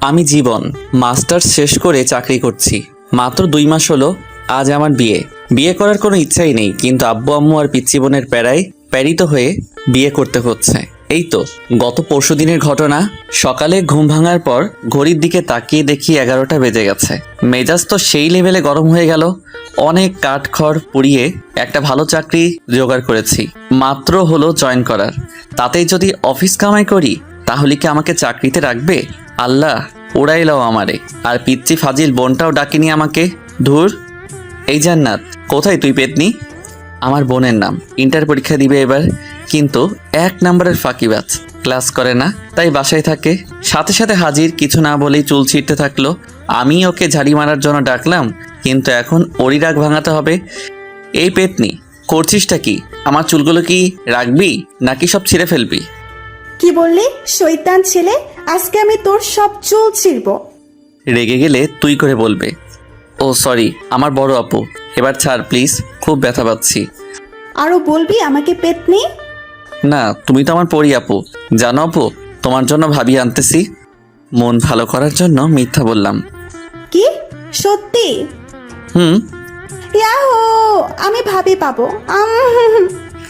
আমি জীবন মাস্টার্স শেষ করে চাকরি করছি। মাত্র 2 মাস হলো আজ আমার বিয়ে। বিয়ে করার কোনো ইচ্ছাই নেই, কিন্তু আব্বু আম্মু আর পিচ্চি বোনের প্যারায় প্রেরিত হয়ে বিয়ে করতে হচ্ছে। এই তো গত পরশুদিনের ঘটনা। সকালে ঘুম ভাঙার পর ঘড়ির দিকে তাকিয়ে দেখি 11টা বেজে গেছে। মেজাজ তো সেই লেভেলে গরম হয়ে গেল। অনেক কাঠখড় পুড়িয়ে একটা ভালো চাকরি জোগাড় করেছি, মাত্র হলো জয়েন করার। তাতেই যদি অফিস কামাই করি তাহলে কি আমাকে চাকরিতে রাখবে? আল্লাহ উড়াইলাও আমারে। আর পিচ্চি ফাজিল বোনটাও ডাকিনি আমাকে। ধুর। এই জান্নাত, কোথায় তুই পেতনি? আমার বোনের নাম। ইন্টার পরীক্ষা দিবে এবার, কিন্তু 1 নম্বরের ফাঁকিবাজ। ক্লাস করে না, তাই বাসায় থাকে। সাথে সাথে হাজির, কিছু না বলেই চুল ছিঁড়তে থাকলো। আমি ওকে ঝাড়ি মারার জন্য ডাকলাম, কিন্তু এখন ওরই রাগ ভাঙাতে হবে। এই পেতনি, করছিসটা কি? আমার চুলগুলো কি রাখবি নাকি সব ছিঁড়ে ফেলবি? কি বললি শয়তান ছেলে? আজকে আমি তোর সব চুল ছিঁড়ব। রেগে গেলে তুই করে বলবে। ও সরি, আমার বড় আপু। এবার ছাড় প্লিজ, খুব ব্যথা পাচ্ছি। আরো বলবি আমাকে পেতনি? না, তুমি তো আমার পরি আপু। জানো আপু, তোমার জন্য ভাবি আনতেছি। মন ভালো করার জন্য মিথ্যা বললাম। কি সত্যি? হুম। ইয়াহু, আমি ভাবি পাবো।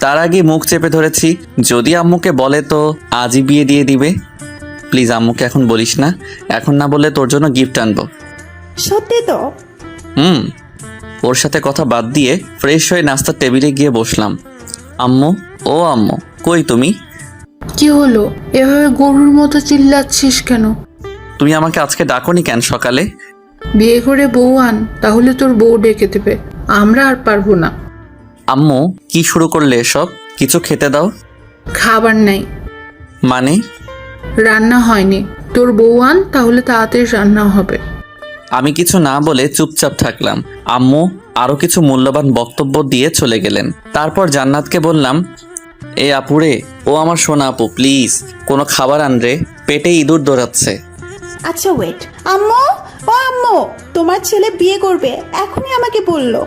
তার আগে মুখ চেপে ধরেছি, যদি আম্মুকে বলে তো আজই বিয়ে দিয়ে দিবে। প্লিজ আম্মুকে এখন বলিস না, এখন না বললে তোর জন্য গিফট আনবো। সত্যি তো? হুম। ওর সাথে কথা বাদ দিয়ে ফ্রেশ হয়ে নাস্তার টেবিলে গিয়ে বসলাম। আম্মু, ও আম্মু, কই তুমি? কি হলো? এভাবে গরুর মতো চিল্লাচ্ছিস কেন? তুমি আমাকে আজকে ডাকোনি কেন সকালে? বিয়ে করে বউ আন, তাহলে তোর বউ ডেকে দেবে। আমরা আর পারবো না। আম্মু, কি শুরু করলে এসব? কিছু খেতে দাও। খাবার নাই। মানে? রান্না হয়নি। তোর বউ আন, তাহলে তাড়াতাড়ি রান্না হবে। আমি কিছু না বলে চুপচাপ থাকলাম। আম্মু আরো কিছু মূল্যবান বক্তব্য দিয়ে চলে গেলেন। তারপর জান্নাতকে বললাম, এ আপুরে, ও আমার সোনা আপু, প্লিজ কোনো খাবার আন রে, পেটে ইঁদুর দৌড়াচ্ছে। আচ্ছা ওয়েট। আম্মু, ও আম্মু, তোমার ছেলে বিয়ে করবে, এখনই আমাকে বললো।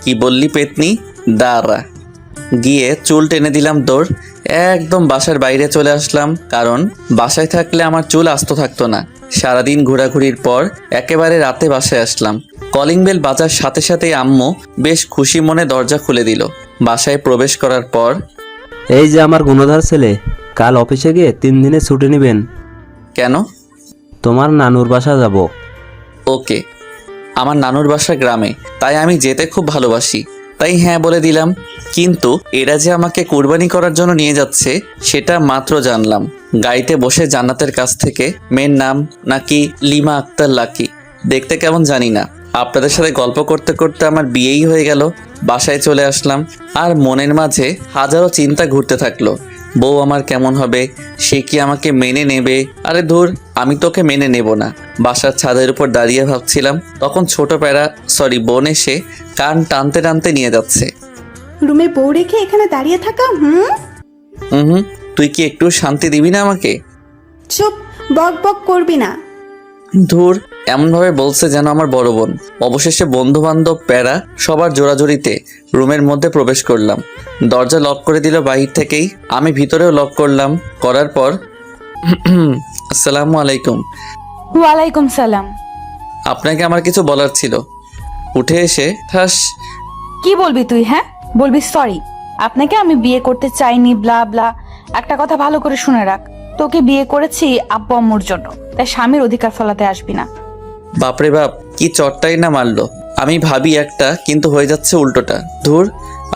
কি বললি পেতনি? দাঁড়া। গিয়ে চুল টেনে দিলাম দৌড়। একদম বাসার বাইরে চলে আসলাম, কারণ বাসায় থাকলে আমার চুল আস্ত থাকতো না। সারাদিন ঘোরাঘুরির পর একেবারে রাতে বাসায় আসলাম। কলিং বেল বাজার সাথে সাথেই আম্মু বেশ খুশি মনে দরজা খুলে দিল। বাসায় প্রবেশ করার পর, এই যে আমার গুণধর ছেলে, কাল অফিসে গিয়ে 3 দিনে ছুটি নেবেন। কেন? তোমার নানুর বাসা যাব। ওকে। আমার নানুর বাসা গ্রামে, তাই আমি যেতে খুব ভালোবাসি, তাই হ্যাঁ বলে দিলাম। কিন্তু এরা যে আমাকে কুরবানি করার জন্য নিয়ে যাচ্ছে সেটা মাত্র জানলাম গাড়িতে বসে জান্নাতের কাছ থেকে। মেয়ের নাম নাকি লিমা আক্তার লাকি, দেখতে কেমন জানি না। আপনাদের সাথে গল্প করতে করতে আমার বিয়েই হয়ে গেল। বাসায় চলে আসলাম, আর মনের মাঝে হাজারো চিন্তা ঘুরতে থাকলো। বউ আমার কেমন হবে? সে কি আমাকে মেনে নেবে? আরে ধুর, আমি তোকে মেনে নেব না। বাসার ছাদের উপর দাঁড়িয়ে ভাবছিলাম, তখন ছোট বোন এসে কান টানতে টানতে নিয়ে যাচ্ছে। রুমে বউ রেখে এখানে দাঁড়িয়ে থাকা? হুম, তুই কি একটু শান্তি দিবি না আমাকে? চুপ, বক বক করবি না। ধুর, এমনভাবে বলছে যেন আমার বড় বোন। অবশেষে বন্ধু বান্ধব প্যারা সবার জোরাজোরিতে রুমের মধ্যে প্রবেশ করলাম। দরজা লক করে দিল বাহির থেকেই, আমি ভিতরেও লক করলাম। করার পর আসসালামু আলাইকুম। ওয়ালাইকুম সালাম। আপনাকে আমার কিছু বলার ছিল। উঠে এসে ঠাস। কি বলবি তুই? হ্যাঁ বলবি সরি, আপনাকে আমি বিয়ে করতে চাইনি, ব্লা ব্লা। একটা কথা ভালো করে শুনে রাখ, তোকে বিয়ে করেছি আব্বু আম্মুর জন্য, তাই স্বামীর অধিকার ফলাতে আসবি না। বাপরে বাপ, কি চটটাই না মারলো। আমি ভাবি একটা, কিন্তু হয়ে যাচ্ছে উল্টোটা। ধুর।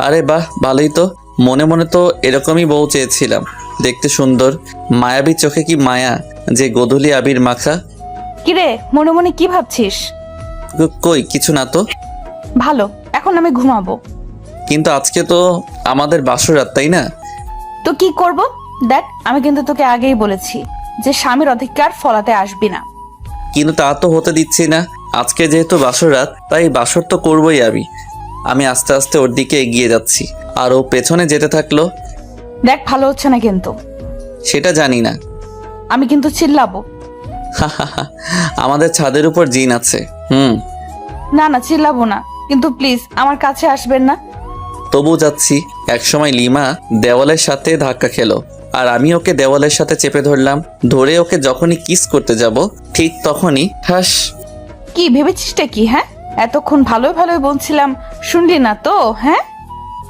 আরে বাহ, ভালোই তো। মনে মনে তো এরকমই বউ চেয়েছিলাম, দেখতে সুন্দর, মায়াবী চোখে কি মায়া, যে গোধূলি আবির মাখা। কিরে, মনে মনে কি ভাবছিস? কই কিছু না তো। ভালো, এখন আমি ঘুমাবো। কিন্তু আজকে তো আমাদের বাসরাত, তাই না? তো কি করব? দেখ, আমি কিন্তু তোকে আগেই বলেছি যে স্বামীর অধিকার ফলাতে আসবি না। কিন্তু তা তো হতে দিচ্ছি না। আজকে যেহেতু বাসরাত, তাই বাসর তো করবই আমি। আমি আস্তে আস্তে ওর দিকে এগিয়ে যাচ্ছি, আর ও পেছনে যেতে থাকলো। দেখ, ভালো হচ্ছে না কিন্তু। সেটা জানি না। আমি কিন্তু চিল্লাবো। আমাদের ছাদের উপর জিন আছে। না না, চিল্লাবো না, কিন্তু প্লিজ আমার কাছে আসবেন না। তবু যাচ্ছি। একসময় লিমা দেওয়ালের সাথে ধাক্কা খেলো, আর আমি ওকে দেওয়ালের সাথে চেপে ধরলাম। ধরে ওকে যখনই কিস করতে যাব ঠিক তখনই ঠাস। কি ভেবেছিসটা কি হ্যাঁ? এতক্ষণ ভালোই ভালোই বলছিলাম, শুনলি না তো হ্যাঁ?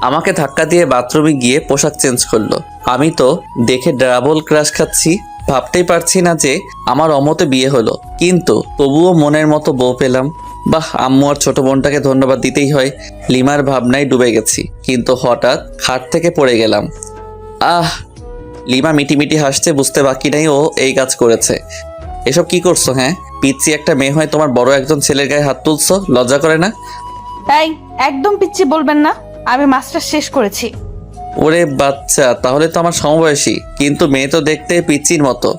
আমাকে ধাক্কা দিয়ে বাথরুমে গিয়ে পোশাক চেঞ্জ করলো। আমি তো দেখে ডাবল ক্রাশ খাচ্ছি। ভাবতেই পারছি না যে আমার অমতে বিয়ে হলো, কিন্তু তবুও মনের মতো বউ পেলাম। বাহ, আম্মু আর ছোট বোনটাকে ধন্যবাদ দিতেই হয়। লিমার ভাবনায় ডুবে গেছি, কিন্তু হঠাৎ খাট থেকে পড়ে গেলাম। আহ! লিমা মিটিমিটি হাসছে, বুঝতে বাকি নেই ও এই কাজ করেছে। এসব কি করছো হ্যাঁ? পিচ্ছি একটা মেয়ে হয় তোমার বড় একজন ছেলের গায়ে হাত তুলছো, লজ্জা করে না? এই একদম পিচ্ছি বলবেন না, আমি মাস্টার শেষ করেছি। ওরে বাচ্চা, তাহলে তো আমার সমবয়সী, কিন্তু মেয়ে তো দেখতে পিচ্চির মতো।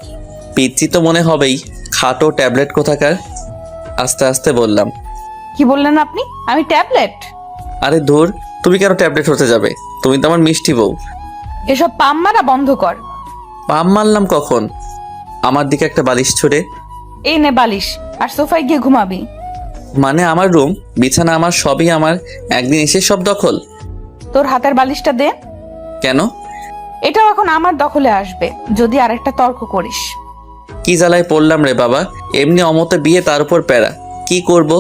পিচ্চি তো মনে হবেই, খাটো ট্যাবলেট কোথাকার। আস্তে আস্তে বললাম। কি বললেন আপনি? আমি ট্যাবলেট? আরে ধুর, তুমি কেন ট্যাবলেট হতে যাবে? তুমি তো আমার মিষ্টি বউ। এসব পাম মারা বন্ধ কর। পাম মারলাম কখন? আমার দিকে একটা বালিশ ছুড়ে। এই নে বালিশ, আর সোফায় গিয়ে ঘুমাবি। মানে আমার রুম, বিছানা আমার, সবই আমার, একদিন এসে সব দখল? তোর হাতের বালিশটা দে। কেন? এটাও এখন আমার দখলে আসবে যদি আরেকটা তর্ক করিস। কি জ্বালায় পড়লাম রে বাবা, এমনি অমতে বিয়ে, তার উপর প্যারা। কি করব?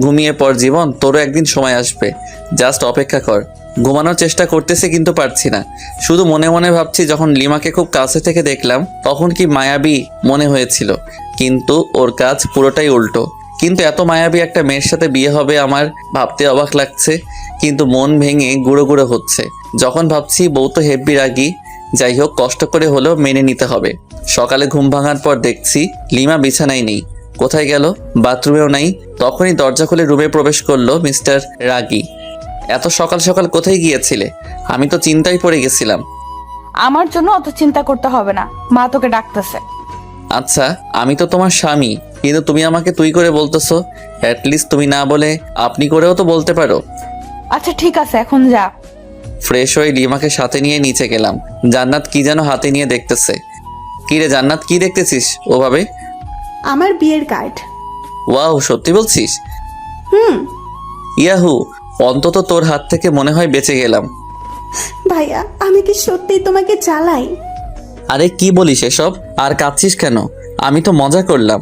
ঘুমিয়ে পর জীবন, তোরও একদিন সময় আসবে, জাস্ট অপেক্ষা কর। ঘুমানোর চেষ্টা করতেছি কিন্তু পারছি না। শুধু মনে মনে ভাবছি, যখন লিমাকে খুব কাছে থেকে দেখলাম তখন কি মায়াবী মনে হয়েছিল, কিন্তু ওর কাজ পুরোটাই উল্টো। কিন্তু এত মায়াবী একটা মেয়ের সাথে বিয়ে হবে আমার ভাবতে অবাক লাগছে, কিন্তু মন ভেঙে গুঁড়ো গুঁড়ো হচ্ছে। যখন ভাবছি বউ তো হেব্বি রাগী, যাই হোক কষ্ট করে হলেও মেনে নিতে হবে। সকালে ঘুম ভাঙার পর দেখছি লিমা বিছানায় নেই। কোথায় গেল? বাথরুমেও নাই। তখনই দরজা খুলে রুমে প্রবেশ করলো মিস্টার রাগী। এত সকাল সকাল কোথায় গিয়েছিলে? আমি তো চিন্তায় পড়ে গেছিলাম। আমার জন্য অত চিন্তা করতে হবে না, মা তোকে ডাকতেছে। আচ্ছা, আমি তো তোমার স্বামী, কিন্তু তুমি আমাকে তুই করে বলতেছো। অ্যাটলিস্ট তুমি না বলে আপনি করেও তো বলতে পারো। আচ্ছা ঠিক আছে, এখন যা। ফ্রেশ হয়ে লিমাকে সাথে নিয়ে নিচে গেলাম। জান্নাত কি যেন হাতে নিয়ে দেখতেছে। কি রে জান্নাত, কি দেখতেছিস ওভাবে? আমার বিয়ের কার্ড। ওয়াও, সত্যি বলছিস? হুম। ইয়াহু, অন্তত তোর হাত থেকে মনে হয় বেঁচে গেলাম। ভাইয়া, আমি কি সত্যি তোমাকে জ্বালাই? আরে কি বলিস এসব? আর কাঁদছিস কেন? আমি তো মজা করলাম।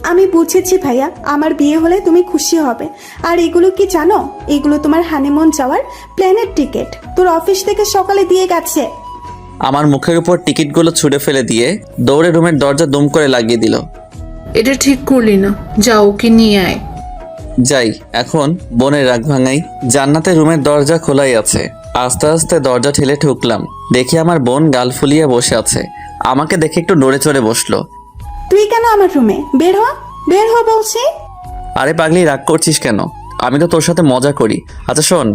আমি বুঝেছি ভাইয়া, আমার বিয়ে হলে তুমি খুশি হবে। আর এগুলো কি জানো? এগুলো তোমার হানিমুন যাওয়ার প্লেনের টিকিট, তোর অফিস থেকে সকালে দিয়ে গেছে। আমার মুখের উপর টিকিটগুলো ছুঁড়ে ফেলে দিয়ে দৌড়ে রুমের দরজা দুম করে লাগিয়ে দিল। এটা ঠিক করলি না, যাও কি নিয়ে আয়। যাই, এখন বোনের রাগ ভাঙাই। জান্নাতের রুমের দরজা খোলাই আছে। আস্তে আস্তে দরজা ঠেলে ঢুকলাম। দেখি আমার বোন গাল ফুলিয়ে বসে আছে। আমাকে দেখে একটু নড়ে চড়ে বসলো। তুই কেন আমার রুমে? বের হ, বের হ বলছি। আরে পাগলি, রাগ করছিস কেন? আমি তো তোর সাথে মজা করি। আচ্ছা শোন,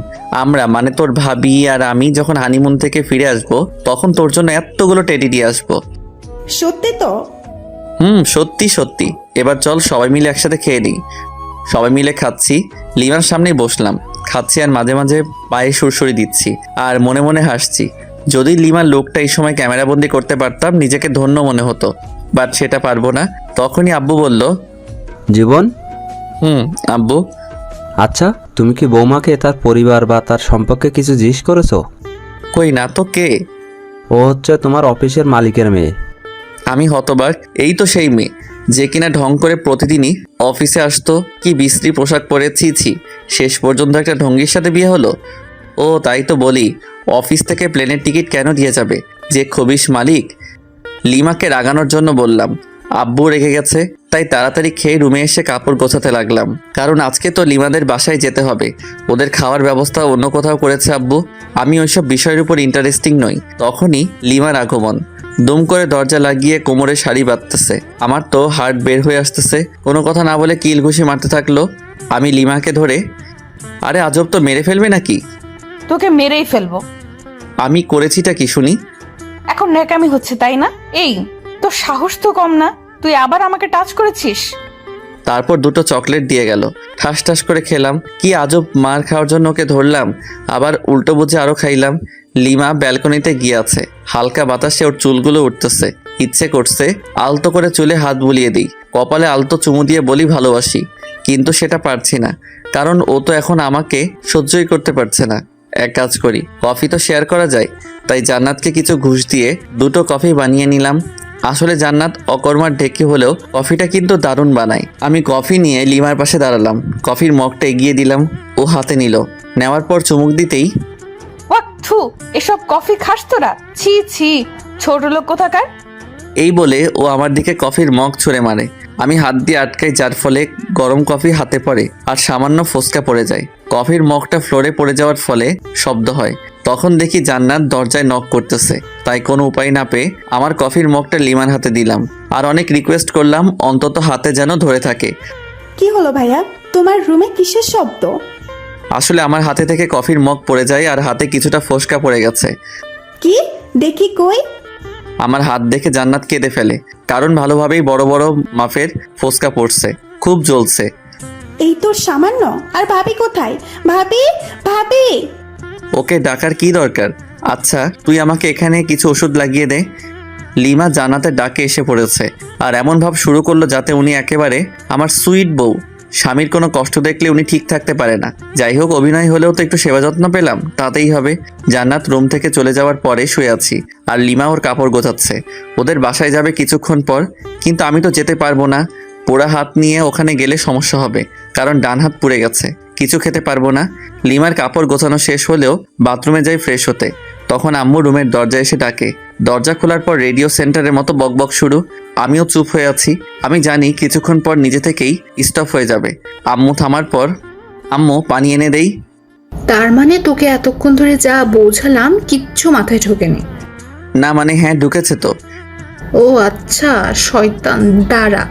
আমরা মানে তোর ভাবি আর আমি যখন হানিমুন থেকে ফিরে আসবো তখন তোর জন্য এতগুলো টেডি দিয়ে আসবো। সত্যি তো? সত্যি সত্যি। এবার চল সবাই মিলে একসাথে খেয়ে নিই। সবাই মিলে খাচ্ছি, লিমার সামনেই বসলাম। খাচ্ছি আর মাঝে মাঝে পায়ে সুরসুরি দিচ্ছি আর মনে মনে হাসছি। যদি লিমার লোকটা এই সময় ক্যামেরাবন্দি করতে পারতাম নিজেকে ধন্য মনে হতো, বাট সেটা পারবো না। তখনই আব্বু বলল, জীবন, আব্বু। আচ্ছা তুমি কি বৌমাকে তার পরিবার বা তার সম্পর্কে কিছু জিজ্ঞেস করেছো? কই না তো, কে? ও হচ্ছে তোমার অফিসের মালিকের মেয়ে। আমি হতবাক। এই তো সেই মেয়ে যে কিনা ঢং করে প্রতিদিনই অফিসে আসতো। কি বিশ্রী পোশাক পরে, ছি। শেষ পর্যন্ত একটা ঢঙ্গির সাথে বিয়ে হলো। ও তাই তো বলি, অফিস থেকে প্লেনের টিকিট কেন দিয়ে যাবে যে খবিশ মালিক। লিমাকে রাগানোর জন্য বললাম। আব্বু রেগে গেছে, তাই তাড়াতাড়ি খেয়ে রুমে এসে কাপড় গোছাতে লাগলাম। কারণ আজকে তো লিমাদের বাসায় যেতে হবে। ওদের খাওয়ার ব্যবস্থা অন্য কোথাও করেছে আব্বু। আমি ওইসব বিষয়ের উপর ইন্টারেস্টিং নই। তখনই লিমার আগমন। দুম করে দরজা লাগিয়ে কোমরে শাড়ি বাঁধতেছে। আমার তো হার্ট বের হয়ে আসতেছে। কোনো কথা না বলে কিল ঘুষি মারতে থাকলো। আমি লিমাকে ধরে, আরে আজব তো, মেরে ফেলবে নাকি? তোকে মেরেই ফেলবো। আমি করেছিটা কি শুনি? এখন ন্যাকামি হচ্ছে তাই না? এই তোর সাহস তো কম না, তুই আবার আমাকে টাচ করেছিস। তারপর দুটো চকলেট দিয়ে গেল। ঠাস ঠাস করে খেলাম। কি আজব, মার খাওয়ার জন্য ওকে ধরলাম, আবার উল্টো বুঝে আরো খাইলাম। লিমা ব্যালকনিতে গিয়ে আছে। হালকা বাতাসে ওর চুলগুলো উঠতেছে। ইচ্ছে করছে আলতো করে চুলে হাত বুলিয়ে দিই, কপালে আলতো চুমু দিয়ে বলি ভালোবাসি। কিন্তু সেটা পারছি না, কারণ ও তো এখন আমাকে সহ্যই করতে পারছে না। এক কাজ করি, কফি তো শেয়ার করা যায়, তাই জান্নাতকে কিছু ঘুষ দিয়ে 2টো কফি বানিয়ে নিলাম। আসলে জান্নাত অকর্মার ঢেকি হলেও কফিটা কিন্তু দারুণ বানায়। আমি কফি নিয়ে লিমার পাশে দাঁড়ালাম, কফির মগটা এগিয়ে দিলাম, ও হাতে নিল। নেওয়ার পর চুমুক দিতেই ওয়াক থু, এসব কফি খাস তোরা? ছি ছি, ছোট লোক কোথাকার। এই বলে ও আমার দিকে কফির মগ ছুঁড়ে মারে। আমি হাত দিয়ে আটকাই, যার ফলে গরম কফি হাতে পড়ে আর সামান্য ফোসকা পড়ে যায়। কফির মগটা ফ্লোরে পড়ে যাওয়ার ফলে শব্দ হয়। তখন দেখি জান্নাত দরজায় নক করতেছে, তাই কোনো উপায় না পেয়ে আমার কফির মগটা লিমার হাতে দিলাম আর অনেক রিকোয়েস্ট করলাম অন্তত হাতে যেন ধরে থাকে। কি হলো ভাইয়া, তোমার রুমে কিসের শব্দ? আসলে আমার হাতে থেকে কফির মগ পড়ে যায় আর হাতে কিছুটা ফোসকা পড়ে গেছে। কি দেখি কই? আমার হাত দেখে জান্নাত কেঁদে ফেলে, কারণ ভালোভাবেই বড় বড় মাপের ফোসকা পড়ছে, খুব জ্বলছে। এই তো সামান্য। আর ভাবি কোথায়? ভাবি, ভাবি। ওকে ডাকার কি দরকার? আচ্ছা তুই আমাকে এখানে কিছু ওষুধ লাগিয়ে দে। লিমা জান্নাতের ডাকে এসে পড়েছে আর এমন ভাব শুরু করলো যাতে উনি একেবারে আমার সুইট বউ। স্বামীর কোনো কষ্ট দেখলে উনি ঠিক থাকতে পারে না। যাই হোক, অভিনয় হলেও তো একটু সেবা যত্ন পেলাম, তাতেই হবে। জান্নাত রুম থেকে চলে যাওয়ার পরে শুয়ে আছি আর লিমা ওর কাপড় গোছাচ্ছে। ওদের বাসায় যাবে কিছুক্ষণ পর, কিন্তু আমি তো যেতে পারবো না। পোড়া হাত নিয়ে ওখানে গেলে সমস্যা হবে, কারণ ডান হাত পুড়ে গেছে, কিছু খেতে পারবো না। লিমার কাপড় গোছানো শেষ হলেও বাথরুমে যাই ফ্রেশ হতে। তখন আম্মু রুমের দরজায় এসে ডাকে। দরজা খোলার পর রেডিও সেন্টারের মতো বকবক শুরু। আমিও চুপ হয়ে আছি। আমি জানি কিছুক্ষণ পর নিজে থেকেই স্টপ হয়ে যাবে। আম্মু থামার পর, আম্মু পানি এনে দেই। তার মানে তোকে এতক্ষণ ধরে যা বোঝালাম কিচ্ছু মাথায় ঢোকেনি? না মানে হ্যাঁ, ঢুকেছে তো। ও আচ্ছা, শয়তান, দাঁড়া।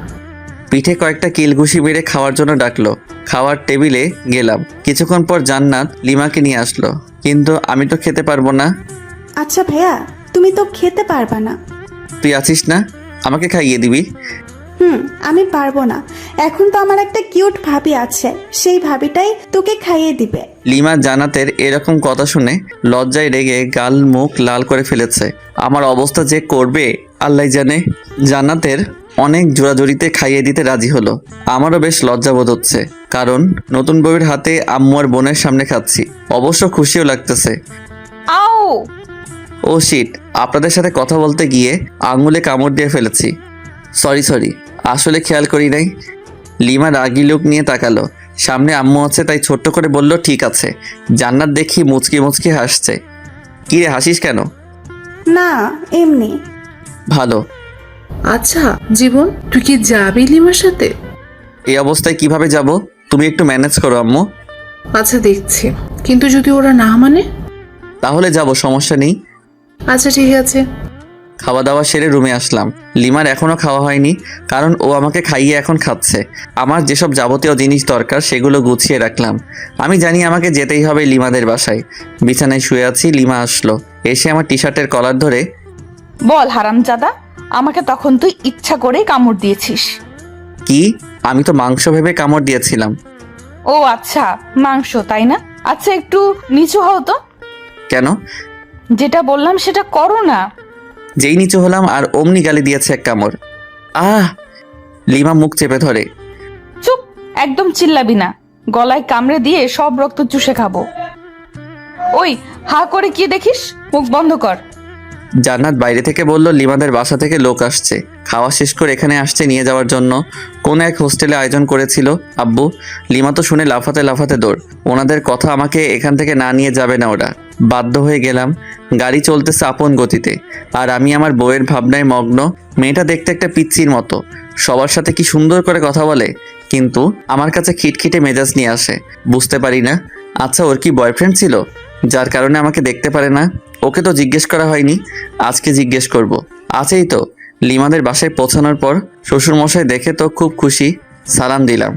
পিঠে কয়েকটা কিলঘুষি মেরে খাওয়ার জন্য ডাকলো। খাওয়ার টেবিলে গেলাম। কিছুক্ষণ পর জান্নাত লিমাকে নিয়ে আসলো, কিন্তু আমি তো খেতে পারবো না। আচ্ছা ভাইয়া, তুমি তো খেতে পারবা না। তুই আছিস না, আমাকে খাইয়ে দিবি। আমি পারবো না। এখন তো আমার একটা কিউট ভাবি আছে, সেই ভাবিটাই তোকে খাইয়ে দিবে। লিমা জান্নাতের এরকম কথা শুনে লজ্জায় রেগে গাল মুখ লাল করে ফেলেছে। আমার অবস্থা যে করবে আল্লাহ জানে। জান্নাতের অনেক জোরাজোরিতে খাইয়ে দিতে রাজি হলো। আমারও বেশ লজ্জা বোধ হচ্ছে, কারণ নতুন বউয়ের হাতে আম্মু আর বোনের সামনে খাচ্ছি। অবশ্য খুশিও লাগতেছে। আও, ও শিট, আপনাদের সাথে কথা বলতে গিয়ে আঙুলে কামড় দিয়ে ফেলেছি। সরি, আসলে খেয়াল করি নাই। লিমা রাগি লুক নিয়ে তাকালো। সামনে আম্মু আছে তাই ছোট্ট করে বলল ঠিক আছে। জান্নাত দেখি মুচকি মুচকি হাসছে। কি রে, হাসিস কেন? না, এমনি। ভালো। আচ্ছা জীবন, তুই কি যাবি লিমার সাথে? এই অবস্থায় কিভাবে যাব? তুমি একটু ম্যানেজ করো আম্মু। আচ্ছা দেখছি, কিন্তু যদি ওরা না মানে? তাহলে যাব, সমস্যা নেই। আচ্ছা ঠিক আছে। খাওয়া দাওয়া সেরে রুমে আসলাম। লিমার এখনও খাওয়া হয়নি, কারণ ও আমাকে খাইয়ে এখন খাচ্ছে। আমার যেসব যাবতীয় জিনিস দরকার সেগুলো গুছিয়ে রাখলাম। আমি জানি আমাকে যেতেই হবে লিমাদের বাসায়। বিছানায় শুয়ে আছি, লিমা আসলো। এসে আমার টি শার্টের কলার ধরে, বল হারামজাদা, আমাকে তখন তুই ইচ্ছা করে কামড় দিয়েছিস। কি? আমি তো মাংস ভেবে কামড় দিয়েছিলাম। ও আচ্ছা, মাংস তাই না? আচ্ছা একটু নিচু হও তো। কেন? যেটা বললাম সেটা করো না। যেই নিচু হলাম আর অমনি গালে দিয়েছে এক কামড়। আহ! লিমা মুখ চেপে ধরে। চুপ, একদম চিল্লাবি না, গলায় কামড়ে দিয়ে সব রক্ত চুষে খাবো। ওই হা করে কি দেখিস, মুখ বন্ধ কর। জান্নাত বাইরে থেকে বলল লিমাদের বাসা থেকে লোক আসছে, খাওয়া শেষ করে এখানে আসছে নিয়ে যাওয়ার জন্য। কোন এক হোস্টেলে আয়োজন করেছিল আব্বু। লিমা তো শুনে লাফাতে লাফাতে দৌড়। ওনাদের কথা আমাকে এখান থেকে না নিয়ে যাবে না ওরা। বাধ্য হয়ে গেলাম। গাড়ি চলতেছে আপন গতিতে, আর আমি আমার বউয়ের ভাবনায় মগ্ন। মেয়েটা দেখতে একটা পিচ্চির মতো, সবার সাথে কি সুন্দর করে কথা বলে, কিন্তু আমার কাছে খিটখিটে মেজাজ নিয়ে আসে। বুঝতে পারি না। আচ্ছা, ওর কি বয়ফ্রেন্ড ছিল যার কারণে আমাকে দেখতে পারে না? ওকে তো জিজ্ঞেস করা হয়নি, আজকে জিজ্ঞেস করব। আছেই তো। লিমাদের বাসায় পৌঁছানোর পর শ্বশুরমশাই দেখে তো খুব খুশি। সালাম দিলাম।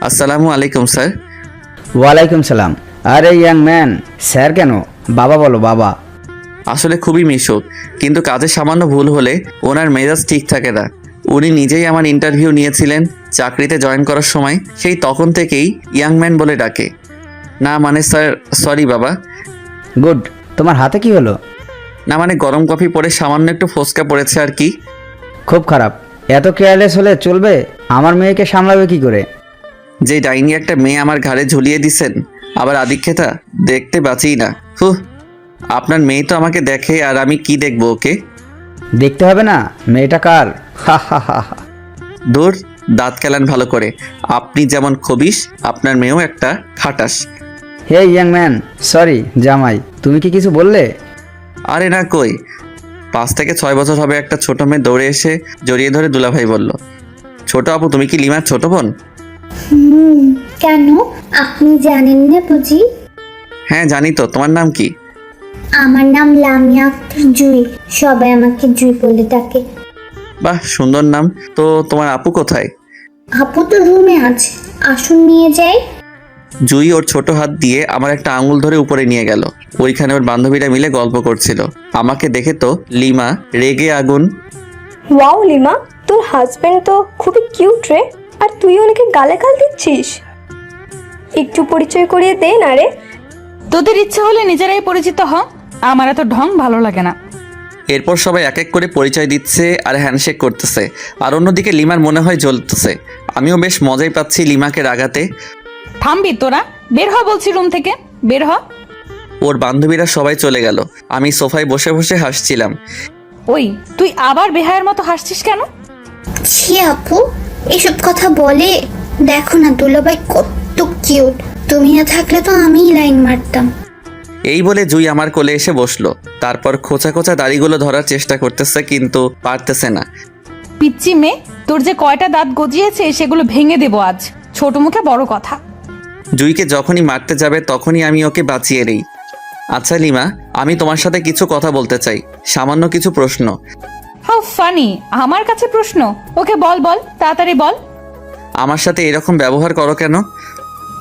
আসসালামু আলাইকুম স্যার। ওয়ালাইকুম সালাম। আরে ইয়াং ম্যান, স্যার কেন? বাবা বলো, বাবা। আসলে খুবই মিশুক, কিন্তু কাজে সামান্য ভুল হলে ওনার মেজাজ ঠিক থাকে না। উনি নিজেই আমার ইন্টারভিউ নিয়েছিলেন চাকরিতে জয়েন করার সময়, সেই তখন থেকেই ইয়াং ম্যান বলে ডাকে। না মানে স্যার, সরি বাবা। গুড। তোমার হাতে কি হলো? না মানে গরম কফি পরে সামান্য একটু ফোসকা পড়েছে আর কি। খুব খারাপ। এত কেয়ারলেস হলে চলবে? আমার মেয়েকে সামলাবে কি করে? যে ডাইনি একটা মেয়ে আমার ঘাড়ে ঝুলিয়ে দিছেন, আবার আদিক্ষেতা দেখতে বাঁচি না। হুহ, আপনার মেয়ে তো আমাকে দেখে, আর আমি কি দেখবো ওকে? দেখতে হবে না, মেয়েটা কার? হা হা হা হা। দূর, দাঁত কেলান ভালো করে। আপনি যেমন খবিস, আপনার মেয়েও একটা খাটাস। হে ইয়াং ম্যান, সরি জামাই, তুমি কি কিছু বললে? আরে না কই, 5 থেকে 6 বছর হবে একটা ছোট মেয়ে দৌড়ে এসে জড়িয়ে ধরে দুলাভাই বলল, ছোট আপু তুমি কি লিমার ছোট বোন? কেন, আপনি জানেন না বুঝি? হ্যাঁ জানি তো, তোমার নাম কি? আমার নাম লামিয়া আক্তার জুই, সবাই আমাকে জুই বলে ডাকে। বাহ, সুন্দর নাম। তো তোমার আপু কোথায়? আপু তো রুমে আছে, আসুন নিয়ে যাই। জুই ওর ছোট হাত দিয়ে আমার একটা আঙুল ধরে উপরে নিয়ে গেল। ওইখানে ওর বান্ধবীরা মিলে গল্প করছিল। আমাকে দেখে তো লিমা রেগে আগুন। ওয়াও লিমা, তোর হাজবেন্ড তো খুবই কিউট রে, আর তুই ওনাকে গালাগাল দিচ্ছিস। একটু পরিচয় করিয়ে দে না রে। তোদের ইচ্ছা হলে নিজেরাই পরিচিত হ, আমার এত ঢং ভালো লাগে না। এরপর সবাই এক এক করে পরিচয় দিচ্ছে আর হ্যান্ডশেক করতেছে, আর অন্যদিকে লিমার মনে হয় জ্বলতেছে। আমিও বেশ মজাই পাচ্ছি লিমাকে রাগাতে। থামবি তোরা, বের হ বলছি রুম থেকে, বের হ। ওর বান্ধবীরা সবাই চলে গেল, আমি সোফায় বসে বসে হাসছিলাম। ওই তুই আবার বেহায়ের মতো হাসছিস কেন? ছি আপু, এসব কথা বলে? দেখো না দুলাভাই কত কিউট, তুমি না থাকলে তো আমিই লাইন মারতাম। এই বলে জুই আমার কোলে এসে বসলো। তারপর খোঁচা খোঁচা দাড়িগুলো ধরার চেষ্টা করতেছে, কিন্তু পারতেছে না। পিচ্চি মেয়ে, তোর যে কয়টা দাঁত গজিয়েছে সেগুলো ভেঙে দেবো আজ। ছোট মুখে বড় কথা। জুইকে যখনই মারতে যাবে তখনই আমি ওকে বাঁচিয়ে নেই। আচ্ছা লিমা, আমি তোমার সাথে কিছু কথা বলতে চাই, সামান্য কিছু প্রশ্ন। হাউ ফানি, আমার কাছে প্রশ্ন? ওকে বল বল, তাড়াতাড়ি বল। আমার সাথে এরকম ব্যবহার করো কেন?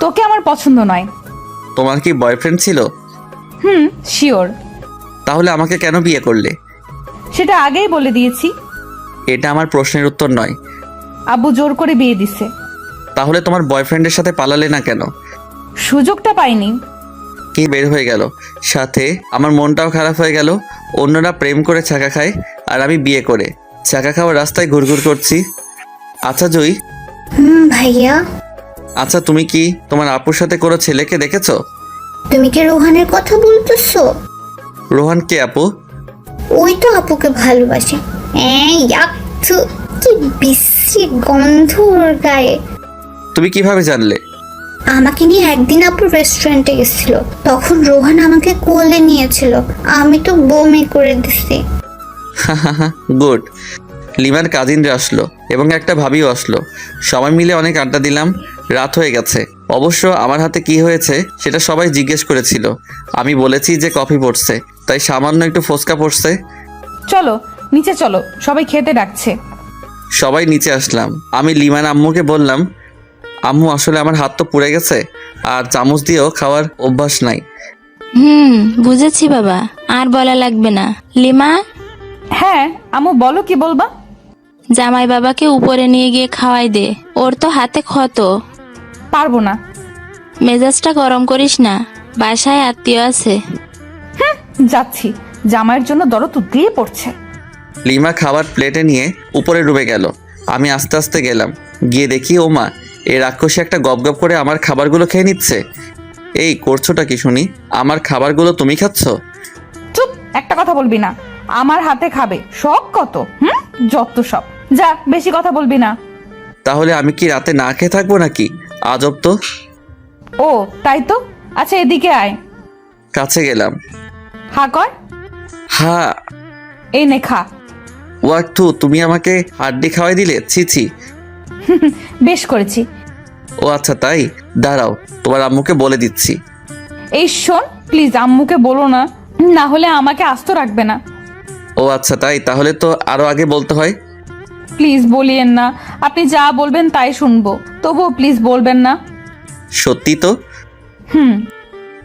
তোকে আমার পছন্দ নয়। তোমার কি বয়ফ্রেন্ড ছিল? শিওর। তাহলে আমাকে কেন বিয়ে করলে? সেটা আগেই বলে দিয়েছি। এটা আমার প্রশ্নের উত্তর নয়। আব্বু জোর করে বিয়ে দিছে। তাহলে তোমার বয়ফ্রেন্ডের সাথে পালালে না কেন? সুযোগটা পাইনি। কি বের হয়ে গেল, সাথে আমার মনটাও খারাপ হয়ে গেল। অন্যরা প্রেম করে ছাকা খায়, আর আমি বিয়ে করে ছাকা খাওয়ার রাস্তায় ঘুরঘুর করছি। আচ্ছা জুই, ভাইয়া, আচ্ছা তুমি কি তোমার আপুর সাথে কোনো ছেলেকে দেখেছো? তুমি কি রোহানের কথা বলতেছো? রোহান কে আপু? ওই তো আপুকে ভালোবাসে। এই থু, কি বিশ্রী গন্ধ ওর গায়ে। তুমি কিভাবে জানলে? আমাকে নিয়ে একদিন আপু রেস্টুরেন্টে গেছিল, তখন রোহান আমাকে কোলে নিয়েছিল, আমি তো বমি করে দিছি। গুড। লিমার কাজিনরা আসলো এবং একটা ভাবিও আসলো। সবাই মিলে অনেক আড্ডা দিলাম। রাত হয়ে গেছে। অবশ্য আমার হাতে কি হয়েছে সেটা সবাই জিজ্ঞেস করেছিল। আমি বলেছি যে কফি পড়ছে, তাই সামান্য একটু ফোসকা পড়ছে। চলো নিচে চলো, সবাই খেতে ডাকছে। সবাই নিচে আসলাম। আমি লিমার আম্মুকে বললাম, আম্মু আসলে আমার হাত তো পুড়ে গেছে, আর চামচ দিয়েও খাওয়ার অভ্যাস নাই। বুঝেছি বাবা, আর বলা লাগবে না। লিমা, হ্যাঁ আম্মু বলো, কি বলবা? জামাই বাবাকে উপরে নিয়ে গিয়ে খাওয়াই দে, ওর তো হাতে ক্ষত। পারবো না। মেজাজটা গরম করিস না, বাসায় আত্মীয় আছে। যাচ্ছি, জামাইয়ের জন্য দরদ উতলিয়ে পড়ছে। লিমা খাবার প্লেটে নিয়ে উপরে ডুবে গেল। আমি আস্তে আস্তে গেলাম, গিয়ে দেখি ও মা, এই রাক্ষসী একটা গপ গপ করে আমার খাবারগুলো খেয়ে নিচ্ছে। এই করছোটা কি শুনি? আমার খাবারগুলো তুমি খাচ্ছ? চুপ, একটা কথা বলবি না। আমার হাতে খাবে, শখ কত। যত সব। যা, বেশি কথা বলবি না। তাহলে আমি কি রাতে না খেয়ে থাকবো নাকি? আজব তো। ও তাই তো। আচ্ছা এদিকে আয়। কাছে গেলাম। হা কর। হা। এই নে খা। ওয়াটু, তুমি আমাকে হাড্ডি খাওয়াই দিলে? ছি ছি। বেশ করেছি। ও আচ্ছা তাই, দাঁড়াও তোমার আম্মুকে বলে দিচ্ছি। এই শোন, প্লিজ আম্মুকে বলো না, না হলে আমাকে আস্ত রাখবে না। ও আচ্ছা তাই, তাহলে তো আরো আগে বলতে হয়। প্লিজ বলিয়েন না, আপনি যা বলবেন তাই শুনবো, তবুও প্লিজ বলবেন না। সত্যি তো?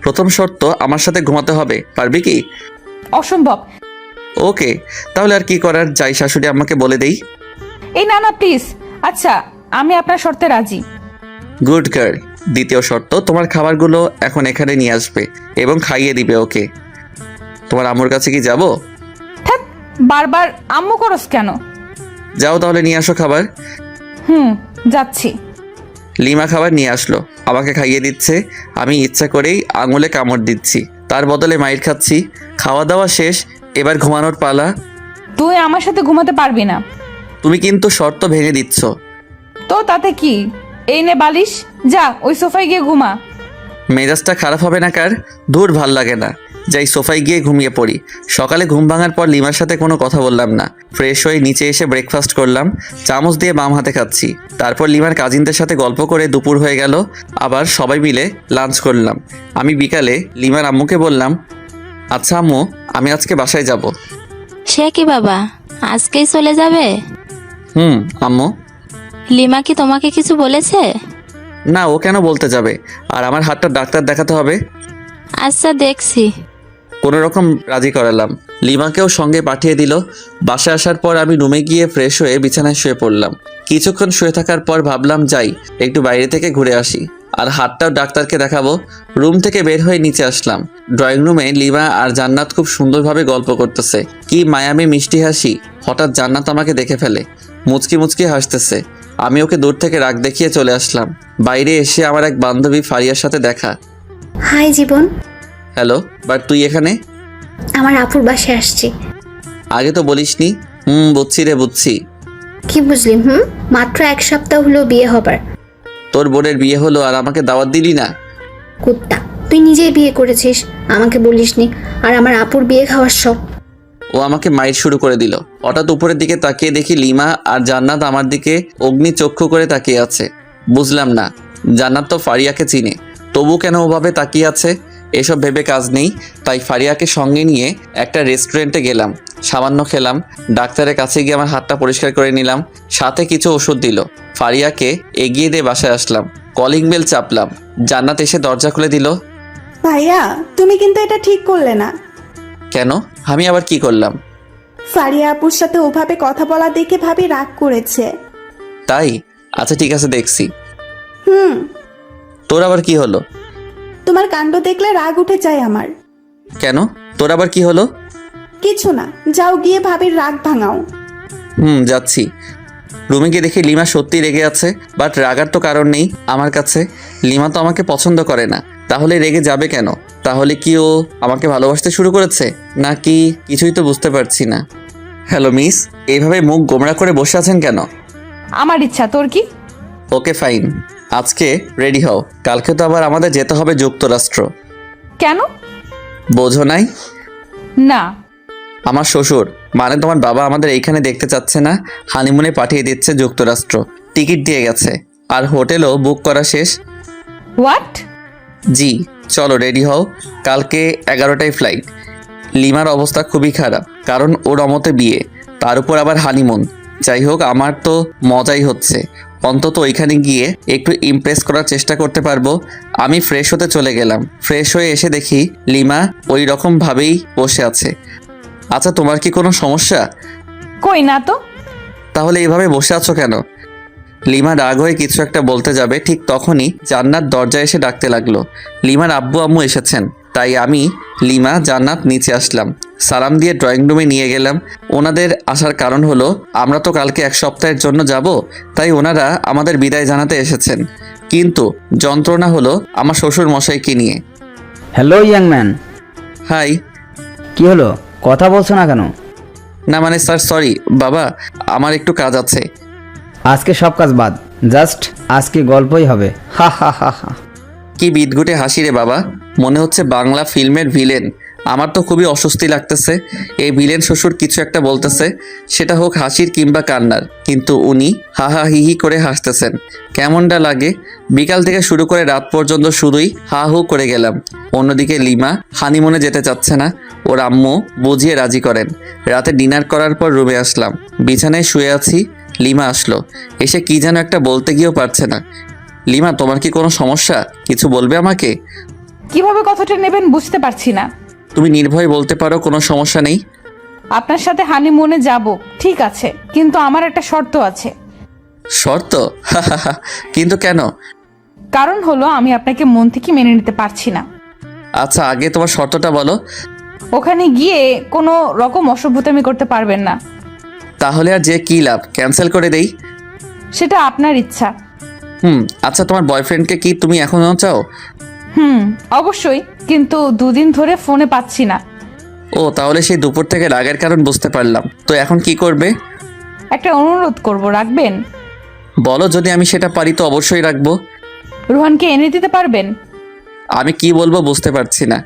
প্রথম শর্ত, আমার সাথে ঘুমাতে হবে, পারবি কি? অসম্ভব। ওকে, তাহলে আর কি করার, যাই শাশুড়ি আমাকে বলে দেই। এই না না প্লিজ। আচ্ছা, আমি আপনার শর্তে রাজি। Good girl. দ্বিতীয় শর্ত, তোমার খাবারগুলো এখন এখানে নিয়ে আসবে এবং খাইয়ে দিবে ওকে। তোমার আম্মুর কাছে কি যাব? থাক, বারবার আম্মু করস কেন? যাও তাহলে নিয়ে আসো খাবার। যাচ্ছি। লিমা খাবার নিয়ে আসলো, আমাকে খাইয়ে দিচ্ছে। আমি ইচ্ছা করেই আঙুলে কামড় দিচ্ছি, তার বদলে মাইর খাচ্ছি। খাওয়া দাওয়া শেষ, এবার ঘুমানোর পালা। তুই আমার সাথে ঘুমাতে পারবি না। তুমি কিন্তু শর্ত ভেঙে দিচ্ছ। তো তাতে কি, এই নে বালিশ, যা ওই সোফায় গিয়ে ঘুমা। মেজাজটা খারাপ হবে না কার? দূর ভাল লাগে না, যাই সোফায় গিয়ে ঘুমিয়ে পড়ি। সকালে ঘুম ভাঙার পর লিমার সাথে কোনো কথা বললাম না। ফ্রেশ হয়ে নিচে এসে ব্রেকফাস্ট করলাম, চামচ দিয়ে বাম হাতে খাচ্ছি। তারপর লিমার কাজিনদের সাথে গল্প করে দুপুর হয়ে গেল, আবার সবাই মিলে লাঞ্চ করলাম। আমি বিকালে লিমার আম্মুকে বললাম, আচ্ছা আম্মু, আমি আজকে বাসায় যাব। সে কি বাবা, আজকেই চলে যাবে? আম্মু। লিমা কি তোমাকে কিছু বলেছে? না, ও কেন বলতে যাবে? আর আমার হাতটা ডাক্তার দেখাতে হবে। আচ্ছা দেখছি। কোনো রকম রাজি করালাম, লিমাকেও সঙ্গে পাঠিয়ে দিল। বাসায় আসার পর আমি রুমে গিয়ে ফ্রেশ হয়ে বিছানায় শুয়ে পড়লাম। কিছুক্ষণ শুয়ে থাকার পর ভাবলাম যাই একটু বাইরে থেকে ঘুরে আসি, আর হাতটাও ডাক্তারকে দেখাবো। রুম থেকে বের হয়ে নিচে আসলাম। ড্রয়িং রুমে লিমা আর জান্নাত খুব সুন্দরভাবে গল্প করতেছে। কি মায়ামি মিষ্টি হাসি। হঠাৎ জান্নাত আমাকে দেখে ফেলে, মুচকি মুচকি হাসতেছে। আমি ওকে দূর থেকে রাগ দেখিয়ে চলে আসলাম। বাইরে এসে আমার এক বান্ধবী ফারিয়ার সাথে দেখা। High Jibon. হ্যালো, বাট তুই এখানে? আমার আপুর বাসায় আসছি। আগে তো বলিসনি। বুঝছি রে, বুঝছি। কি বুঝলি? মাত্র 1 সপ্তাহ হলো বিয়ে হবার। তোর বোনের বিয়ে হলো আর আমাকে দাওয়াত দিলি না? কুত্তা, তুই নিজেই বিয়ে করেছিস, আমাকে বলিসনি। আর আমার আপুর বিয়ে খাওয়ার শখ। ও আমাকে মাইর শুরু করে দিল। হঠাৎ উপরের দিকে তাকিয়ে দেখি লিমা আর জান্নাত আমার দিকে অগ্নি চক্ষু করে তাকিয়ে আছে। বুঝলাম না, জান্নাত তো ফারিয়াকে চিনে, তবু কেন ওভাবে তাকিয়ে আছে? এসব ভেবে কাজ নেই, তাই ফারিয়াকে সঙ্গে নিয়ে একটা রেস্টুরেন্টে গেলাম। সামান্য খেলাম। ডাক্তারের কাছে গিয়ে আমার হাতটা পরিষ্কার করে নিলাম, সাথে কিছু ওষুধ দিল। ফারিয়াকে এগিয়ে দিয়ে বাসায় আসলাম। কলিং বেল চাপলাম, জান্নাত এসে দরজা খুলে দিল। ভাইয়া, তুমি কিন্তু এটা ঠিক করলে না। কেন? আমি আবার কি করলাম? ফারিয়া আপুর সাথে ওভাবে কথা বলা দেখে ভাবি রাগ করেছে। তাই? আচ্ছা ঠিক আছে, দেখছি। হুম তোর আবার কি হলো? তোমার কাণ্ড দেখলে রাগ উঠে যায় আমার। কেন? তোর আবার কি হলো? কিছু না, যাও গিয়ে ভাবির রাগ ভাঙাও। যাচ্ছি। রুমে গিয়ে দেখি লিমা সত্যি রেগে আছে, বাট রাগার তো কারণ নেই আমার কাছে। লিমা তো আমাকে পছন্দ করে না, তাহলে রেগে যাবে কেন? তাহলে কি ও আমাকে ভালোবাসতে শুরু করেছে নাকি? কিছুই তো বুঝতে পারছি না। হ্যালো মিস, এইভাবে মুখ গোমড়া করে বসে আছেন কেন? আমার ইচ্ছা, তোর কি? ওকে ফাইন, আজকে রেডি হও, কালকে তো আবার আমাদের যেতে হবে যুক্তরাষ্ট্র। কেন? বোঝো নাই? না। আমার শ্বশুর মানে তোমার বাবা আমাদের এইখানে দেখতে চাচ্ছে না, হানিমুনে পাঠিয়ে দিচ্ছে যুক্তরাষ্ট্র। টিকিট দিয়ে গেছে, আর হোটেলও বুক করা শেষ। হোয়াট? জি, চলো রেডি হও, কালকে 11টায় ফ্লাইট। লিমার অবস্থা খুবই খারাপ, কারণ ওর অমতে বিয়ে, তার উপর আবার হানিমুন। যাই হোক, আমার তো মজাই হচ্ছে। অন্তত ওইখানে গিয়ে একটু ইমপ্রেস করার চেষ্টা করতে পারবো। আমি ফ্রেশ হতে চলে গেলাম। ফ্রেশ হয়ে এসে দেখি লিমা ওই রকম ভাবেই বসে আছে। আচ্ছা, তোমার কি কোনো সমস্যা? কই না তো। তাহলে এইভাবে বসে আছো কেন? লিমা রাগ হয়ে কিছু একটা বলতে যাবে, ঠিক তখনই জান্নাত দরজায় এসে ডাকতে লাগলো। লিমার আব্বু আম্মু এসেছেন, তাই আমি, লিমা, জান্নাত নিচে আসলাম। সালাম দিয়ে ড্রয়িং রুমে নিয়ে গেলাম। ওনাদের আসার কারণ হলো আমরা তো কালকে 1 সপ্তাহের জন্য যাব, তাই ওনারা আমাদের বিদায় জানাতে এসেছেন। কিন্তু যন্ত্রণা হলো আমার শ্বশুর মশাইকে নিয়ে। Hello young man. হাই। কি হলো, কথা বলছো না কেন? না মানে স্যার, সরি বাবা, আমার একটু কাজ আছে। আজকে সব কাজ বাদ, জাস্ট আজকে গল্পই হবে। হা হা হা হা। কি বিদঘুটে হাসি রে বাবা, মনে হচ্ছে বাংলা ফিল্মের ভিলেন। আমার তো খুবই অস্বস্তি লাগতেছে। এই ভিলেন শ্বশুর কিছু একটা বলতেছে, সেটা হোক হাসির কিংবা কান্নার, কিন্তু উনি হা হা হি হি করে হাসতেছেন। কেমনটা লাগে? বিকাল থেকে শুরু করে রাত পর্যন্ত শুধুই হা হু করে গেলাম। অন্যদিকে লিমা হানিমুনে যেতে চাচ্ছে না, ওর আম্মু বুঝিয়ে রাজি করেন। রাতে ডিনার করার পর রুমে আসলাম, বিছানায় শুয়ে আছি। লিমা আসলো, এসে কি যেন একটা বলতে গিয়েও পারছে না। লিমা, তোমার কি কোনো সমস্যা? কিছু বলবে আমাকে? কিভাবে কথাটা নেবেন বুঝতে পারছি না। তুমি নির্ভয়ে বলতে পারো, কোনো সমস্যা নেই। আপনার সাথে হানিমুনে যাব, ঠিক আছে, কিন্তু আমার একটা শর্ত আছে। শর্ত? কিন্তু কেন? কারণ হলো আমি আপনাকে মন থেকে মেনে নিতে পারছি না। আচ্ছা, আগে তোমার শর্তটা বলো। ওখানে গিয়ে কোনো রকম অসভ্যতামি করতে পারবেন না। তাহলে আর যে কি লাভ, ক্যান্সেল করে দেই? সেটা আপনার ইচ্ছা। আচ্ছা, তোমার বয়ফ্রেন্ডকে কি তুমি এখনও চাও? অবশ্যই, কিন্তু 2 দিন ধরে ফোনে পাচ্ছি না। ও, তাহলে সেই দুপুর থেকে রাগের কারণ বুঝতে পারলাম। তো এখন কি করবে? একটা অনুরোধ করব, রাখবেন? বলো, যদি আমি সেটা পারি তো অবশ্যই রাখবো। রোহানকে এনে দিতে পারবেন? আমি কি বলবো বুঝতে পারছি না।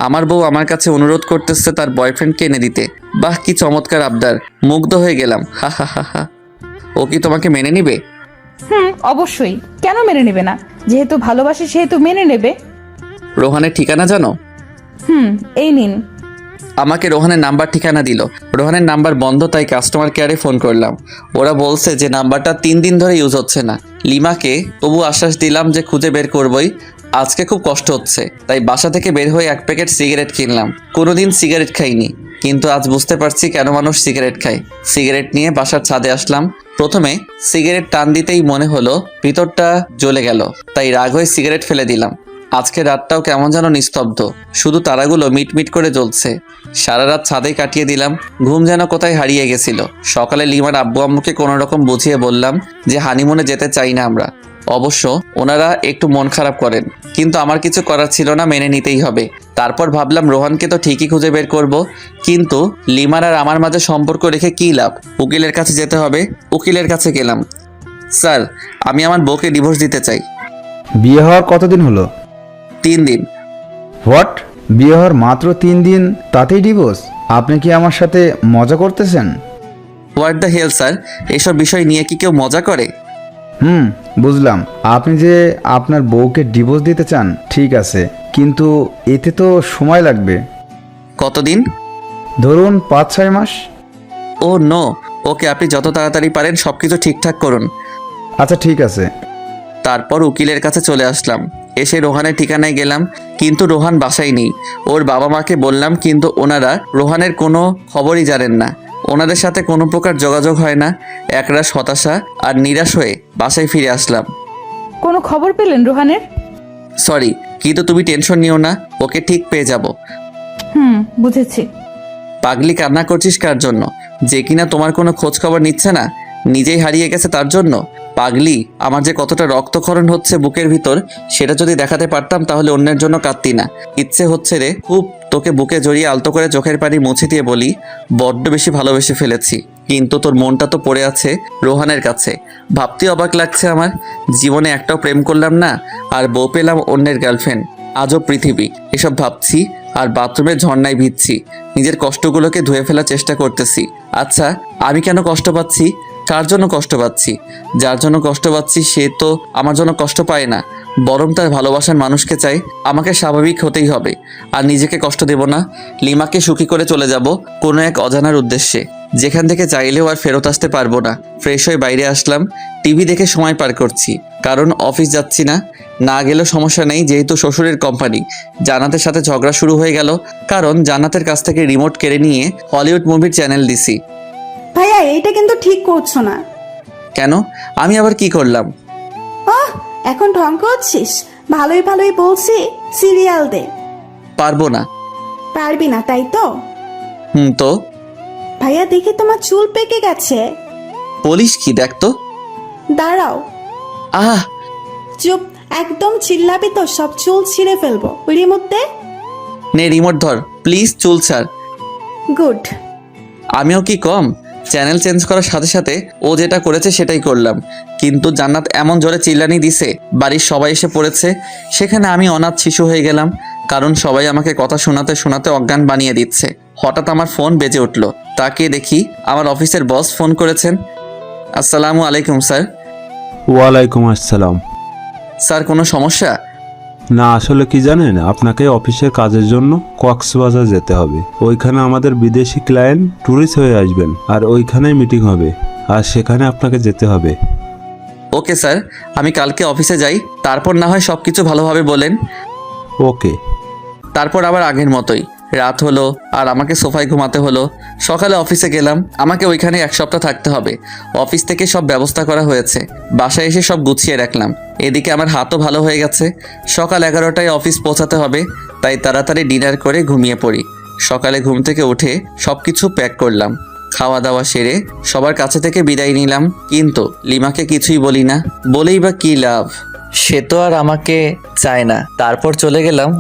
আমার বউ আমার কাছে অনুরোধ করতেছে তার বয়ফ্রেন্ডকে এনে দিতে। বাহ, কি চমৎকার আবদার! মুগ্ধ হয়ে গেলাম। হা হা হা হা। ও কি তোমাকে মেনে নিবে? অবশ্যই, কেন মেনে নেবে না? যেহেতু ভালোবাসে সেহেতু মেনে নেবে। রোহানের ঠিকানা জানো? এই নিন। আমাকে রোহানের নাম্বার ঠিকানা দিল। রোহানের নাম্বার বন্ধ, তাই কাস্টমার কেয়ারে ফোন করলাম। ওরা বলছে যে নাম্বারটা 3 দিন ধরে ইউজ হচ্ছে না। লিমাকে তবু আশ্বাস দিলাম যে খুঁজে বের করবই। আজকে খুব কষ্ট হচ্ছে, তাই বাসা থেকে বের হয়ে 1 প্যাকেট সিগারেট কিনলাম। কোনোদিন সিগারেট খাইনি, কিন্তু আজ বুঝতে পারছি কেন মানুষ সিগারেট খায়। সিগারেট নিয়ে বাসার ছাদে আসলাম। প্রথমে সিগারেট টান দিতেই মনে হলো ভিতরটা জ্বলে গেল, তাই রাগ হয়ে সিগারেট ফেলে দিলাম। আজকে রাতটাও কেমন যেন নিস্তব্ধ, শুধু তারাগুলো মিটমিট করে জ্বলছে। সারা রাত ছাদেই কাটিয়ে দিলাম, ঘুম যেন কোথায় হারিয়ে গেছিল। সকালে লিমার আব্বু আম্মুকে কোনো রকম বুঝিয়ে বললাম যে হানিমুনে যেতে চাই না আমরা। অবশ্য ওনারা একটু মন খারাপ করেন, কিন্তু আমার কিছু করার ছিল না, মেনে নিতেই হবে। তারপর ভাবলাম রোহানকে তো ঠিকই খুঁজে বের করব, কিন্তু লিমার আর আমার মাঝে সম্পর্ক রেখে কী লাভ? উকিলের কাছে যেতে হবে। উকিলের কাছে গেলাম। স্যার, আমি আমার বউকে ডিভোর্স দিতে চাই। বিয়ে হওয়ার কতদিন হলো? 3 দিন। হোয়াট? বিয়ে হওয়ার মাত্র 3 দিন, তাতেই ডিভোর্স? আপনি কি আমার সাথে মজা করতেছেন? হোয়াট দ্য হেল স্যার, এসব বিষয় নিয়ে কি কেউ মজা করে? বুঝলাম। আপনি যে আপনার বউকে ডিভোর্স দিতে চান, ঠিক আছে, কিন্তু এতে তো সময় লাগবে। কতদিন? ধরুন 5-6 মাস। ও নো। ওকে, আপনি যত তাড়াতাড়ি পারেন সব কিছু ঠিকঠাক করুন। আচ্ছা ঠিক আছে। তারপর উকিলের কাছে চলে আসলাম। এসে রোহানের ঠিকানায় গেলাম, কিন্তু রোহান বাসায় নেই। ওর বাবা মাকে বললাম, কিন্তু ওনারা রোহানের কোনো খবরই জানেন না। ওনাদের সাথে কোনো প্রকার যোগাযোগ হয় না। একরাশ হতাশা আর নিরাশ হয়ে বাসায় ফিরে আসলাম। কোনো খবর পেলেন রোহানের? সরি, কিন্তু তুমি টেনশন নিও না, ওকে ঠিক পেয়ে যাব। বুঝেছি। পাগলি, কান্না করছিস কার জন্য? যে কিনা তোমার কোনো খোঁজ খবর নিচ্ছে না, নিজেই হারিয়ে গেছে তার জন্য? পাগলি, আমার যে কতটা রক্তক্ষরণ হচ্ছে বুকের ভিতর, সেটা যদি দেখাতে পারতাম তাহলে অন্যের জন্য কাঁদতি না। ইচ্ছে হচ্ছে রে খুব তোকে বুকে জড়িয়ে আলতো করে চোখের পানি মুছে দিয়ে বলি, বড্ড বেশি ভালোবেসে ফেলেছি। কিন্তু তোর মনটা তো পড়ে আছে রোহানের কাছে। ভাবতে অবাক লাগছে আমার, জীবনে একটাও প্রেম করলাম না, আর বউ পেলাম অন্যের গার্লফ্রেন্ড। আজও পৃথিবী। এসব ভাবছি আর বাথরুমের ঝর্ণায় ভিজছি। নিজের কষ্টগুলোকে ধুয়ে ফেলার চেষ্টা করতেছি। আচ্ছা, আমি কেন কষ্ট পাচ্ছি? কার জন্য কষ্ট পাচ্ছি? যার জন্য কষ্ট পাচ্ছি সে তো আমার জন্য কষ্ট পায় না, বরং তার ভালোবাসার মানুষকে চাই। আমাকে স্বাভাবিক হতেই হবে, আর নিজেকে কষ্ট দেব না। লিমাকে সুখী করে চলে যাব কোনো এক অজানার উদ্দেশ্যে, যেখান থেকে চাইলেও আর ফেরত আসতে পারবো না। ফ্রেশ হয়ে বাইরে আসলাম, টিভি দেখে সময় পার করছি, কারণ অফিস যাচ্ছি না। না গেলেও সমস্যা নেই, যেহেতু শ্বশুরের কোম্পানি। জান্নাতের সাথে ঝগড়া শুরু হয়ে গেল, কারণ জান্নাতের কাছ থেকে রিমোট কেড়ে নিয়ে হলিউড মুভির চ্যানেল দিছি। ভাইয়া, এইটা কিন্তু ঠিক করছো না। কেন? আমি আবার কি করলাম? এখন ঢং করছিস? ভালোই ভালোই বলছি, সিরিয়াল দে। পারবো না। পারবি না তাই তো? তো ভাইয়া, দেখি তোমার চুল পেকে গেছে। বলিস কি? দেখ তো। দাঁড়াও। আহ, চুপ, একদম চিল্লাবি তো সব চুল ছিঁড়ে ফেলবো। রিমোট দে। নে রিমোট ধর প্লিজ, চুল ছাড়। গুড। আমিও কি কম? চ্যানেল চেঞ্জ করার সাথে সাথে ও যেটা করেছে সেটাই করলাম, কিন্তু জান্নাত এমন জোরে চিল্লানি দিছে, বাড়ির সবাই এসে পড়েছে। সেখানে আমি অনাথ শিশু হয়ে গেলাম, কারণ সবাই আমাকে কথা শোনাতে শোনাতে অজ্ঞান বানিয়ে দিচ্ছে। হঠাৎ আমার ফোন বেজে উঠল, তাকিয়ে দেখি আমার অফিসের বস ফোন করেছেন। আসসালামু আলাইকুম স্যার। ওয়ালাইকুম আসসালাম। স্যার, কোনো সমস্যা? না, আসলে কি জানেন, আপনাকে অফিসের কাজের জন্য কক্সবাজার যেতে হবে। ওইখানে আমাদের বিদেশি ক্লায়েন্ট ট্যুরিস্ট হয়ে আসবেন, আর ওইখানেই মিটিং হবে, আর সেখানে আপনাকে যেতে হবে। ওকে স্যার, আমি কালকে অফিসে যাই, তারপর না হয় সব কিছু ভালোভাবে বলেন। ওকে। তারপর আবার আগের মতোই রাত হলো, আর আমাকে সোফায় ঘুমাতে হলো। সকালে অফিসে গেলাম, আমাকে ওইখানে 1 সপ্তাহ থাকতে হবে। অফিস থেকে সব ব্যবস্থা করা হয়েছে, বাসায় এসে সব গুছিয়ে রাখলাম। এদিকে আমার হাতও ভালো হয়ে গেছে। সকাল 11টায় অফিস পৌঁছাতে হবে, তাই তাড়াতাড়ি ডিনার করে ঘুমিয়ে পড়ি। সকালে ঘুম থেকে উঠে সব কিছু প্যাক করলাম। খাওয়া দাওয়া সেরে সবার কাছে থেকে বিদায় নিলাম, কিন্তু লিমাকে কিছুই বলি না। বলেই বা কী লাভ, সে তো আর আমাকে চায় না। তারপর চলে গেলাম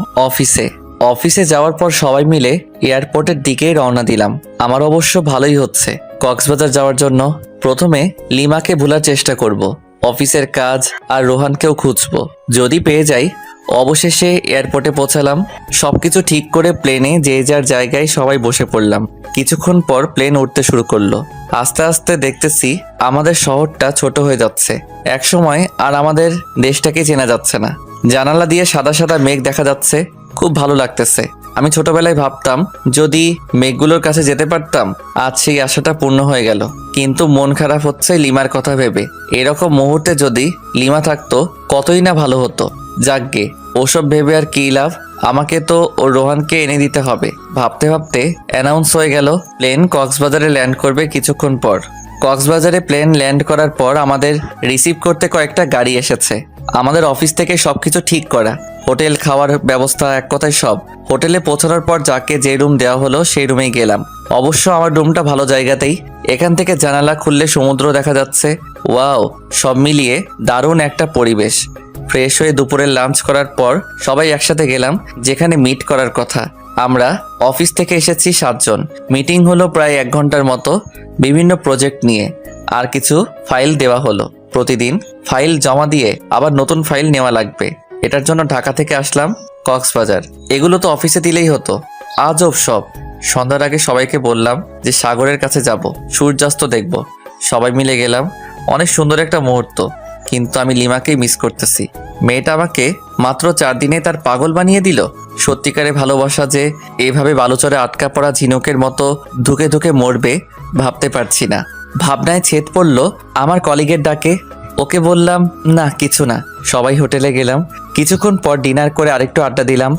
অফিসে যাওয়ার পর সবাই মিলে এয়ারপোর্টের দিকেই রওনা দিলাম। আমার অবশ্য ভালোই হচ্ছে কক্সবাজার যাওয়ার জন্য। প্রথমে লিমাকে ভোলার চেষ্টা করব, অফিসের কাজ আর রোহানকেও খুঁজবো, যদি পেয়ে যাই। অবশেষে এয়ারপোর্টে পৌঁছালাম। সবকিছু ঠিক করে প্লেনে যে যার জায়গায় সবাই বসে পড়লাম। কিছুক্ষণ পর প্লেন উঠতে শুরু করলো। আস্তে আস্তে দেখতেছি আমাদের শহরটা ছোট হয়ে যাচ্ছে। একসময় আর আমাদের দেশটাকে চেনা যাচ্ছে না। জানালা দিয়ে সাদা সাদা মেঘ দেখা যাচ্ছে, খুব ভালো লাগতেছে। আমি ছোটবেলায় ভাবতাম যদি মেঘগুলোর কাছে যেতে পারতাম, আজ সেই আশাটা পূর্ণ হয়ে গেল। কিন্তু মন খারাপ হচ্ছে লিমার কথা ভেবে। এরকম মুহূর্তে যদি লিমা থাকতো কতই না ভালো হতো। যাকগে, ওসব ভেবে আর কি লাভ, আমাকে তো ওর রোহানকে এনে দিতে হবে। ভাবতে ভাবতে অ্যানাউন্স হয়ে গেল প্লেন কক্সবাজারে ল্যান্ড করবে কিছুক্ষণ পর। কক্সবাজারে প্লেন ল্যান্ড করার পর আমাদের রিসিভ করতে কয়েকটা গাড়ি এসেছে। আমাদের অফিস থেকে সবকিছু ঠিক করা, হোটেল, খাওয়ার ব্যবস্থা, এক কথায় সব। হোটেলে পৌঁছানোর পর যাকে যে রুম দেওয়া হলো সেই রুমেই গেলাম। অবশ্য আমার রুমটা ভালো জায়গাতেই, এখান থেকে জানালা খুললে সমুদ্র দেখা যাচ্ছে। ওয়াও, সব মিলিয়ে দারুণ একটা পরিবেশ। ফ্রেশ হয়ে দুপুরের লাঞ্চ করার পর সবাই একসাথে গেলাম যেখানে মিট করার কথা। আমরা অফিস থেকে এসেছি 7 জন। মিটিং হলো প্রায় 1 ঘন্টার মতো, বিভিন্ন প্রজেক্ট নিয়ে। আর কিছু ফাইল দেওয়া হলো। প্রতিদিন ফাইল জমা দিয়ে আবার নতুন ফাইল নেওয়া লাগবে। এটার জন্য ঢাকা থেকে আসলাম কক্সবাজার। এগুলো তো অফিসে দিলেই হতো, আজব সব। সন্ধ্যার আগে সবাইকে বললাম যে সাগরের কাছে যাব, সূর্যাস্ত দেখব। সবাই মিলে গেলাম। অনেক সুন্দর একটা মুহূর্ত, কিন্তু আমি লিমাকেই মিস করতেছি। মেয়েটা আমাকে মাত্র 4 দিনে তার পাগল বানিয়ে দিল। সত্যিকারে ভালোবাসা যে এভাবে বালুচরে আটকা পড়া ঝিনুকের মতো ধুকে ধুকে মরবে ভাবতে পারছি না। ভাবনায় ছেদ পড়ল আমার কলিগের ডাকে। ওকে বললাম না, কিছু না। সবাই হোটেলে গেলাম। কিছুক্ষণ পর ডিনার করে আরেকটু আড্ডা দিলাম।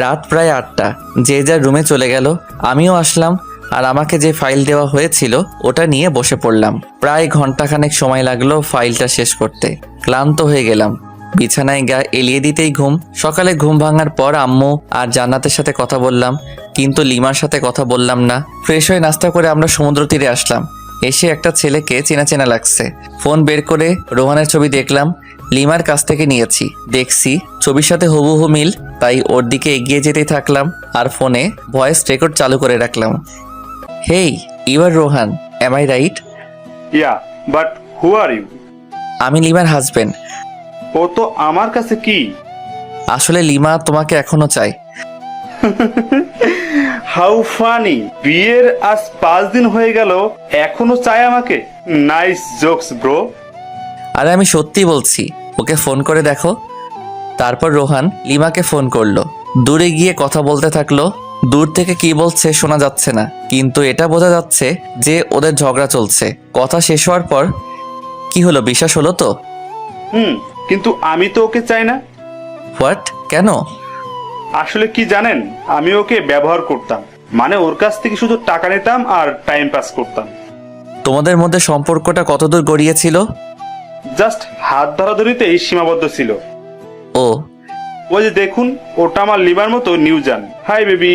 রাত প্রায় 8টা। যে যার রুমে চলে গেল, আমিও আসলাম। আর আমাকে যে ফাইল দেওয়া হয়েছিল ওটা নিয়ে বসে পড়লাম। প্রায় ঘন্টাখানেক সময় লাগলো ফাইলটা শেষ করতে। ক্লান্ত হয়ে গেলাম। বিছানায় গা এলিয়ে দিতেই ঘুম। সকালে ঘুম ভাঙার পর আম্মু আর জান্নাতের সাথে কথা বললাম, কিন্তু লিমার সাথে কথা বললাম না। ফ্রেশ হয়ে নাস্তা করে আমরা সমুদ্র তীরে আসলাম। এসে একটা ছেলেকে চেনা চেনা লাগছে। ফোন বের করে রোহানের ছবি দেখলাম। লিমার কাছ থেকে নিয়েছি। দেখছি ছবির সাথে হুবহু মিল, তাই ওর দিকে এগিয়ে যেতেই থাকলাম আর ফোনে ভয়েস রেকর্ড চালু করে রাখলাম। Hey, you are Rohan, am I right? Yeah, but who are you? আমি লিমার হাজবেন্ড। ও তো আমার কাছে কি? আসলে লিমা তোমাকে এখনো চাই। How funny! বিয়ের আজ 5 দিন হয়ে গেল, এখনো চায় আমাকে? Nice jokes bro. আরে আমি সত্যি বলছি, ওকে ফোন করে দেখো। তারপর রোহান লিমাকে ফোন করলো। দূরে গিয়ে কথা বলতে থাকলো। দূর থেকে কি বলছে শোনা যাচ্ছে না, কিন্তু এটা বোঝা যাচ্ছে যে ওদের ঝগড়া চলছে। কথা শেষ হওয়ার পর, কি হলো, বিশ্বাস হলো তো? কিন্তু আমি তো ওকে চাই না। হোয়াট? কেন? আসলে কি জানেন, আমি ওকে ব্যবহার করতাম। মানে ওর কাছ থেকে শুধু টাকা নিতাম আর টাইম পাস করতাম। তোমাদের মধ্যে সম্পর্কটা কতদূর গড়িয়েছিল? জাস্ট হাত ধরাধরিতেই সীমাবদ্ধ ছিল। ও, ওই যে দেখুন, ওটা আমার লিভার মতো নিউজান। Hi baby.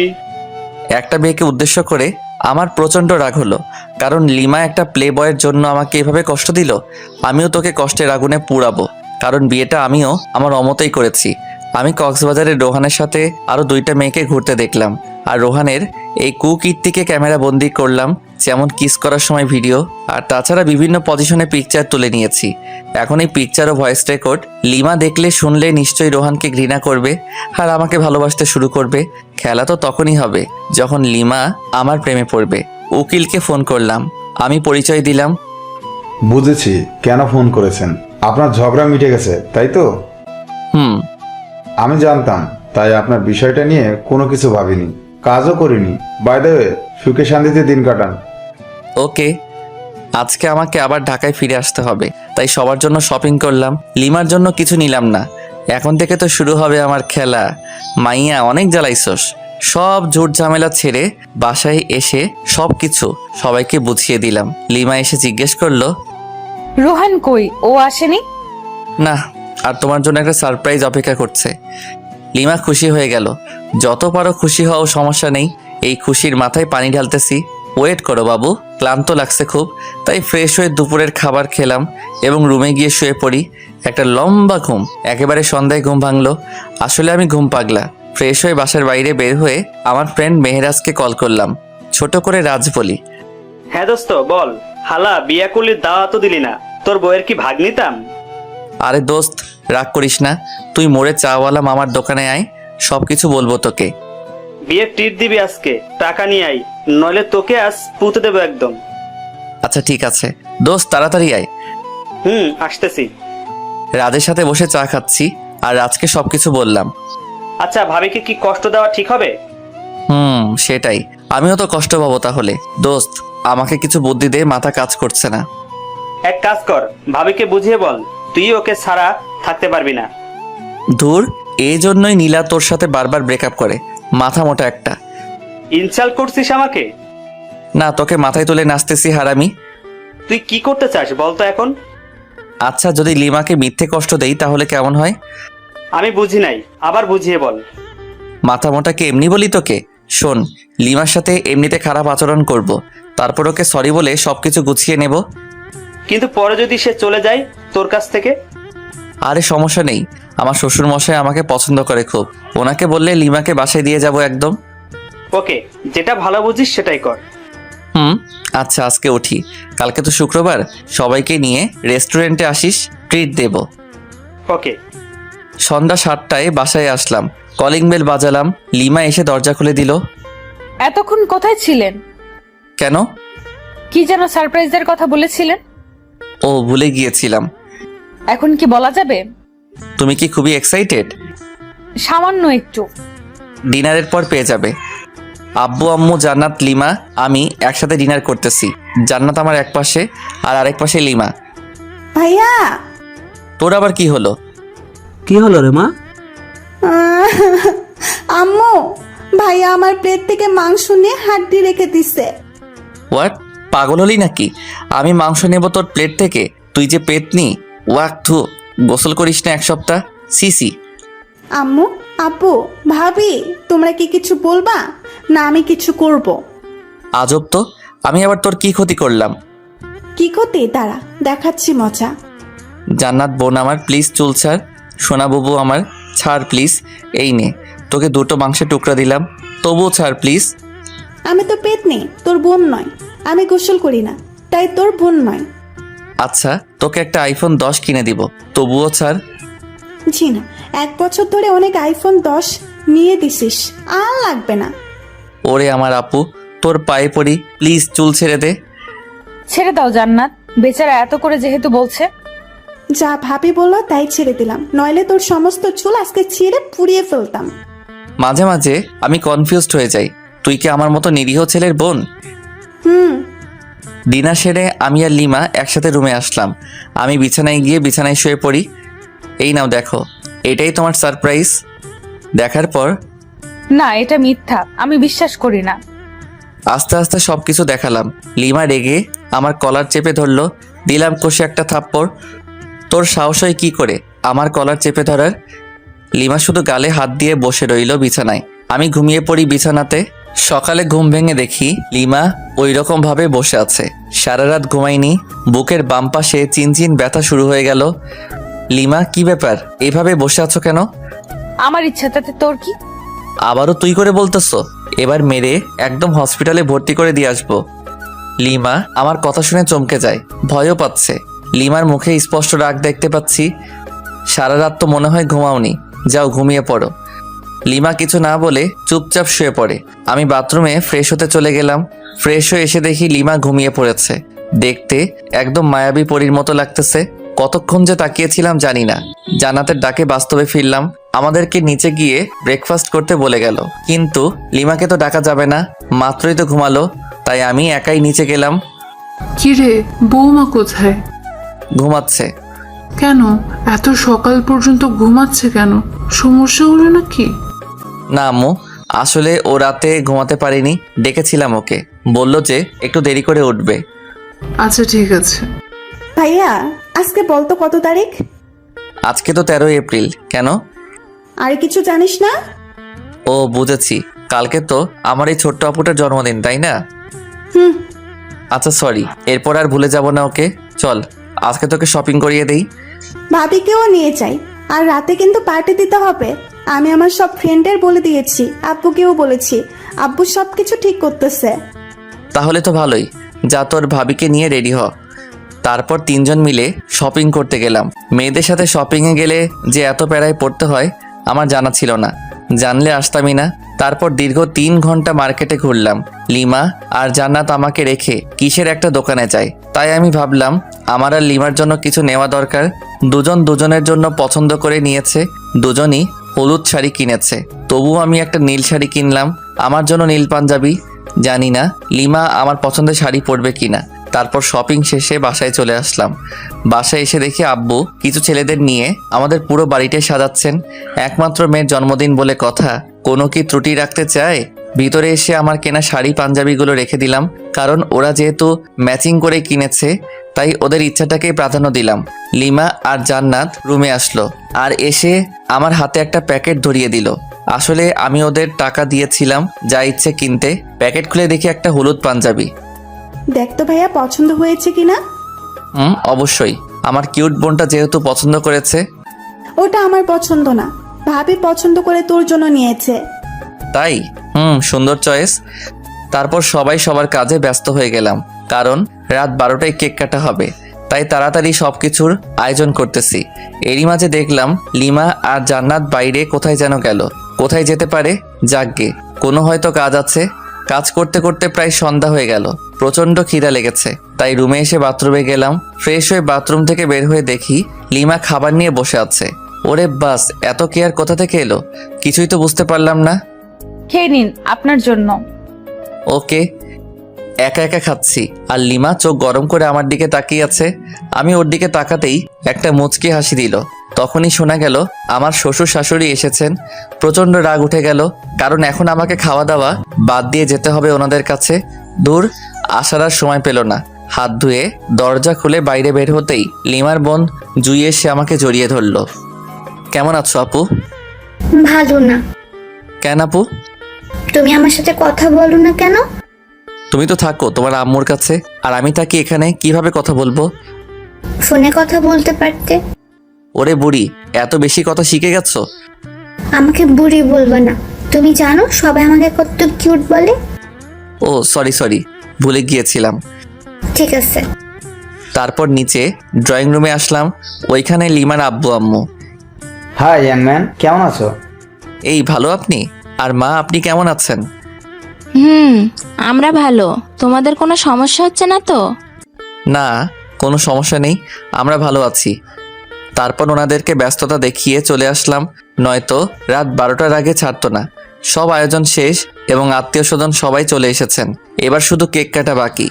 একটা মেয়েকে উদ্দেশ্য করে আমার প্রচণ্ড রাগ হলো, কারণ লিমা একটা প্লে বয়ের জন্য আমাকে এভাবে কষ্ট দিল। আমিও তোকে কষ্টের আগুনে পুড়াবো, কারণ বিয়েটা আমিও আমার অমতেই করেছি। আমি কক্সবাজারের রোহানের সাথে আরও 2টা মেয়েকে ঘুরতে দেখলাম, আর রোহানের এই কুকীর্তিকে ক্যামেরা বন্দি করলাম, যেমন কিস করার সময় ভিডিও। আর তাছাড়া বিভিন্ন পজিশনে পিকচার তুলে নিয়েছি। এখন এই পিকচার ও ভয়েস রেকর্ড লিমা দেখলে শুনলে নিশ্চয়ই রোহানকে ঘৃণা করবে আর আমাকে ভালোবাসতে শুরু করবে। খেলা তো তখনই হবে যখন লিমা আমার প্রেমে পড়বে। উকিলকে ফোন করলাম, আমি পরিচয় দিলাম। বুঝেছি কেন ফোন করেছেন। আপনার ঝগড়া মিটে গেছে, তাই তো? আমি জানতাম, তাই আপনার বিষয়টা নিয়ে কোনো কিছু ভাবিনি, কাজও করিনি। বাই দ্য ওয়ে, সুখে শান্তিতে দিন কাটান। ওকে। আজকে আমাকে আবার ঢাকায় ফিরে আসতে হবে, তাই সবার জন্য শপিং করলাম। লিমার জন্য কিছু নিলাম না। এখন থেকে তো শুরু হবে আমার খেলা। মাইয়া, অনেক জ্বালাইছস। সব ঝুট ঝামেলা ছেড়ে বাসায় এসে সব কিছু সবাইকে বুঝিয়ে দিলাম। লিমা এসে জিজ্ঞেস করলো, রোহান কই? ও আসেনি? না, আর তোমার জন্য একটা সারপ্রাইজ অপেক্ষা করছে। লিমা খুশি হয়ে গেল। যত পারো খুশি হও, সমস্যা নেই। এই খুশির মাথায় পানি ঢালতেছি। ওয়েট করো বাবু, ক্লান্ত লাগছে খুব, তাই ফ্রেশ হয়ে দুপুরের খাবার খেলাম এবং রুমে গিয়ে শুয়ে পড়ি। একটা লম্বা ঘুম, একেবারে সন্ধ্যায় ঘুম ভাঙলো। আসলে আমি ঘুম পাগলা। ফ্রেশ হয়ে বাসার বাইরে বের হয়ে আমার ফ্রেন্ড মেহরাজকে কল করলাম। ছোট করে রাজ বলি, হ্যাঁ দোস্ত বল। হালা বিয়া করলে দাওয়া তো দিলি না, তোর বউয়ের কি ভাগ নিতাম? আরে দোস্ত রাগ করিস না, তুই মোড়ে চাওয়ালা মামার দোকানে আয়, সব কিছু বলবো তোকে। বিয়ের ট্রিট দিবি আজকে, টাকা নিয়ে আই, নইলে তোকে আজ পুঁতে দেবো একদম। আচ্ছা ঠিক আছে দোস্ত, তাড়াতাড়ি আয়। আসতেছি। রাজের সাথে বসে চা খাচ্ছি আর রাজকে সবকিছু বললাম। আচ্ছা ভাবিকে কি কষ্ট দেওয়া ঠিক হবে? সেটাই, আমিও তো কষ্ট পাবো তাহলে। দোস্ত আমাকে কিছু বুদ্ধি দে, মাথা কাজ করছে না। এক কাজ কর, ভাবিকে বুঝিয়ে বল তুই ওকে ছাড়া থাকতে পারবি না। ধুর, এই জন্যই নীলা তোর সাথে বারবার ব্রেকআপ করে, মাথা মোটা একটা। ইনসাল্ট করছিস আমাকে? না, তোকে মাথায় তুলে নাচতেছি হারামি। তুই কি করতে চাস বলতো এখন? আচ্ছা যদি লিমাকে মিথ্যে কষ্ট দেই তাহলে কেমন হয়? আমি বুঝি নাই, আবার বুঝিয়ে বল। মাথা মোটাকে এমনি বলি তোকে? শোন, লিমার সাথে এমনিতে খারাপ আচরণ করব, তারপর ওকে সরি বলে সবকিছু গুছিয়ে নেব। কিন্তু পরে যদি সে চলে যায় তোর কাছ থেকে? আরে সমস্যা নেই, আমার শ্বশুর মশাই আমাকে পছন্দ করে খুব, ওনাকে বললে লিমাকে বাসায় দিয়ে যাব একদম। ওকে, যেটা ভালো বুঝিস সেটাই কর। আচ্ছা আজকে উঠি, কালকে তো শুক্রবার, সবাইকে নিয়ে রেস্টুরেন্টে আসিস, ট্রিট দেব। ওকে। সন্ধ্যা 7টায় বাসায় আসলাম, কলিং বেল বাজালাম, লিমা এসে দরজা খুলে দিল। এতক্ষণ কোথায় ছিলেন? কেন? কি যেন সারপ্রাইজের কথা বলেছিলেন? ও ভুলে গিয়েছিলাম। এখন কি বলা যাবে? তুমি কি খুবই এক্সাইটেড? সামান্য একটু। ডিনারের পর পেয়ে যাবে। আব্বু আম্মু জান্নাত লিমা আমি একসাথে ডিনার করতেছি। জান্নাত আমার এক পাশে আর আরেক পাশে লিমা। ভাইয়া তোর আবার কি হলো? কি হলো রে মা? আম্মু, ভাইয়া আমার প্লেট থেকে মাংস নিয়ে হাড্ডি রেখে দিছে। হোয়াট, পাগল হলি নাকি? আমি মাংস নেব তোর প্লেট থেকে? তুই যে পেতনি, ওয়াক থু, গোসল করিস না এক সপ্তাহ, সিসি। আম্মু, আব্বু, ভাবি, তোমরা কি কিছু বলবা না আমি কিছু করব? আজব তো, আমি আবার তোর কি ক্ষতি করলাম? কি ক্ষতি? দাঁড়া দেখাচ্ছি মজা। জান্নাত বোন আমার, প্লিজ চুল ছাড়। সোনা বুবু আমার, ছাড় প্লিজ। এই নে, তোকে 2টো মাংসের টুকরা দিলাম, তবুও ছাড় প্লিজ। আমি তো পেতনি, তোর বোন নয়। আমি গোসল করি না, তাই তোর বোন নয়। আচ্ছা তোকে একটা আইফোন 10 কিনে দিব, তবুও ছাড়। জি না, 1 বছর ধরে অনেক আইফোন 10 নিয়ে দিছিস, আর লাগবে না। ওরে আমার আপু, তোর পায়ে পড়ি, প্লিজ চুল ছেড়ে দে। ছেড়ে দাও জান্নাত, বেচারা এত করে যেহেতু বলছে। যা ভাবি বললো তাই ছেড়ে দিলাম, নইলে তোর সমস্ত চুল আজকে ছিঁড়ে পুড়িয়ে ফেলতাম। মাঝে মাঝে আমি কনফিউজড হয়ে যাই, তুই কি আমার মতো নিরীহ ছেলের বোন? ডিনার সেরে আমি আর লিমা একসাথে রুমে আসলাম। আমি বিছানায় গিয়ে বিছানায় শুয়ে পড়ি। এই নাও দেখো, এটাই তোমার সারপ্রাইজ। দেখার পর, না এটা মিথ্যা, আমি বিশ্বাস করি না। আস্তে আস্তে সবকিছু দেখালাম। লিমা রেগে আমার কলার চেপে ধরলো, দিলাম কষে একটা থাপ্পড়। তোর সাহস হয় কি করে আমার কলার চেপে ধরার? লিমা শুধু গালে হাত দিয়ে বসে রইল বিছানায়। আমি ঘুমিয়ে পড়ি বিছানাতে। সকালে ঘুম ভেঙে দেখি লিমা ওই রকম ভাবে বসে আছে। সারা রাত ঘুমাইনি, বুকের বাম পাশে চিনচিন ব্যথা শুরু হয়ে গেল। লিমা কি ব্যাপার, এভাবে বসে আছো কেন? আমার ইচ্ছা, তাতে তোর কি? আবারও তুই করে বলতেছো? এবার মেরে একদম হসপিটালে ভর্তি করে দিয়ে আসবো। লিমা আমার কথা শুনে চমকে যায়, ভয়ও পাচ্ছে। লিমার মুখে স্পষ্ট রাগ দেখতে পাচ্ছি। সারা রাত তো মনে হয় ঘুমাওনি, যাও ঘুমিয়ে পড়ো। লিমা কিছু না বলে চুপচাপ শুয়ে পড়ে। আমি বাথরুমে ফ্রেশ হতে চলে গেলাম। ফ্রেশ হয়ে এসে দেখি লিমা ঘুমিয়ে পড়েছে। দেখতে একদম মায়াবী পরীর মতো লাগতেছে। কতক্ষণ যে তাকিয়েছিলাম জানি না। জান্নাতের ডাকে বাস্তবে ফিরলাম। আমাদেরকে নিচে গিয়ে ব্রেকফাস্ট করতে বলে গেল, কিন্তু লিমাকে তো ডাকা যাবে না, মাত্রই তো ঘুমালো। তাই আমি একাই নিচে গেলাম। কিরে, বৌমা কোথায়? ঘুমাচ্ছে। কেন এত সকাল পর্যন্ত ঘুমাচ্ছে কেন? সমস্যা হলো নাকি? না আম্মু, আসলে ও রাতে ঘুমাতে পারেনি, ডেকেছিলাম ওকে, বলল যে একটু দেরি করে উঠবে। আচ্ছা ঠিক আছে। ভাইয়া আজকে বলতো কত তারিখ? আজকে তো 13 এপ্রিল। কেন? আর কিছু জানিস না? ও বুঝেছি, কালকে তো আমার এই ছোট্ট আপুটার জন্মদিন, তাই না? হুম। আচ্ছা সরি, এরপর আর ভুলে যাব না ওকে। চল আজকে তোকে শপিং করিয়ে দেই। ভাবিকেও নিয়ে যাই, আর রাতে কিন্তু পার্টি দিতে হবে। আমি আমার সব ফ্রেন্ডের বলে দিয়েছি, আব্বুকেও বলেছি। আব্বু সব কিছু ঠিক করতেছে। তাহলে তো ভালোই, যা তোর ভাবিকে নিয়ে রেডি হ। তারপর তিনজন মিলে শপিং করতে গেলাম। মেয়েদের সাথে শপিংয়ে গেলে যে এত প্যারায় পড়তে হয় আমার জানা ছিল না, জানলে আসতামই না। তারপর দীর্ঘ 3 ঘন্টা মার্কেটে ঘুরলাম। লিমা আর জান্নাত আমাকে রেখে কিসের একটা দোকানে যায়, তাই আমি ভাবলাম আমার আর লিমার জন্য কিছু নেওয়া দরকার। দুজন দুজনের জন্য পছন্দ করে নিয়েছে, দুজনই হলুদ শাড়ি কিনেছে। তবুও আমি একটা নীল শাড়ি কিনলাম, আমার জন্য নীল পাঞ্জাবি। জানি না লিমা আমার পছন্দের শাড়ি পরবে কিনা। তারপর শপিং শেষে বাসায় চলে আসলাম। বাসায় এসে দেখি আব্বু কিছু ছেলেদের নিয়ে আমাদের পুরো বাড়িটাই সাজাচ্ছেন। একমাত্র মেয়ের জন্মদিন বলে কথা, কোনো কি ত্রুটি রাখতে চায়? ভিতরে এসে আমার কেনা শাড়ি পাঞ্জাবিগুলো রেখে দিলাম, কারণ ওরা যেহেতু ম্যাচিং করে কিনেছে তাই ওদের ইচ্ছাটাকেই প্রাধান্য দিলাম। লিমা আর জান্নাত রুমে আসলো আর এসে আমার হাতে একটা প্যাকেট ধরিয়ে দিল। আসলে আমি ওদের টাকা দিয়েছিলাম যা ইচ্ছে কিনতে। প্যাকেট খুলে দেখি একটা হলুদ পাঞ্জাবি। দেখ তো ভাইয়া পছন্দ হয়েছে কিনা। অবশ্যই, আমার কিউট বোনটা যেহেতু পছন্দ করেছে। ওটা আমার পছন্দ না, ভাবি পছন্দ করে তোর জন্য নিয়েছে। তাই? সুন্দর চয়েস। তারপর সবাই সবার কাজে ব্যস্ত হয়ে গেলাম, কারণ রাত 12টায় কেক কাটা হবে, তাই তাড়াতাড়ি সবকিছুর আয়োজন করতেছি। এরই মাঝে দেখলাম লিমা আর জান্নাত বাইরে কোথায় যেন গেল। কোথায় যেতে পারে? যাকগে, কোনো হয়তো কাজ আছে। কাজ করতে করতে প্রায় সন্ধ্যা হয়ে গেল। প্রচণ্ড খিদা লেগেছে, তাই রুমে এসে বাথরুমে গেলাম। ফ্রেশ হয়ে বাথরুম থেকে বের হয়ে দেখি লিমা খাবার নিয়ে বসে আছে। ওরে বাস, এত কেয়ার কোথা থেকে এলো? কিছুই তো বুঝতে পারলাম না। খেয়ে নিন, আপনার জন্য। ওকে। একা একা খাচ্ছি আর লিমা চোখ গরম করে আমার দিকে তাকিয়ে আছে। আমি ওর দিকে তাকাতেই একটা মুচকি হাসি দিল। তখনই শোনা গেল আমার শ্বশুর শাশুড়ি এসেছেন। প্রচণ্ড রাগ উঠে গেল, কারণ এখন আমাকে খাওয়া দাওয়া বাদ দিয়ে যেতে হবে ওনাদের কাছে। দূর, আসার আর সময় পেল না। হাত ধুয়ে দরজা খুলে বাইরে বের হতেই লিমার বোন জুই এসে আমাকে জড়িয়ে ধরলো। কেমন আছো আপু? ভালো না। কেন আপু? তুমি আমার সাথে কথা বলো না কেন? তুমি তো থাকো তোমার আম্মুর কাছে, আর আমি থাকি এখানে, কিভাবে কথা বলবো? ফোনে কথা বলতে পারতে। ওরে বুড়ি, এত বেশি কথা শিখে গেছো? আমাকে বুড়ি বলবে না। তুমি জানো সবাই আমাকে কত কিউট বলে। ও সরি, ভুলে গিয়েছিলাম। ঠিক আছে। তারপর নিচে ড্রয়িং রুমে আসলাম। ওইখানে লিমার আব্বু আম্মু। হাই ইয়াং ম্যান, কেমন আছো? এই ভালো, আপনি? আর মা, আপনি কেমন আছেন? আমরা ভালো। তোমাদের কোনো সমস্যা হচ্ছে না তো? না, কোনো সমস্যা নেই, আমরা ভালো আছি। তারপর ওনাদেরকে ব্যস্ততা দেখিয়ে চলে আসলাম, নয়তো রাত 12টার আগে ছাড়তো না। সব আয়োজন শেষ এবং আত্মীয় স্বজন সবাই চলে এসেছেন। এবার শুধু কেক কাটা বাকি।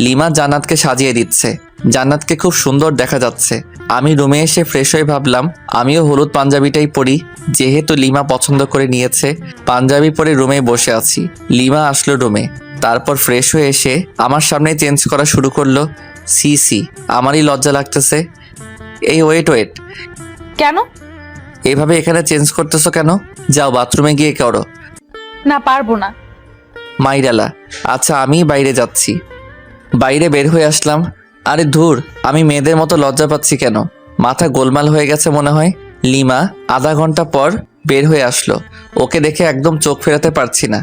লিমা জান্নাতকে সাজিয়ে দিচ্ছে। জান্নাতকে খুব সুন্দর দেখা যাচ্ছে। আমি রুমে এসে ফ্রেশ হয়ে ভাবলাম আমিও হলুদ পাঞ্জাবিটাই পরি, যেহেতু লিমা পছন্দ করে নিয়েছে। পাঞ্জাবি পরে রুমে বসে আছি। লিমা আসলো রুমে, তারপর ফ্রেশ হয়ে এসে আমার সামনে চেঞ্জ করা শুরু করলো। সি, আমারই লজ্জা লাগতেছে। এই ওয়েট, কেন? এভাবে এখানে চেঞ্জ করতেছো কেন? যাও বাথরুমে গিয়ে করো। না, পারবো না। মাইরালা, আচ্ছা আমি বাইরে যাচ্ছি। বাইরে বের হয়ে আসলাম। আরে ধুর, আমি মেয়েদের মতো লজ্জা পাচ্ছি কেন? মাথা গোলমাল হয়ে গেছে মনে হয়। লিমা আধা ঘন্টা পর বের হয়ে আসলো। ওকে দেখে একদম চোখ ফেরাতে পারছি না,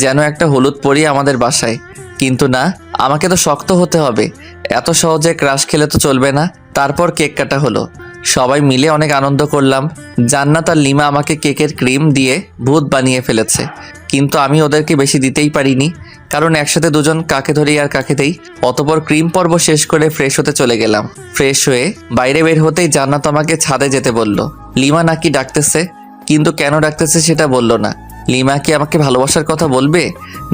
যেন একটা হলুদ পরি আমাদের বাসায়। কিন্তু না, আমাকে তো শক্ত হতে হবে, এত সহজে ক্রাশ খেলে তো চলবে না। তারপর কেক কাটা হলো, সবাই মিলে অনেক আনন্দ করলাম। জান্নাত আর লিমা আমাকে কেকের ক্রিম দিয়ে ভূত বানিয়ে ফেলেছে, কিন্তু আমি ওদেরকে বেশি দিতেই পারিনি, কারণ একসাথে দুজন কাকে ধরি আর কাকে দেই। অতপর ক্রিম পর্ব শেষ করে ফ্রেশ হতে চলে গেলাম। ফ্রেশ হয়ে বাইরে বের হতেই জান্নাত আমাকে ছাদে যেতে বলল। লিমা নাকি ডাকতেছে, কিন্তু কেন ডাকতেছে সেটা বলল না। লিমা কি আমাকে ভালোবাসার কথা বলবে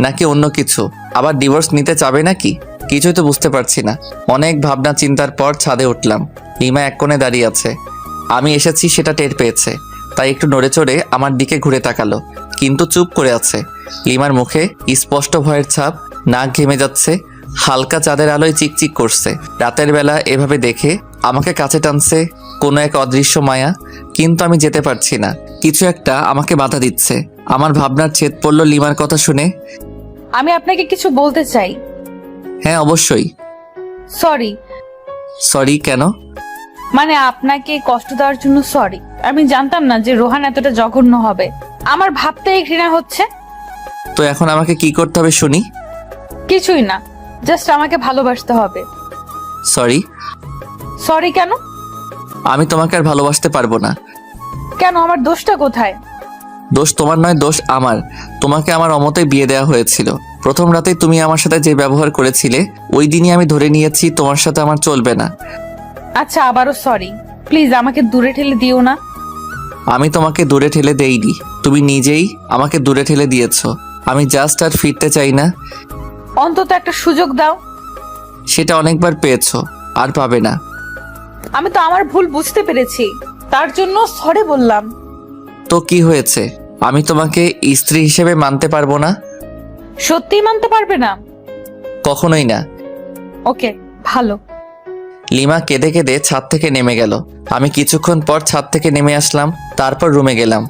নাকি অন্য কিছু? আবার ডিভোর্স নিতে চাবে নাকি? কিছুই তো বুঝতে পারছি না। অনেক ভাবনা চিন্তার পর ছাদে উঠলাম। লিমা এক কোণে দাঁড়িয়ে আছে। আমি এসেছি সেটা টের পেয়েছে, তাই একটু নড়ে চড়ে আমার দিকে ঘুরে তাকালো, কিন্তু চুপ করে আছে। লিমার মুখে স্পষ্ট ভয়ের ছাপ, নাক ঘেমে যাচ্ছে, হালকা চাঁদের আলোয় চিকচিক করছে। রাতের বেলা এভাবে দেখে আমাকে কাছে টানছে কোনো এক অদৃশ্য মায়া, কিন্তু আমি যেতে পারছি না। কিছু একটা আমাকে বাধা দিচ্ছে। আমার ভাবনার ছেদ পড়ল লিমার কথা শুনে। আমি আপনাকে কিছু বলতে চাই। হ্যাঁ অবশ্যই। সরি। সরি কেন? মানে আপনাকে কষ্ট দেওয়ার জন্য সরি। আমি জানতাম না যে রোহান এতটা জঘন্য হবে। আমার ভাবতেই ঘৃণা হচ্ছে। তো এখন আমাকে কি করতে হবে শুনি? কিছুই না, জাস্ট আমাকে ভালোবাসতে হবে। সরি। সরি কেন? আমি তোমাকে আর ভালোবাসতে পারবো না। কেন, আমার দোষটা কোথায়? দোষ তোমার নয়, দোষ আমার। তোমাকে আমার অমতেই বিয়ে দেওয়া হয়েছিল। প্রথম রাতেই তুমি আমার সাথে যে ব্যবহার করেছিলে ওই দিনই আমি ধরে নিয়েছি তোমার সাথে আমার চলবে না। আচ্ছা, আবারও সরি। প্লিজ আমাকে দূরে ঠেলে দিও না। আমি তোমাকে দূরে ঠেলে দেইনি, তুমি নিজেই আমাকে দূরে ঠেলে দিয়েছো। আমি জাস্ট আর ফিরতে চাই না। অন্তত একটা সুযোগ দাও। সেটা অনেকবার পেয়েছো, আর পাবে না। আমি তো আমার ভুল বুঝতে পেরেছি, তার জন্য সরি বললাম। তো কি হয়েছে? আমি তোমাকে স্ত্রী হিসেবে মানতে পারবো না? সত্যিই মানতে পারবে না? কখনোই না। ওকে, ভালো। লিমা কেঁদে কেঁদে ছাদ থেকে নেমে গেল। আমি কিছুক্ষণ পর ছাদ থেকে নেমে আসলাম, তারপর রুমে গেলাম।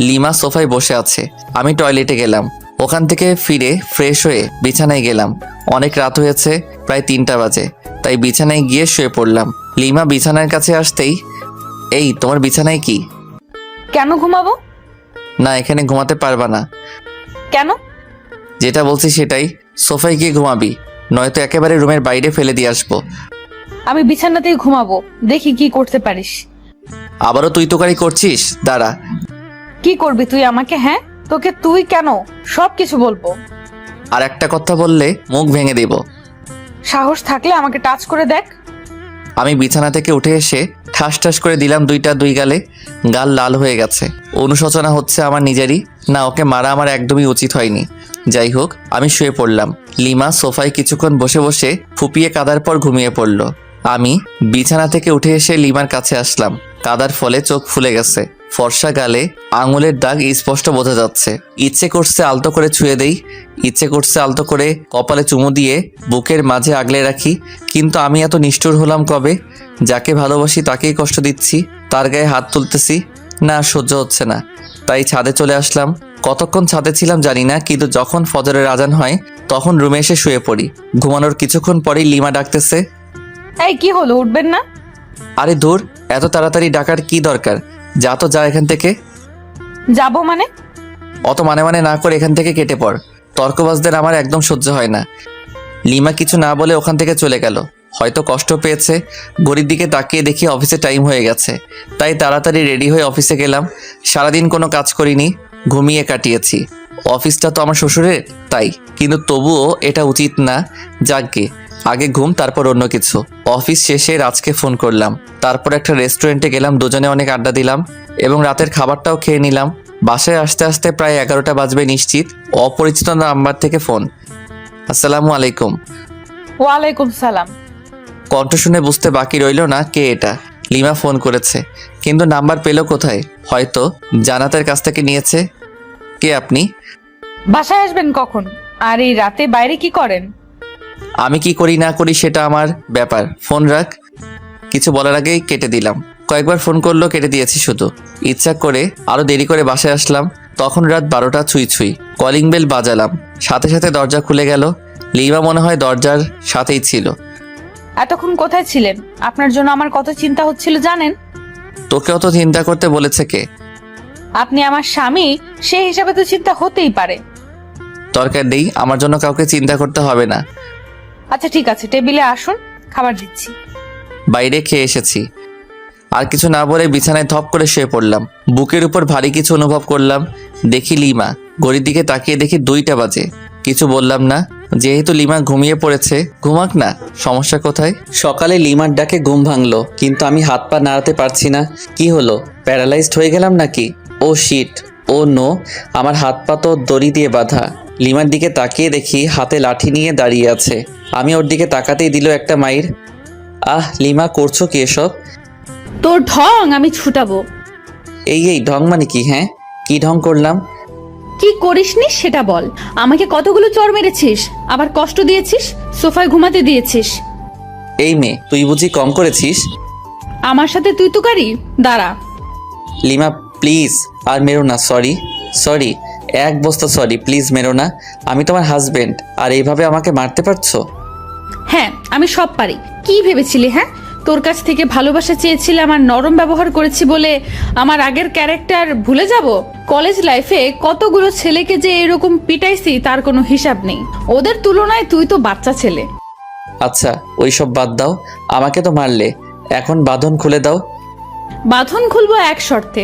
লিমা সোফায় বসে আছে। আমি টয়লেটে গেলাম। ওখান থেকে ফিরে ফ্রেশ হয়ে বিছানায় গেলাম। অনেক রাত হয়েছে, প্রায় 3টা বাজে, তাই বিছানায় গিয়ে শুয়ে পড়লাম। লিমা বিছানার কাছে আসতেই, এই তোমার বিছানায় কি? কেন ঘুমাবো? না, এখানে ঘুমাতে পারবা না। কেন? যেটা বলছি সেটাই, সোফায় গিয়ে ঘুমাবি, নয়তো একেবারে রুমের বাইরে ফেলে দিয়ে আসবো। আমি বিছানাতেই ঘুমাবো, দেখি কি করতে পারিস। আবারও তুই তোকারি করছিস? দাঁড়া। কি করবি তুই আমাকে? হ্যাঁ, তোকে তুই কেন? সব কিছু বলবো। আর একটা কথা বললে মুখ ভেঙে দেব। সাহস থাকলে আমাকে টাচ করে দেখ। আমি বিছানা থেকে উঠে এসে ঠাস ঠাস করে দিলাম দুই গালে। গাল লাল হয়ে গেছে। অনুশোচনা হচ্ছে আমার নিজেরই। না, ওকে মারা আমার একদমই উচিত হয়নি। যাই হোক, আমি শুয়ে পড়লাম। লিমা সোফায় কিছুক্ষণ বসে বসে ফুপিয়ে কাদার পর ঘুমিয়ে পড়ল। আমি বিছানা থেকে উঠে এসে লিমার কাছে আসলাম। কাদার ফলে চোখ ফুলে গেছে। ফর্সা গালে আঙুলের দাগ স্পষ্ট বোঝা যাচ্ছে। ইচ্ছে করছে আলতো করে ছুঁয়ে দেই, ইচ্ছে করছে আলতো করে কপালে চুমু দিয়ে বুকের মাঝে আগলে রাখি। কিন্তু আমি এত নিষ্ঠুর হলাম কবে? যাকে ভালোবাসি তাকেই কষ্ট দিচ্ছি, তার গায়ে হাত তুলতেছি। না, সহ্য হচ্ছে না। তাই ছাদে চলে আসলাম। কতক্ষণ ছাদে ছিলাম জানি না, কিন্তু যখন ফজরের আজান হয় তখন রুমে এসে শুয়ে পড়ি। ঘুমানোর কিছুক্ষণ পরেই লিমা ডাকতেছে, এই কি হলো, উঠবেন না? আরে দূর, এত তাড়াতাড়ি ডাকার কি দরকার? যা তো যা এখান থেকে। যাবো মানে? অত মানে না করে এখান থেকে কেটে পড়। তর্কবাজদের আমার একদম সহ্য হয় না। লিমা কিছু না বলে ওখান থেকে চলে গেল। হয়তো কষ্ট পেয়েছে। ঘড়ির দিকে তাকিয়ে দেখি অফিসে টাইম হয়ে গেছে, তাই তাড়াতাড়ি রেডি হয়ে অফিসে গেলাম। সারাদিন কোনো কাজ করিনি, ঘুমিয়ে কাটিয়েছি। অফিসটা তো আমার শ্বশুরের, তাই, কিন্তু তবুও এটা উচিত না। যাকগে, আগে ঘুম তারপর অন্য কিছু। অফিস শেষে রাজকে ফোন করলাম। তারপর একটা রেস্টুরেন্টে গেলাম, দুজনে অনেক আড্ডা দিলাম এবং রাতের খাবারটাও খেয়ে নিলাম। বাসায় আসতে আসতে প্রায় 11টা বাজবে নিশ্চিত। অপরিচিত নাম্বার থেকে ফোন। আসসালামু আলাইকুম। ওয়ালাইকুম সালাম। কণ্ঠ শুনে বুঝতে বাকি রইল না কে এটা। লিমা ফোন করেছে, কিন্তু নাম্বার পেল কোথায়? হয়তো জানাতের কাছ থেকে নিয়েছে। কে আপনি? বাসায় আসবেন কখন? আর এই রাতে বাইরে কি করেন? আমি কি করি না করি সেটা আমার ব্যাপার, ফোন রাখ। কিছু বলার আগেই কেটে দিলাম। কয়েকবার ফোন করলো, কেটে দিয়েছি শুধু। ইচ্ছা করে আরো দেরি করে বাসায় আসলাম। তখন রাত 12টা ছুঁই। কলিং বেল বাজালাম, সাথে সাথে দরজা খুলে গেল। লিমা মনে হয় দরজার সাথেই ছিল। এতক্ষণ কোথায় ছিলেন? আপনার জন্য আমার কত চিন্তা হচ্ছিল জানেন? তোকেও তো চিন্তা করতে বলেছে কে? আপনি আমার স্বামী, সেই হিসাবে তো চিন্তা হতেই পারে। দরকার নেই, আমার জন্য কাউকে চিন্তা করতে হবে না। আচ্ছা ঠিক আছে, টেবিলে আসুন, খাবার দিচ্ছি। বাইরে খেয়ে এসেছি। আর কিছু না বলে বিছানায় ধপ করে শুয়ে পড়লাম। বুকের উপর ভারী কিছু অনুভব করলাম। দেখি লিমা। ঘড়ির দিকে তাকিয়ে দেখি 2টা বাজে। কিছু বললাম না, যেহেতু লিমা ঘুমিয়ে পড়েছে, ঘুমাক না, সমস্যা কোথায়? সকালে লিমার ডাকে ঘুম ভাঙলো, কিন্তু আমি হাত পা নাড়াতে পারছি না। কি হলো, প্যারালাইজড হয়ে গেলাম নাকি? ও শিট, ও নো, আমার হাত পা তো দড়ি দিয়ে বাঁধা। লিমার দিকে তাকিয়ে দেখি হাতে লাঠি নিয়ে দাঁড়িয়ে আছে। আমি ওর দিকে তাকাতেই দিল একটা মাইর। আহ লিমা, করছো কি এসব? তোর ঢং আমি ছুটাবো। এই ঢং মানে কি? হ্যাঁ, কি ঢং করলাম? কি করিসনি সেটা বল। আমাকে কতগুলো চড় মেরেছিস, আবার কষ্ট দিয়েছিস, সোফায় ঘুমাতে দিয়েছিস। এই মেয়ে, তুই বুঝি কম করেছিস? আমার সাথে তুই তুকারি? দাঁড়া। লিমা প্লিজ, আর মেরো না। সরি, এক বস্তা সরি, প্লিজ মেরো না। আমি তোমার হাজবেন্ড, আর এইভাবে আমাকে মারতে পারছো? হ্যাঁ আমি সব পারি। কি ভেবেছিলি হ্যাঁ? তোর কাছ থেকে ভালোবাসা চেয়েছিলাম আর নরম ব্যবহার করেছি বলে আমার আগের ক্যারেক্টার ভুলে যাব? কলেজ লাইফে কতগুলো ছেলেকে যে এরকম পিটাইছি তার কোনো হিসাব নেই। ওদের তুলনায় তুই তো বাচ্চা ছেলে। আচ্ছা ওইসব বাদ দাও, আমাকে তো মারলে, এখন বাঁধন খুলে দাও। বাঁধন খুলবো এক শর্তে।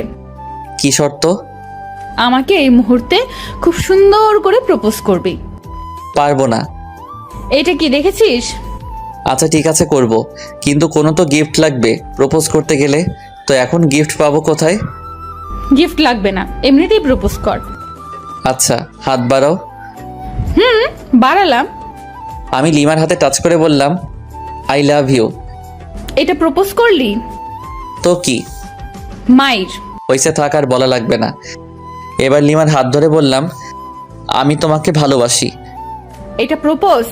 কি শর্ত? আমাকে এই মুহূর্তে খুব সুন্দর করে প্রপোজ করবি। পারবো না। এটা কি দেখেছিস? আচ্ছা ঠিক আছে করব, কিন্তু কোনো তো গিফট লাগবে প্রপোজ করতে গেলে। তো এখন গিফট পাবো কোথায়? গিফট লাগবে না, এমনিতেই প্রপোজ কর। আচ্ছা হাত বাড়াও। বাড়ালাম। আমি লিমার হাতে টাচ করে বললাম আই লাভ ইউ। এটা প্রপোজ করলি? তো কি? মাইর। হইছে থাক, আর বলা লাগবে না। এবার লিমার হাত ধরে বললাম আমি তোমাকে ভালোবাসি। এটা প্রপোজ?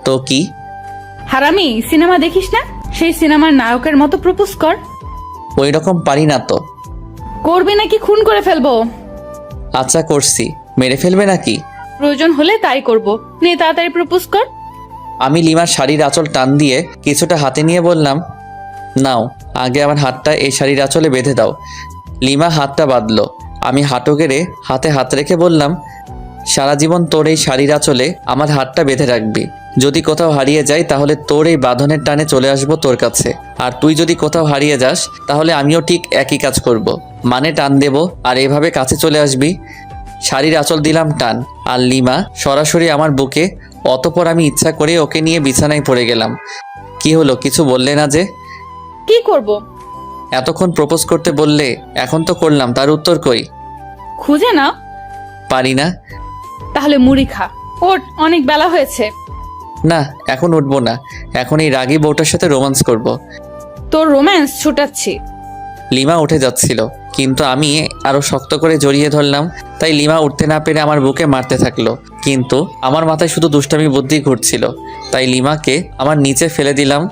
তো কি? হারামি, সিনেমা দেখিস না? সেই সিনেমার নায়কের মতো প্রপোজ কর। ওই রকম পারি না তো। করবি নাকি খুন করে ফেলবো? আচ্ছা করছি, মেরে ফেলবে নাকি? প্রয়োজন হলে তাই করব। নে তাড়াতাড়ি প্রপোজ কর। আমি লিমার শাড়ির আঁচল টান দিয়ে কিছুটা হাতে নিয়ে বললাম নাও, আগে আমার হাতটা এই শাড়ির আঁচলে বেঁধে দাও। লিমা হাতটা বাঁধলো। আমি হাঁটু গেড়ে হাতে হাত রেখে বললাম সারা জীবন তোর এই শাড়ির আঁচলে আমার হাতটা বেঁধে রাখবি। যদি কোথাও হারিয়ে যাই তাহলে তোর এই বাঁধনের টানে চলে আসবো তোর কাছে, আর তুই যদি কোথাও হারিয়ে যাস তাহলে আমিও ঠিক একই কাজ করব। মানে টান দেব আর এভাবে কাছে চলে আসবি। শাড়ির আঁচল দিলাম টান, আর লিমা সরাসরি আমার বুকে। অতপর আমি ইচ্ছা করে ওকে নিয়ে বিছানায় পড়ে গেলাম। কি হলো, কিছু বললে না যে? কি করব? এতক্ষণ প্রপোজ করতে বললে, এখন তো করলাম, তার উত্তর কই? খুঁজে নাও। পারি না। তাহলে মুড়ি খা। ওঠ, অনেক বেলা হয়েছে। না এখন উঠবো না, এখন এই রাগী বউটার সাথে রোমান্স করব। তোর রোম্যান্স ছুটাচ্ছি। লিমা উঠে যাচ্ছিল, কিন্তু আমি আরো শক্ত করে জড়িয়ে ধরলাম। তাই লিমা উঠতে না পেরে আমার বুকে মারতে থাকলো, কিন্তু আমার মাথায় শুধু দুষ্টামি বুদ্ধি ঘুরছিল। তাই লিমাকে আমার নিচে ফেলে দিলাম।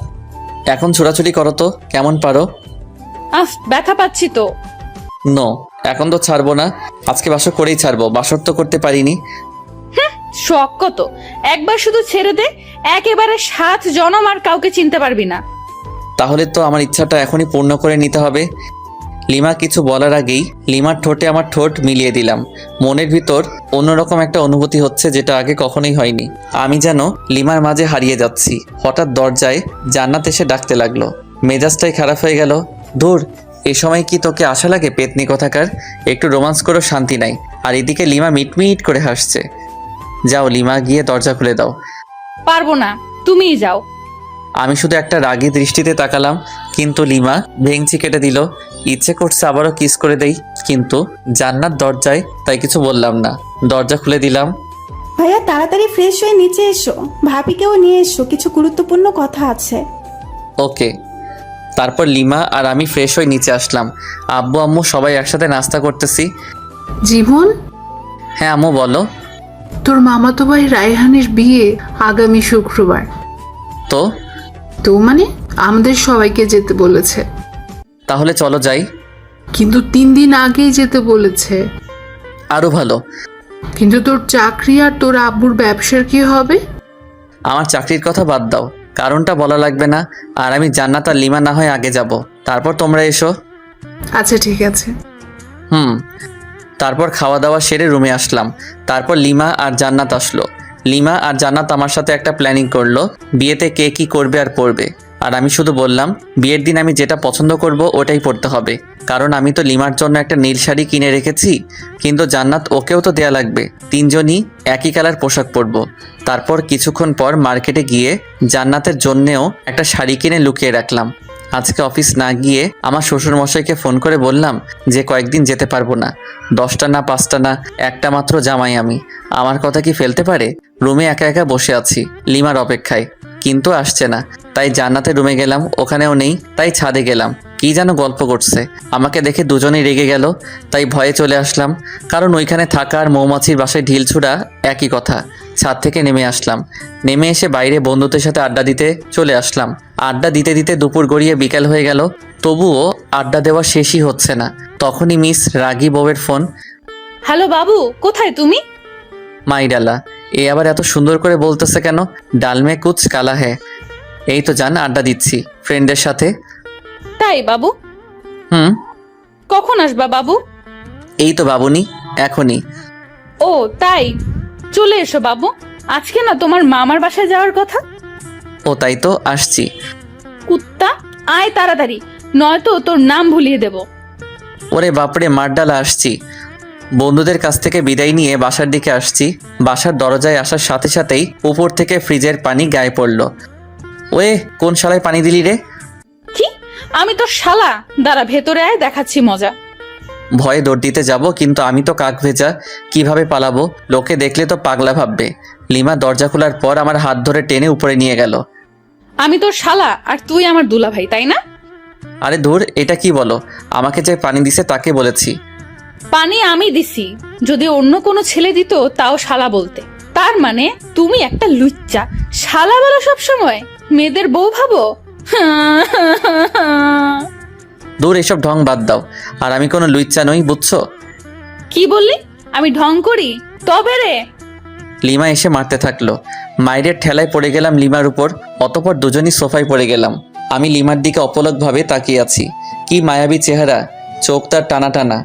এখন ছোড়াছুড়ি করো তো, কেমন পারো? ব্যথা পাচ্ছি তো। নো, এখন তো ছাড়বো না। আজকে বাসর করেই ছাড়বো, বাসর তো করতে পারিনি। শখ কত, একবার শুধু ছেড়ে দে, একেবারে 7 জনম আর কাউকে চিনতে পারবি না। তাহলে তো আমার ইচ্ছাটা এখনই পূর্ণ করে নিতে হবে। লিমা কিছু বলার আগেই লিমার ঠোঁটে আমার ঠোঁট মিলিয়ে দিলাম। মনের ভিতর অন্যরকম একটা অনুভূতি হচ্ছে, যেটা আগে কখনোই হয়নি। আমি যেন লিমার মাঝে হারিয়ে যাচ্ছি। হঠাৎ দরজায় জান্নাত এসে ডাকতে লাগলো। মেজাজটাই খারাপ হয়ে গেল। দূর, এ সময় কি তোকে আশা লাগে পেতনি কথাকার? একটু রোমান্স করো, শান্তি নাই। আর এদিকে লিমা মিটমিট করে হাসছে। যাও লিমা, গিয়ে দরজা খুলে দাও। পারবো না, তুমিই যাও। আমি শুধু একটা রাগী দৃষ্টিতে তাকালাম, কিন্তু লিমা ভেঙচি কেটে দিল। ইচ্ছে করছে আবারও কিস করে দেই, কিন্তু জান্নাত দরজায়, তাই কিছু বললাম না। দরজা খুলে দিলাম। ভাইয়া তাড়াতাড়ি ফ্রেশ হয়ে নিচে এসো, ভাবিকেও নিয়ে এসো, কিছু গুরুত্বপূর্ণ কথা আছে। ওকে। তারপর লিমা আর আমি ফ্রেশ হয়ে নিচে আসলাম। আব্বু আম্মু সবাই একসাথে নাস্তা করতেছি। জীবন, হ্যাঁ আম্মু বলো। তোর মামাতো ভাই রায়হানের বিয়ে আগামী শুক্রবার। তো তো মানে আমাদের সবাইকে যেতে বলেছে। তাহলে চলো যাই। কিন্তু 3 দিন আগেই যেতে বলেছে। আরো ভালো। কিন্তু তোর চাকরি আর তোর আব্বুর ব্যবসার কি হবে? আমার চাকরির কথা বাদ দাও, কারণটা বলা লাগবে না। আর আমি জান্নাত আর লিমা না হয় আগে যাব, তারপর তোমরা এসো। আচ্ছা ঠিক আছে। তারপর খাওয়া দাওয়া সেরে রুমে আসলাম। তারপর লিমা আর জান্নাত আসলো। লিমা আর জান্নাত আমার সাথে একটা প্ল্যানিং করলো, বিয়েতে কে কি করবে আর পরবে। আর আমি শুধু বললাম বিয়ের দিন আমি যেটা পছন্দ করব ওটাই পরতে হবে, কারণ আমি তো লিমার জন্য একটা নীল শাড়ি কিনে রেখেছি, কিন্তু জান্নাত ওকেও তো দেয়া লাগবে। 3 জনই একই কালার পোশাক পরবো। তারপর কিছুক্ষণ পর মার্কেটে গিয়ে জান্নাতের জন্যেও একটা শাড়ি কিনে লুকিয়ে রাখলাম। আজকে অফিস না গিয়ে আমার শ্বশুর মশাইকে ফোন করে বললাম যে কয়েকদিন যেতে পারবো না। 10টা না 5টা না, একটা মাত্র জামাই আমি, আমার কথা কি ফেলতে পারে? রুমে একা একা বসে আছি লিমার অপেক্ষায়, কিন্তু আসছে না। তাই জান্নাতের রুমে গেলাম, ওখানেও নেই। তাই ছাদে গেলাম, কি যেন গল্প করছে। আমাকে দেখে দুজনেই রেগে গেল, তাই ভয়ে চলে আসলাম, কারণ ওইখানে থাকা আর মৌমাছির বাসায় ঢিল ছুড়া একই কথা। ছাদ থেকে নেমে আসলাম, নেমে এসে বাইরে বন্ধুদের সাথে আড্ডা দিতে চলে আসলাম। আড্ডা দিতে দিতে দুপুর গড়িয়ে বিকাল হয়ে গেল, তবুও আড্ডা দেওয়া শেষই হচ্ছে না। তখনই মিস রাগী বউয়ের ফোন। হ্যালো বাবু, কোথায় তুমি? মাইডালা, এ আবার এত সুন্দর করে বলতেছে কেন? ডালমে কুচ কালা হ্যাঁ। এই তো জান, আড্ডা দিচ্ছি ফ্রেন্ডের সাথে। তাই বাবু? হুম। কখন আসবা বাবু? এই তো বাবুনি, এখনই। ও তাই, চলে এসো বাবু। আজকে না তোমার মামার বাসায় যাওয়ার কথা। ও তাই তো, আসছি। কুত্তা, আয় তাড়াতাড়ি, নয়তো তোর নাম ভুলিয়ে দেব। ওরে বাপরে, মারডালা, আসছি। বন্ধুদের কাছ থেকে বিদায় নিয়ে বাসার দিকে আসছি। বাসার দরজায় আসার সাথে সাথেই উপর থেকে ফ্রিজের পানি গায়ে পড়লো। ওয়ে, কোন শালায় পানি দিলি রে? কি? আমি তোর শালা? দাঁড়া, ভেতরে আয়, দেখাচ্ছি মজা। ভয়ে দৌড় দিতে যাব, কিন্তু আমি তো কাক ভেজা, কিভাবে পালাবো? লোকে দেখলে তো পাগলা ভাববে। লিমা দরজা খোলার পর আমার হাত ধরে টেনে উপরে নিয়ে গেল। আমি তোর শালা আর তুই আমার দুলাভাই, তাই না? আরে ধুর, এটা কি বলো? আমাকে যে পানি দিছে তাকে বলেছি। পানি আমি দিছি, যদি অন্য কোনো ছেলে দিত তাও শালা বলতে। তার মানে তুমি একটা লুচ্চা, শালা বলো সব সময়, মেয়েদের বউ ভাবো। দূর, এসব ঢং বাদ দাও। আর আমি কোনো লুইচ্চা নই, বুঝছো? কি বললি? আমি ঢং করি? তবে রে। লিমা এসে মারতে থাকলো। মায়ের ঠেলায় পড়ে গেলাম লিমার উপর। অতপর দুজনই সোফায় পড়ে গেলাম। আমি লিমার দিকে অপলকভাবে তাকিয়ে আছি। কি মায়াবী চেহারা, চোখ তার টানা টানা,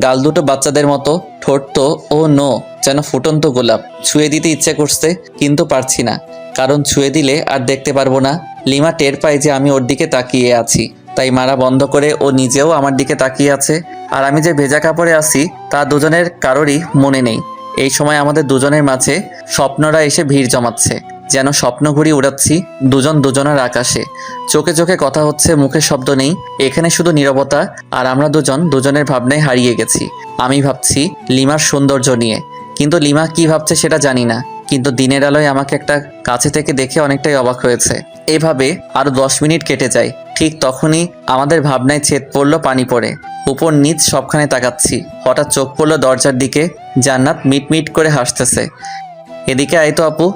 গাল দুটো বাচ্চাদের মতো, ঠোঁট তো ও নো, যেন ফুটন্ত গোলাপ। ছুঁয়ে দিতে ইচ্ছে করছে, কিন্তু পারছি না, কারণ ছুঁয়ে দিলে আর দেখতে পারবো না। লিমা টের পায় যে আমি ওর দিকে তাকিয়ে আছি, তাই মারা বন্ধ করে ও নিজেও আমার দিকে তাকিয়ে আছে। আর আমি যে ভেজা কাপড়ে আছি তা দুজনের কারোরই মনে নেই। এই সময় আমাদের দুজনের মাঝে স্বপ্নরা এসে ভিড় জমাচ্ছে, যেন স্বপ্ন ঘুরি উড়াচ্ছি দুজন দুজনের আকাশে। চোখে চোখে কথা হচ্ছে, মুখে শব্দ নেই, এখানে শুধু নীরবতা। আর আমরা দুজন দুজনের ভাবনায় হারিয়ে গেছি। আমি ভাবছি লিমার সৌন্দর্য নিয়ে, কিন্তু লিমা কি ভাবছে সেটা জানি না। কিন্তু দিনের আলোয় আমাকে একটা কাছে থেকে দেখে অনেকটাই অবাক হয়েছে। এভাবে আরো 10 মিনিট কেটে যায়। ঠিক তখনই আমাদের ভাবনায় ছেদ পড়লো পানি পড়ে। উপর নিচ সবখানে তাকাচ্ছি, হঠাৎ চোখ পড়লো দরজার দিকে। জান্নাত মিটমিট করে হাসতেছে। এদিকে আয় তো আপু।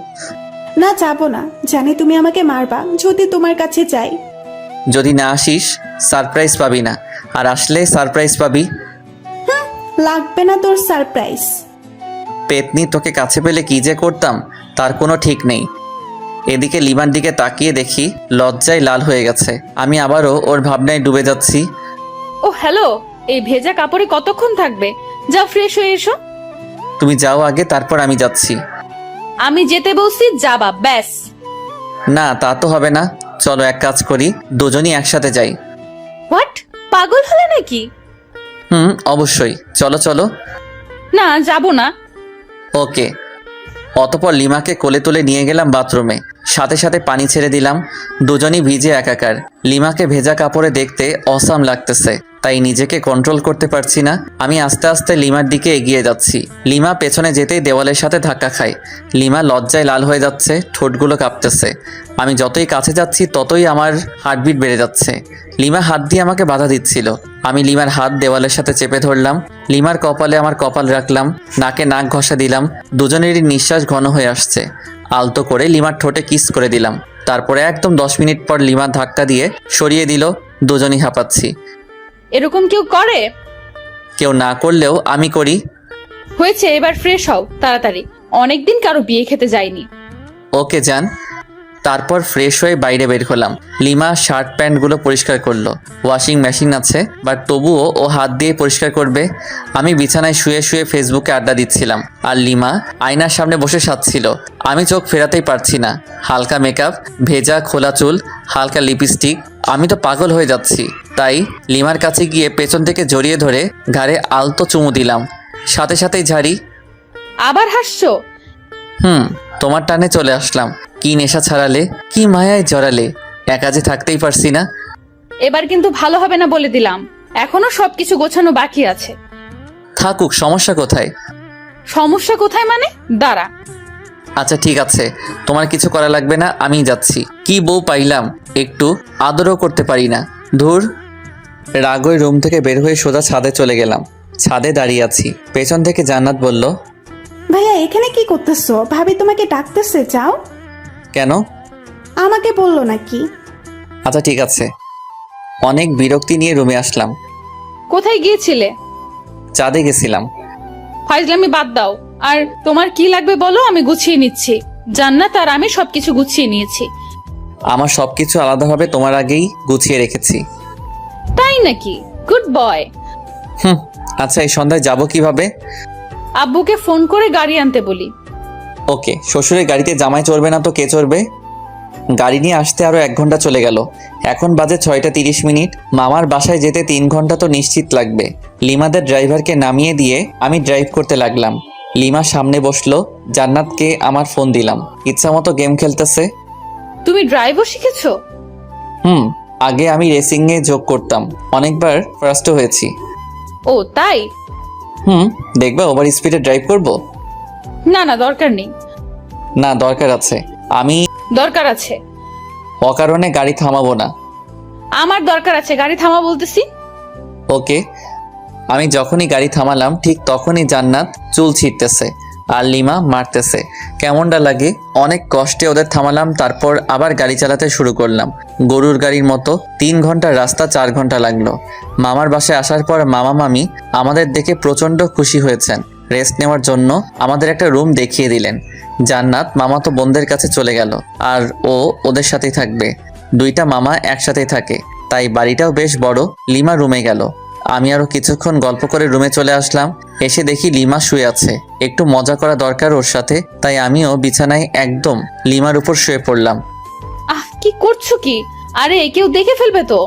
না, যাবো না, জানি তুমি আমাকে মারবা যদি তোমার কাছে যাই। যদি না আসিস সারপ্রাইজ পাবি না, আর আসলে সারপ্রাইজ পাবি। লাগবে না তোর সারপ্রাইজ। পেতনি, তোকে কাছে পেলে কি যে করতাম তার কোনো ঠিক নেই। এদিকে লিমার দিকে তাকিয়ে দেখি লজ্জায় লাল হয়ে গেছে। আমি আবারও ওর ভাবনায় ডুবে যাচ্ছি। ও হ্যালো, এই ভেজা কাপড়ে কতক্ষণ থাকবে? যাও ফ্রেশ হয়ে এসো। তুমি যাও আগে, তারপর আমি যাচ্ছি। আমি যেতে বলছি, যাবা ব্যাস। না, তা তো হবে না। চলো এক কাজ করি, দুজনই একসাথে যাই। হোয়াট, পাগল হলে নাকি? অবশ্যই, চলো চলো। না, যাব না। ওকে। অতপর লিমাকে কোলে তুলে নিয়ে গেলাম বাথরুমে। সাথে সাথে পানি ছেড়ে দিলাম। দুজনই ভিজে একাকার। লিমাকে ভেজা কাপড়ে দেখতে অসাম লাগতেছে, তাই নিজেকে কন্ট্রোল করতে পারছি না। আমি আস্তে আস্তে লিমার দিকে এগিয়ে যাচ্ছি। লিমা পেছনে যেতেই দেওয়ালের সাথে ধাক্কা খায়। লিমা লজ্জায় লাল হয়ে যাচ্ছে, ঠোঁটগুলো কাঁপতেছে। আমি যতই কাছে যাচ্ছি ততই আমার হার্টবিট বেড়ে যাচ্ছে। লিমা হাত দিয়ে আমাকে বাধা দিচ্ছিল। আমি লিমার হাত দেওয়ালের সাথে চেপে ধরলাম। লিমার কপালে আমার কপাল রাখলাম, নাকে নাক ঘষা দিলাম। দুজনেরই নিঃশ্বাস ঘন হয়ে আসছে। আলতো করে লিমার ঠোঁটে কিস করে দিলাম। তারপরে একদম 10 মিনিট পর লিমা ধাক্কা দিয়ে সরিয়ে দিল। দুজনই হাঁপাচ্ছি। এরকম কেউ করে? কেউ না করলেও আমি করি। হয়েছে, এবার ফ্রেশ হও তাড়াতাড়ি, অনেকদিন কারো বিয়ে খেতে যায়নি। ওকে যান। তারপর ফ্রেশ হয়ে বাইরে বের হলাম। লিমা শার্ট প্যান্টগুলো পরিষ্কার করলো। ওয়াশিং মেশিন আছে, বাট তবুও ও হাত দিয়ে পরিষ্কার করবে। আমি বিছানায় শুয়ে শুয়ে ফেসবুকে আড্ডা দিচ্ছিলাম, আর লিমা আয়নার সামনে বসে সাজছিল। আমি চোখ ফেরাতেই পারছি না। হালকা মেকআপ, ভেজা খোলা চুল, হালকা লিপস্টিক। আমি তো পাগল হয়ে যাচ্ছি। তাই লিমার কাছে গিয়ে পেছন থেকে জড়িয়ে ধরে ঘাড়ে আলতো চুমু দিলাম। সাথে সাথেই ঝাড়ি। আবার হাসছো? তোমার টানে চলে আসলাম। কি নেশা ছাড়ালে, কি মায়ায় জড়ালে, একা যে থাকতেই পারছি না। এবার কিন্তু ভালো হবে না বলে দিলাম, এখনো সবকিছু গোছানো বাকি আছে। থাকুক, সমস্যা কোথায়? সমস্যা কোথায় মানে? দাঁড়া। আচ্ছা ঠিক আছে, তোমার কিছু করা লাগবে না, আমি যাচ্ছি। কি বউ পাইলাম, একটু আদরও করতে পারি না। ধুর। রাগই রুম থেকে বের হয়ে সোজা ছাদে চলে গেলাম। ছাদে দাঁড়িয়ে আছি। পেছন থেকে জান্নাত বলল, ভাইয়া এখানে কি করতেছো? ভাবি তোমাকে ডাকতেছে, যাও। কেন? আমাকে বললো নাকি? আচ্ছা ঠিক আছে। অনেক বিরক্তি নিয়ে রুমে আসলাম। কোথায় গিয়েছিলে? চাঁদে গেছিলাম। ফাইজলামি বাদ দাও। আর তোমার কি লাগবে বলো, আমি গুছিয়ে নিচ্ছি। জান্নাত আর আমি সবকিছু গুছিয়ে নিয়েছি। আমার সবকিছু আলাদাভাবে তোমার আগেই গুছিয়ে রেখেছি। তাই নাকি? Good boy. আচ্ছা, এই সন্ধ্যায় যাব কিভাবে? আব্বুকে ফোন করে গাড়ি আনতে বলি। ওকে। শ্বশুরের গাড়িতে জামাই চড়বে না তো কে চড়বে? গাড়ি নিয়ে আসতে আরও 1 ঘন্টা চলে গেল। এখন বাজে 6:30। মামার বাসায় যেতে 3 ঘন্টা তো নিশ্চিত লাগবে। লিমাদের ড্রাইভারকে নামিয়ে দিয়ে আমি ড্রাইভ করতে লাগলাম। লিমা সামনে বসলো, জান্নাতকে আমার ফোন দিলাম। ইচ্ছা মতো গেম খেলতেছে। তুমি ড্রাইভও শিখেছো? আগে আমি রেসিংয়ে যোগ করতাম, অনেকবার ফার্স্টও হয়েছি। ও তাই? দেখবা ওভার স্পিডে ড্রাইভ করব? না না, দরকার নেই। না, দরকার আছে। আমি দরকার আছে। অকারণে গাড়ি থামাবো না। আমার দরকার আছে, গাড়ি থামা বলতেছি। ওকে। আমি যখনই গাড়ি থামালাম ঠিক তখনই জান্নাত চুল ছিঁড়তেছে আর লিমা মারতেছে। কেমনটা লাগে? অনেক কষ্টে ওদের থামালাম, তারপর আবার গাড়ি চালাতে শুরু করলাম গরুর গাড়ির মতো। 3 ঘন্টার রাস্তা 4 ঘন্টা লাগলো। মামার বাসায় আসার পর মামা মামি আমাদের দেখে প্রচণ্ড খুশি হয়েছেন। রেস্ট নেওয়ার জন্য আমাদের একটা রুম দেখিয়ে দিলেন। জান্নাত মামাতো বোনদের কাছে চলে গেল আর ও ওদের সাথেই থাকবে। 2টা মামা একসাথেই থাকে, তাই বাড়িটাও বেশ বড়। লিমা রুমে গেল। আমি আরো কিছুক্ষণ গল্প করে রুমে চলে আসলাম। এসে দেখি লিমা শুয়ে আছে। একটু মজা করা দরকার ওর সাথে, তাই আমিও বিছানায় একদম লিমার উপর শুয়ে পড়লাম। কি করছো কি? আরে কেউ দেখে ফেলবে তো।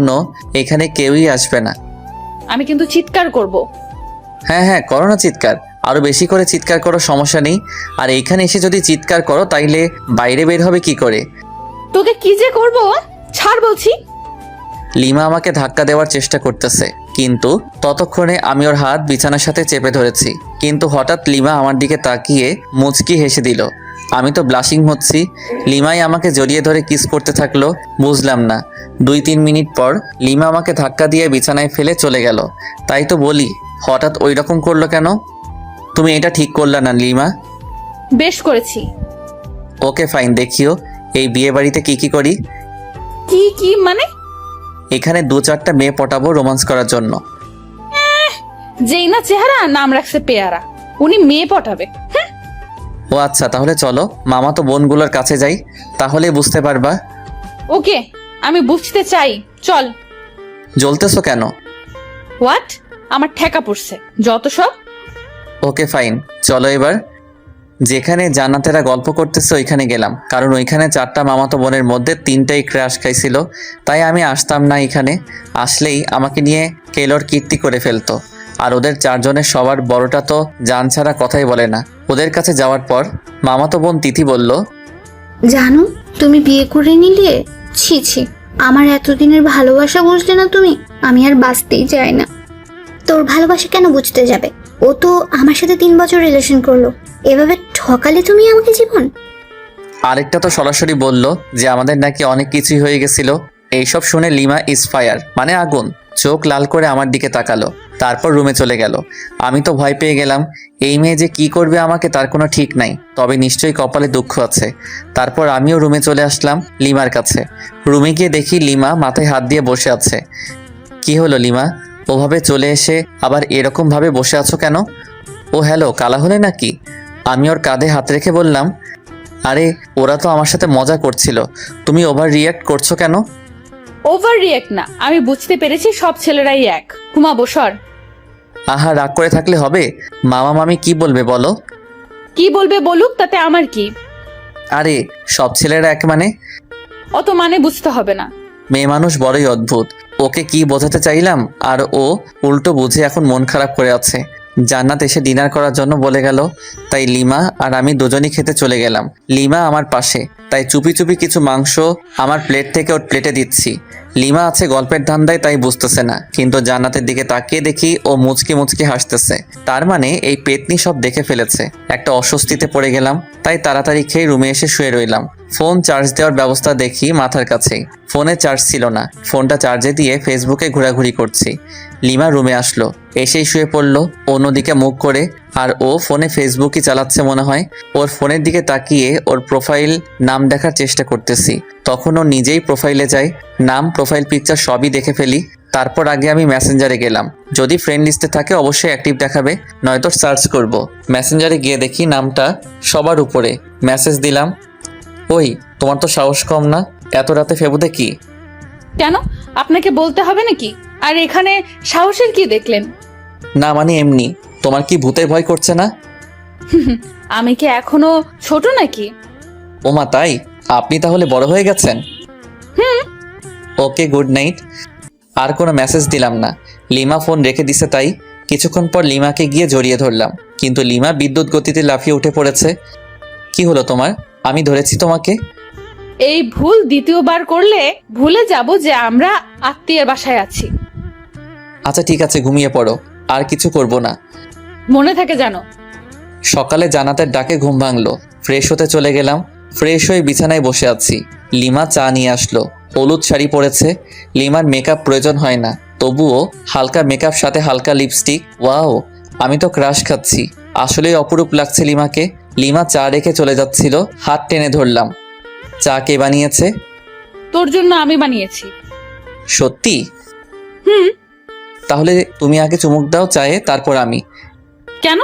নো, এখানে কেউই আসবে না। আমি কিন্তু চিৎকার করব। হ্যাঁ, করো না চিৎকার, আরো বেশি করে চিৎকার করো, সমস্যা নেই। আর এইখানে এসে যদি চিৎকার করো তাইলে বাইরে বের হবে কি করে? তোকে কি যে করব, ছাড় বলছি। লিমা আমাকে ধাক্কা দেওয়ার চেষ্টা করতেছে, কিন্তু ততক্ষণে আমি ওর হাত বিছানার সাথে চেপে ধরেছি। কিন্তু হঠাৎ লিমা আমার দিকে তাকিয়ে মুচকি হেসে দিল। আমি তো ব্লাশিং হচ্ছি। লিমাই আমাকে জড়িয়ে ধরে কিস করতে থাকলো। বুঝলাম না, 2-3 মিনিট পর লিমা আমাকে ধাক্কা দিয়ে বিছানায় ফেলে চলে গেল। তাই তো বলি, হঠাৎ ওই রকম করলো কেন? তুমি এটা ঠিক করলা না লিমা। বেশ করেছি। ওকে ফাইন, দেখিও এই বিয়ে বাড়িতে কি করি। কি মানে? এখানে 2-4টা মেয়ে পটাবো রোমান্স করার জন্য। যেই না চেহারা, নাম রাখছে পেয়ারা। উনি মেয়ে পটাবে? ও আচ্ছা, তাহলে চলো মামা তো বোনগুলোর কাছে যাই, তাহলে বুঝতে পারবা। ওকে, আমি বুঝতে চাই, চল। জ্বলতেছো কেন? হোয়াট? আমার ঠেকা পড়ছে যত সব। ওকে ফাইন, চলো এবার। যেখানে জান্নাতেরা গল্প করতেছে ওইখানে গেলাম, কারণ ওইখানে 4টা মামাতো বোনের মধ্যে 3টাই ক্র্যাশ খাইছিল। তাই আমি আসতাম না এখানে। আসলেই আমাকে নিয়ে কেলোর কীর্তি করে ফেলতো। আর ওদের 4 জনের সবার বড়টা তো জান ছাড়া কথাই বলে না। ওদের কাছে যাওয়ার পর মামাতো বোন তিথি বলল, জানো তুমি বিয়ে করে নিলে? ছি, আমার এতদিনের ভালোবাসা বুঝলে না তুমি? আমি আর বাঁচতেই চাই না। তোর ভালোবাসা কেন বুঝতে যাবে? ও তো আমার সাথে 3 বছর রিলেশন করলো। এভাবে ঠকালে তুমি আমাকে জীবন। আরেকটা তো সরাসরি বলল যে আমাদের নাকি অনেক কিছুই হয়ে গেছিল। এইসব শুনে লিমা ইজ ফায়ার, মানে আগুন। চোখ লাল করে আমার দিকে তাকালো, তারপর রুমে চলে গেল। আমি তো ভয় পেয়ে গেলাম। এই মেয়ে যে কি করবে আমাকে তার কোনো ঠিক নাই, তবে নিশ্চয়ই কপালে দুঃখ আছে। তারপর আমিও রুমে চলে আসলাম লিমার কাছে। রুমে গিয়ে দেখি লিমা মাথায় হাত দিয়ে বসে আছে। কি হলো লিমা, ওভাবে চলে এসে আবার এরকম ভাবে বসে আছো কেন? ও হ্যালো, কালা হলে নাকি? আমি ওর কাঁধে হাত রেখে বললাম, আরে ওরা তো আমার সাথে মজা করছিল, তুমি ওভার রিয়্যাক্ট করছো কেন? ওভার রিয়েক্ট না, আমি বুঝতে পেরেছি সব ছেলেরাই এক। ঘুমাবো, সর। আহা, রাগ করে থাকলে হবে? মামা মামি কি বলবে বলো? কি বলবে বলুক, তাতে আমার কি? আরে সব ছেলেরা এক মানে? অত মানে বুঝতে হবে না। মেয়ে মানুষ বড়ই অদ্ভুত। ওকে কি বোঝাতে চাইলাম আর ও উল্টো বুঝে এখন মন খারাপ করে আছে। জান্নাত এসে ডিনার করার জন্য বলে গেল, তাই লিমা আর আমি দুজনই খেতে চলে গেলাম। লিমা আমার পাশে, তাই চুপি চুপি কিছু মাংস আমার প্লেট থেকে ওর প্লেটে দিচ্ছি। লিমা আছে গল্পের ধান্দায়, তাই বুঝতেছে না, কিন্তু জান্নাতের দিকে তাকিয়ে দেখি ও মুচকি মুচকি হাসতেছে। তার মানে এই পেতনি সব দেখে ফেলেছে। একটা অস্বস্তিতে পড়ে গেলাম, তাই তাড়াতাড়ি খেয়ে রুমে এসে শুয়ে রইলাম। ফোন চার্জ দেওয়ার ব্যবস্থা দেখি মাথার কাছেই। ফোনে চার্জ ছিল না, ফোনটা চার্জে দিয়ে ফেসবুকে ঘোরাঘুরি করছি। লিমা রুমে আসলো, এসেই শুয়ে পড়লো অন্যদিকে মুখ করে। আর ও ফোনে ফেসবুকই চালাচ্ছে মনে হয়। ওর ফোনের দিকে তাকিয়ে ওর প্রোফাইল নাম দেখার চেষ্টা করতেছি। তখন ও নিজেই প্রোফাইলে যায়, নাম প্রোফাইল পিকচার সবই দেখে ফেলি। তারপর আগে আমি মেসেঞ্জারে গেলাম, যদি ফ্রেন্ড লিস্টে থাকে অবশ্যই অ্যাক্টিভ দেখাবে, নয়তো সার্চ করব। মেসেঞ্জারে গিয়ে দেখি নামটা সবার উপরে। মেসেজ দিলাম, ওই তোমার তো সাহস কম না, এত রাতে ফেবুতে কি? কেন, আপনাকে বলতে হবে নাকি? আর এখানে সাহসের কি দেখলেন? না মানে এমনি, তোমার কি ভূতে ভয় করছে না? আমি কি এখনো ছোট নাকি? ওমা তাই, আপনি তাহলে বড় হয়ে গেছেন। ওকে, গুড নাইট। আর কোনো মেসেজ দিলাম না। লিমা ফোন রেখে দিছে, তাই কিছুক্ষণ পর লিমাকে গিয়ে জড়িয়ে ধরলাম, কিন্তু লিমা বিদ্যুৎ গতিতে লাফিয়ে উঠে পড়েছে। কি হলো তোমার? আমি ধরেছি তোমাকে। এই ভুল দ্বিতীয়বার করলে ভুলে যাব যে আমরা আত্মীয়ের বাসায় আছি। আচ্ছা ঠিক আছে, ঘুমিয়ে পড়ো, আর কিছু করব না। মনে থাকে জানো। সকালে জানাতের ডাকে ঘুম ভাঙলো, ফ্রেশ হতে চলে গেলাম। ফ্রেশ হয়ে বিছানায় বসে আছি, লিমা চা নিয়ে আসলো। হলুদ শাড়ি পরেছে। লিমার মেকআপ প্রয়োজন হয় না, তবুও হালকা মেকআপ সাথে হালকা লিপস্টিক। ওয়াও, আমি তো ক্রাশ খাচ্ছি। আসলেই অপরূপ লাগছে লিমাকে। লিমা চা রেখে চলে যাচ্ছিল, হাত টেনে ধরলাম। চা কে বানিয়েছে? তোর জন্য আমি বানিয়েছি। সত্যি? হুম। তাহলে তুমি আগে চুমুক দাও চায়ে, তারপর আমি। কেন?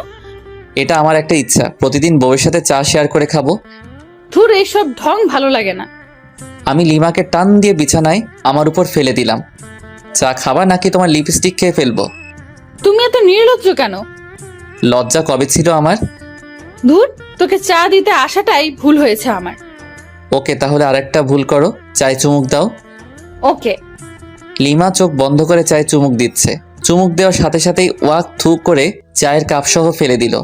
এটা আমার একটা ইচ্ছা, প্রতিদিন বউয়ের সাথে চা শেয়ার করে খাবো। তোর এইসব ঢং ভালো লাগে না। আমি লিমাকে টান দিয়ে বিছানায় আমার উপর ফেলে দিলাম। চা খাবা নাকি তোমার লিপস্টিক খেয়ে ফেলবো? তুমি এত নির্লজ্জ কেন? লজ্জা কবে ছিল আমার? ধুর, তোকে চা দিতে আসাটাই ভুল হয়েছে আমার। ওকে, তাহলে আরেকটা ভুল করো, চায় চুমুক দাও। ওকে। লিমা চোখ বন্ধ করে চায়ে চুমুক দিচ্ছে। চুমুক দেওয়ার সাথে সাথেই ওয়াক থু করে চায়ের কাপ সহ ফেলে দিল।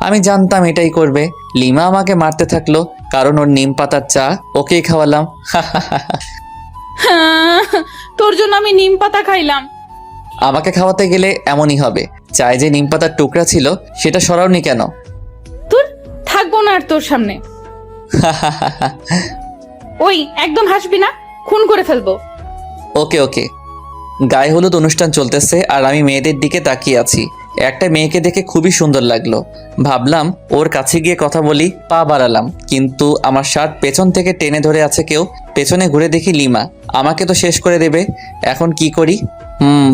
আমি জানতাম এটাই করবে। লিমা আমাকে মারতে থাকলো, কারণ ওর নিম পাতার চা ওকেই খাওয়ালাম। তোর জন্য আমি নিম পাতা খাইলাম। আমাকে খাওয়াতে গেলে এমনই হবে। চায়ে যে নিম পাতার টুকরা ছিল সেটা সরাওনি কেন? তোর থাকবো না আর তোর সামনে। ওই একদম হাসবি না, খুন করে ফেলবো। ওকে ওকে। গায়ে হলুদ অনুষ্ঠান চলতেছে আর আমি মেয়েদের দিকে তাকিয়ে আছি। একটা মেয়েকে দেখে খুবই সুন্দর লাগলো, ভাবলাম ওর কাছে গিয়ে কথা বলি। পা বাড়ালাম, কিন্তু আমার শার্ট পেছন থেকে টেনে ধরে আছে কেউ। পেছনে ঘুরে দেখি লিমা। আমাকে তো শেষ করে দেবে, এখন কি করি?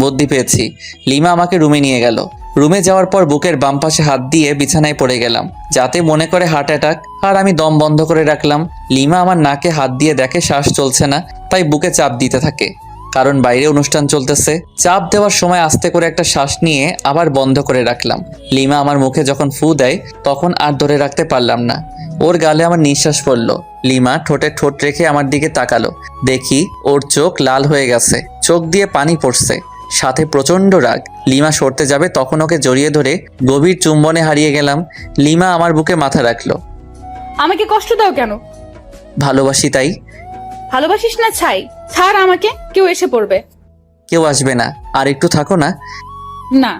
বুদ্ধি পেয়েছি। লিমা আমাকে রুমে নিয়ে গেল। রুমে যাওয়ার পর বুকের বাম পাশে হাত দিয়ে বিছানায় পড়ে গেলাম, যাতে মনে করে হার্ট অ্যাটাক। আর আমি দম বন্ধ করে রাখলাম। লিমা আমার নাকে হাত দিয়ে দেখে শ্বাস চলছে না, তাই বুকে চাপ দিতে থাকে, কারণ বাইরে অনুষ্ঠান চলতেছে। চাপ দেওয়ার সময় আস্তে করে একটা শ্বাস নিয়ে আবার বন্ধ করে রাখলাম। লিমা আমার মুখে যখন ফু দেয় তখন আর ধরে রাখতে পারলাম না, ওর গালে আমার নিঃশ্বাস পড়লো। লিমা ঠোঁটে ঠোঁট রেখে আমার দিকে তাকালো। দেখি ওর চোখ লাল হয়ে গেছে, চোখ দিয়ে পানি পড়ছে, সাথে প্রচন্ড রাগ। লিমা সরতে যাবে, তখন ওকে জড়িয়ে ধরে গভীর চুম্বনে হারিয়ে গেলাম। লিমা আমার বুকে মাথা রাখলো। আমাকে কষ্ট দাও কেন? ভালোবাসি তাই। ভালোবাসিস না ছাই, ছাড় আমাকে, কেউ এসে পড়বে। কেউ আসবে না, আর একটু থাকো না। না।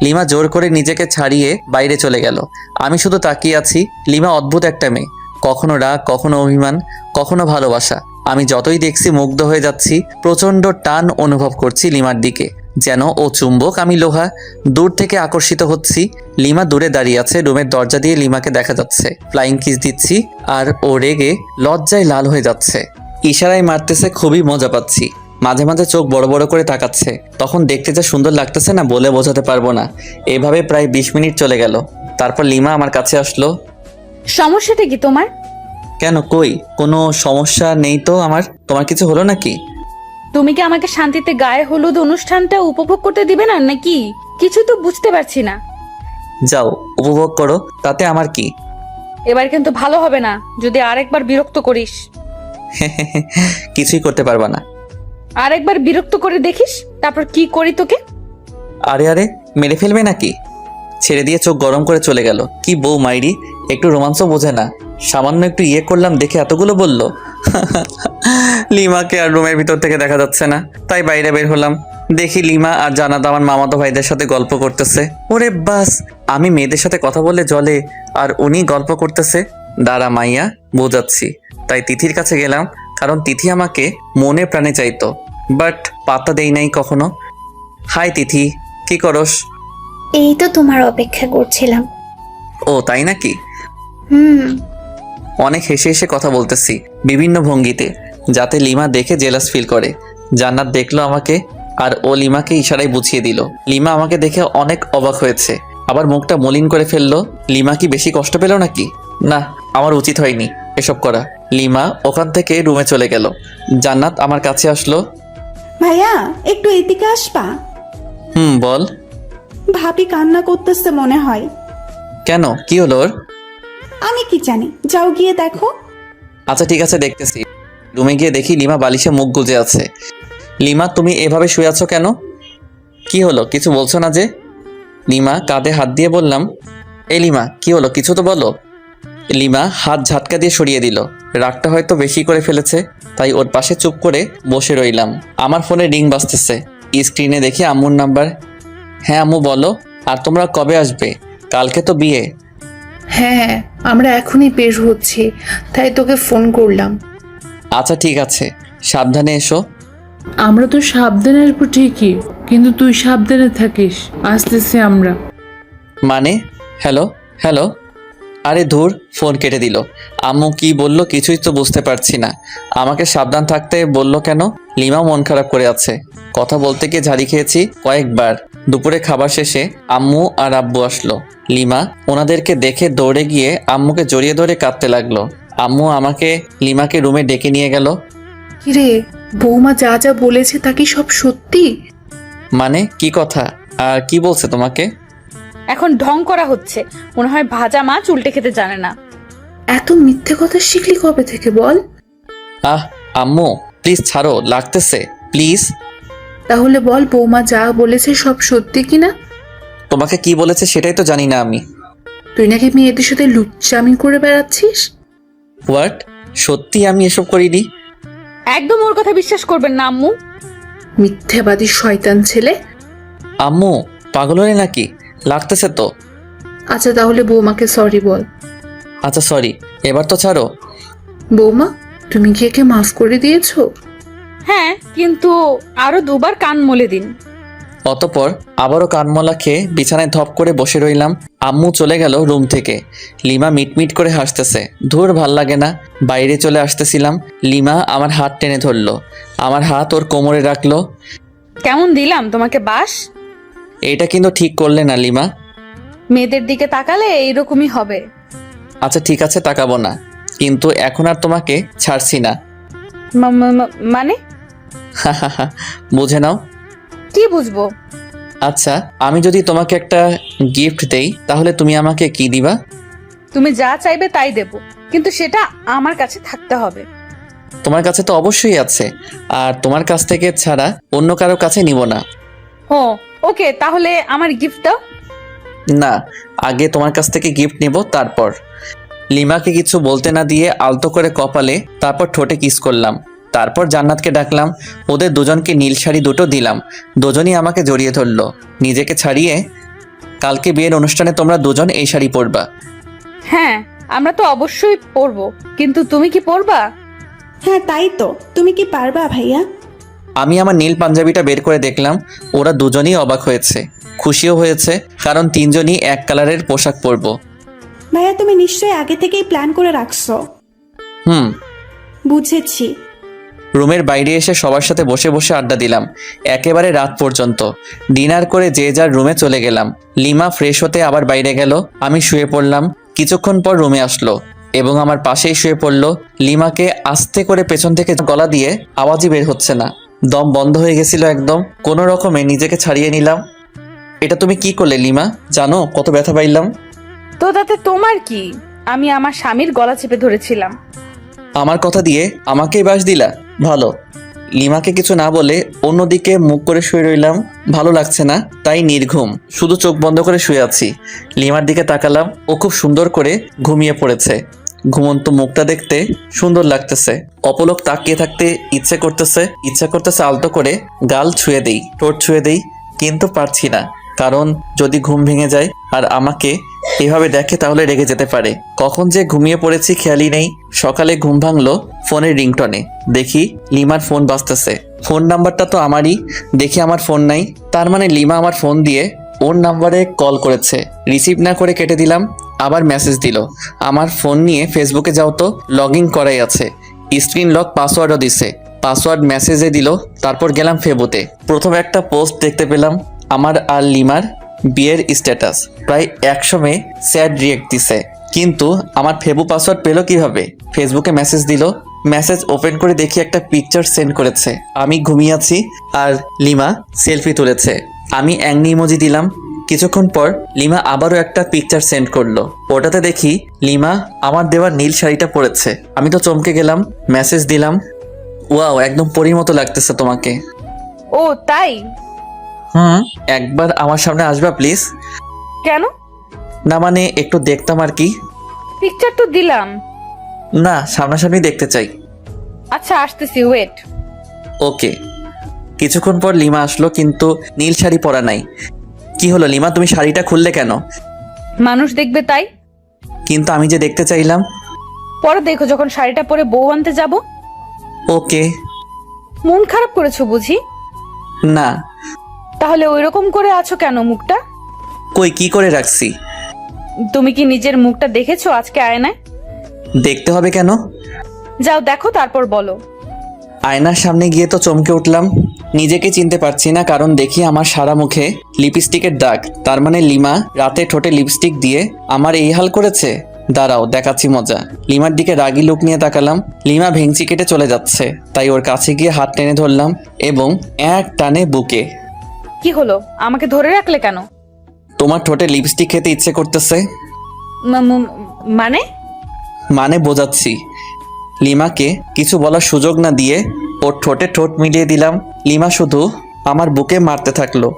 লিমা জোর করে নিজেকে ছাড়িয়ে বাইরে চলে গেল। আমি শুধু তাকিয়ে আছি। লিমা অদ্ভুত একটা মেয়ে, কখনো রাগ, কখনো অভিমান, কখনো ভালোবাসা। আমি যতই দেখছি মুগ্ধ হয়ে যাচ্ছি। প্রচন্ড টান অনুভব করছি লিমার দিকে, যেন ও চুম্বক, আমি লোহা। দূর থেকে আকর্ষিত হচ্ছি। লিমা দূরে দাঁড়িয়ে আছে, রুমের দরজা দিয়ে লিমাকে দেখা যাচ্ছে। ফ্লাইং কিস দিচ্ছি আর ও রেগে লজ্জায় লাল হয়ে যাচ্ছে, ইশারায় মারতেছে। খুবই মজা পাচ্ছি। মাঝে মাঝে চোখ বড় বড় করে তাকাচ্ছে, তখন দেখতে যা সুন্দর লাগতেছে না, বলে বোঝাতে পারবো না। এভাবে প্রায় 20 মিনিট চলে গেল। তারপর লিমা আমার কাছে আসলো। সমস্যাটা কি তোমার? কেন, কই কোনো সমস্যা নেই তো আমার। তোমার কিছু হলো নাকি? তুমি কি আমাকে শান্তিতে গায়ে হলুদ অনুষ্ঠানটা উপভোগ করতে দিবে না নাকি? কিছু তো বুঝতে পারছি না। যাও উপভোগ করো, তাতে আমার কি। এবার কিন্তু ভালো হবে না যদি আরেকবার বিরক্ত করিস। কিছুই করতে পারবা না। আরেকবার বিরক্ত করে দেখিস, তারপর কি করি তোকে। আরে আরে, মেরে ফেলবে নাকি? ছেড়ে দিয়ে চোখ গরম করে চলে গেল। কি বউ মাইরি, একটু রোমাঞ্চও বোঝে না। সামান্য একটু ইয়ে করলাম দেখে এতগুলো বললো। লিমাকে আর রুমের ভিতর থেকে দেখা যাচ্ছে না, তাই বাইরে বের হলাম। দেখি লিমা আর জানাত আমার মামাতো ভাইদের সাথে গল্প করতেছে। ওরে বাস, আমি মেয়েদের সাথে কথা বলে জলে, আর উনি গল্প করতেছে। দাঁড়া মাইয়া, বোঝাচ্ছি। তাই তিথির কাছে গেলাম, কারণ তিথি আমাকে মনে প্রাণে চাইতো, বাট পাত্তা দেই নাই কখনো। হাই তিথি, কি করস? এই তো তোমার অপেক্ষা করছিলাম। ও তাই নাকি? অনেক হেসে হেসে কথা বলতেছি বিভিন্ন ভঙ্গিতে, যাতে লিমা দেখে জেলাস ফিল করে। জান্নাত দেখলো আমাকে, আর ও লিমাকে ইশারায় বুঝিয়ে দিল। লিমা আমাকে দেখে অনেক অবাক হয়েছে, আবার মুখটা মলিন করে ফেললো। লিমা কি বেশি কষ্ট পেল নাকি? না, আমার উচিত হয়নি এসব করা। লিমা ওখান থেকে রুমে চলে গেল। জান্নাত আমার কাছে আসলো। ভাইয়া একটু এদিকে আসবা? বল। ভাবি কান্না করতেছে মনে হয়। কেন, কি হলো ওর? আমি কি জানি, যাও গিয়ে দেখো। আচ্ছা ঠিক আছে, দেখতেছি। রুমে গিয়ে দেখি লিমা বালিশে মুখ গুজে আছে। লিমা, তুমি এভাবে শুয়ে আছো কেন? কি হলো, কিছু বলছো না যে? লিমা কাঁধে হাত দিয়ে বললাম, এই লিমা কি হলো, কিছু তো বলো। লিমা হাত ঝাটকা দিয়ে সরিয়ে দিল। রাগটা হয়তো বেশি করে ফেলেছে, তাই ওর পাশে চুপ করে বসে রইলাম। আমার ফোনে রিং বাজতেছে। স্ক্রিনে দেখি আম্মুর নাম্বার। হ্যাঁ আম্মু বলো, আর তোমরা কবে আসবে? কালকে তো বিয়ে। হ্যাঁ, আমরা এখনই বের হচ্ছি, তাই তোকে ফোন করলাম। আচ্ছা ঠিক আছে, সাবধানে এসো। আমরা তো সাবধানে আসবো ঠিকই, কিন্তু তুই সাবধানে থাকিস। আসতেছি আমরা। মানে? Hello hello. আরে ধুর, ফোন কেটে দিল। আম্মু কি বলল কিছুই তো বুঝতে পারছি না। আমাকে সাবধান থাকতে বলল কেন? লিমা মন খারাপ করে আছে। কথা বলতে গিয়ে ঝাড়ি খেয়েছি কয়েকবার। দুপুরে খাবার শেষে আম্মু আর আব্বু আসলো। লিমা ওনাদেরকে দেখে দৌড়ে গিয়ে আম্মুকে জড়িয়ে ধরে কাঁদতে লাগলো। আম্মু আমাকে লিমাকে রুমে ডেকে নিয়ে গেল। কিরে, বৌমা যা যা বলেছে তা কি সব সত্যি? মানে কি কথা, আর কি বলছে তোমাকে? এখন ঢং করা হচ্ছে, মনে হয় ভাজা মাছ উল্টে খেতে জানে না। এত মিথ্যে কথা শিখলি কবে থেকে বল? আহ আম্মু প্লিজ ছাড়ো, লাগতেছে প্লিজ। তাহলে বল, বৌমা যা বলেছে সব সত্যি কিনা? তোমাকে কি বলেছে সেটাই তো জানি না আমি। তুই নাকি মেয়েদের সাথে লুচ্চামি করে বেড়াচ্ছিস? হোয়াট? সত্যি আমি এসব করিনি। একদম ওর কথা বিশ্বাস করবেন না আম্মু। মিথ্যাবাদী শয়তান ছেলে। আম্মু পাগল হলে নাকি? লাগতেছে তো। আচ্ছা তাহলে বৌমাকে সরি বল। আচ্ছা সরি, এবার তো ছাড়ো। বৌমা, তুমি কি একে মাফ করে দিয়েছো? হ্যাঁ, কিন্তু আরো দুবার কান মলে দিন। অতপর আবারও কানমলা খেয়ে বিছানায় ধপ করে বসে রইলাম। আম্মু চলে গেল রুম থেকে। লিমা মিটমিট করে হাসতেছে। ধুর, ভাল লাগে না। বাইরে চলে আসতেছিলাম, লিমা আমার হাত টেনে ধরলো। আমার হাত ওর কোমরে রাখলো। কেমন দিলাম তোমাকে বাস? এটা কিন্তু ঠিক করলে না লিমা। মেয়েদের দিকে তাকালে এইরকমই হবে। আচ্ছা ঠিক আছে, তাকাবো না, কিন্তু এখন আর তোমাকে ছাড়ছি না। মানে? বুঝে নাও। কি বুঝবো? আচ্ছা, আমি যদি তোমাকে একটা গিফট দেই তাহলে তুমি আমাকে কি দিবা? তুমি যা চাইবে তাই দেব, কিন্তু সেটা আমার কাছে থাকতে হবে। তোমার কাছে তো অবশ্যই আছে, আর তোমার কাছ থেকে ছাড়া অন্য কারো কাছে নিব না। ও ওকে, তাহলে আমার গিফট দাও। না, আগে তোমার কাছ থেকে গিফট নিব তারপর। লিমাকে কিছু বলতে না দিয়ে আলতো করে কপালে, তারপর ঠোঁটে কিস করলাম। তারপর জান্নাতকে ডাকলাম। ওদের দুজনকে নীল শাড়ি দুটো দিলাম। দুজনই আমাকে জড়িয়ে ধরলো নিজেকে ছাড়িয়ে। কালকে বিয়ের অনুষ্ঠানে তোমরা দুজন এই শাড়ি পরবা। হ্যাঁ, আমরা তো অবশ্যই পরবো, কিন্তু তুমি কি পরবা? হ্যাঁ তাই তো, তুমি কি পারবা ভাইয়া? আমি আমার নীল পাঞ্জাবিটা বের করে দেখলাম। ওরা দুজনই অবাক হয়েছে, খুশিও হয়েছে, কারণ তিনজনই এক কালারের পোশাক পরবো। ভাইয়া তুমি নিশ্চয়ই আগে থেকেই প্ল্যান করে রাখছো। বুঝেছি। রুমের বাইরে এসে সবার সাথে বসে বসে আড্ডা দিলাম একেবারে রাত পর্যন্ত। ডিনার করে যে যার রুমে চলে গেলাম। লিমা ফ্রেশ হতে আবার বাইরে গেল। আমি শুয়ে পড়লাম। কিছুক্ষণ পর রুমে আসলো এবং আমার পাশেই শুয়ে পড়লো। লিমাকে আস্তে করে পেছন থেকে গলা দিয়ে আওয়াজই বের হচ্ছে না। দম বন্ধ হয়ে গেছিল একদম। কোনো রকমে নিজেকে ছাড়িয়ে নিলাম। এটা তুমি কি করলে লিমা? জানো কত ব্যথা পাইলাম? তো তাতে তোমার কি? আমি আমার স্বামীর গলা চেপে ধরেছিলাম। আমার কথা দিয়ে আমাকেই বাস দিলা? ভালো। লিমাকে কিছু না বলে অন্যদিকে মুখ করে শুয়ে রইলাম। ভালো লাগছে না, তাই নির্ঘুম শুধু চোখ বন্ধ করে শুয়ে আছি। লিমার দিকে তাকালাম, ও খুব সুন্দর করে ঘুমিয়ে পড়েছে। ঘুমন্ত মুখটা দেখতে সুন্দর লাগতেছে। অপলক তাকিয়ে থাকতে ইচ্ছে করতেছে আলতো করে গাল ছুঁয়ে দেই, ঠোঁট ছুঁয়ে দেই, কিন্তু পারছি না। কারণ যদি ঘুম ভেঙে যায় আর আমাকে এভাবে দেখে তাহলে রেগে যেতে পারে। কখন যে ঘুমিয়ে পড়েছি খেয়ালই নেই। সকালে ঘুম ভাঙলো ফোনের রিংটনে। দেখি লিমার ফোন বাজতেছে। ফোন নাম্বারটা তো আমারই। দেখি আমার ফোন নাই, তার মানে লিমা আমার ফোন দিয়ে ওর নাম্বারে কল করেছে। রিসিভ না করে কেটে দিলাম। আবার মেসেজ দিল, আমার ফোন নিয়ে ফেসবুকে যাও তো, লগ ইন করাই আছে, স্ক্রিন লক পাসওয়ার্ডও দিছে। পাসওয়ার্ড মেসেজে দিল। তারপর গেলাম ফেবুতে। প্রথম একটা পোস্ট দেখতে পেলাম, আমার আর লিমার বিয়ের স্ট্যাটাস। প্রায় 100 মেয়ে স্যাড রিয়েক্ট দিছে, কিন্তু আমার ফেবু পাসওয়ার্ড পেলো কিভাবে? ফেসবুকে মেসেজ দিল, মেসেজ ওপেন করে দেখি একটা পিকচার সেন্ড করেছে। আমি ঘুমিয়ে আছি আর লিমা সেলফি তুলেছে। আমি অ্যাংনি ইমোজি দিলাম। কিছুক্ষণ পর লিমা আবারও একটা পিকচার সেন্ড করলো। ওটাতে দেখি লিমা আমার দেওয়া নীল শাড়িটা পরেছে। আমি তো চমকে গেলাম। মেসেজ দিলাম, ওয়াও, একদম পরীর মতো লাগতেছে তোমাকে। ও তাই? একবার আমার সামনে আসবা প্লিজ? কেন? না মানে একটু দেখতাম আর কি। পিকচার তো দিলাম। না, সামনাসামনি দেখতে চাই। আচ্ছা আসতেছি, ওয়েট। ওকে। কিছুক্ষণ পর লিমা আসলো, কিন্তু নীল শাড়ি পরা নাই। কি হলো লিমা, তুমি শাড়িটা খুললে কেন? মানুষ দেখবে তাই। কিন্তু আমি যে দেখতে চাইলাম। পরে দেখো যখন শাড়িটা পরে বউ আনতে যাব। ওকে। মন খারাপ করেছো বুঝি? না। তাহলে ওইরকম করে আছো কেন মুখটা? কই, কি করে রাখছি? তুমি কি নিজের মুখটা দেখেছো আজকে আয়নায়? দেখতে হবে কেন? যাও দেখো, তারপর বলো। আয়নার সামনে গিয়ে তো চমকে উঠলাম। নিজেকে চিনতে পারছি না, কারণ দেখি আমার সারা মুখে লিপস্টিকের দাগ। তার মানে লিমা রাতে ঠোঁটে লিপস্টিক দিয়ে আমার এই হাল করেছে। দাঁড়াও, দেখাচ্ছি মজা। লিমার দিকে রাগি লুক নিয়ে তাকালাম। লিমা ভেঙচি কেটে চলে যাচ্ছে, তাই ওর কাছে গিয়ে হাত টেনে ধরলাম এবং এক টানে বুকে। কি হলো, আমাকে ধরে রাখলে কেন? তোমার ঠোঁটে লিপস্টিক খেতে ইচ্ছে করতেছে। মানে? মানে বোঝাচ্ছি। লিমাকে কিছু বলার সুযোগ না দিয়ে ওর ঠোঁটে ঠোঁট মিলিয়ে দিলাম। লিমা শুধু আমার বুকে মারতে থাকলো।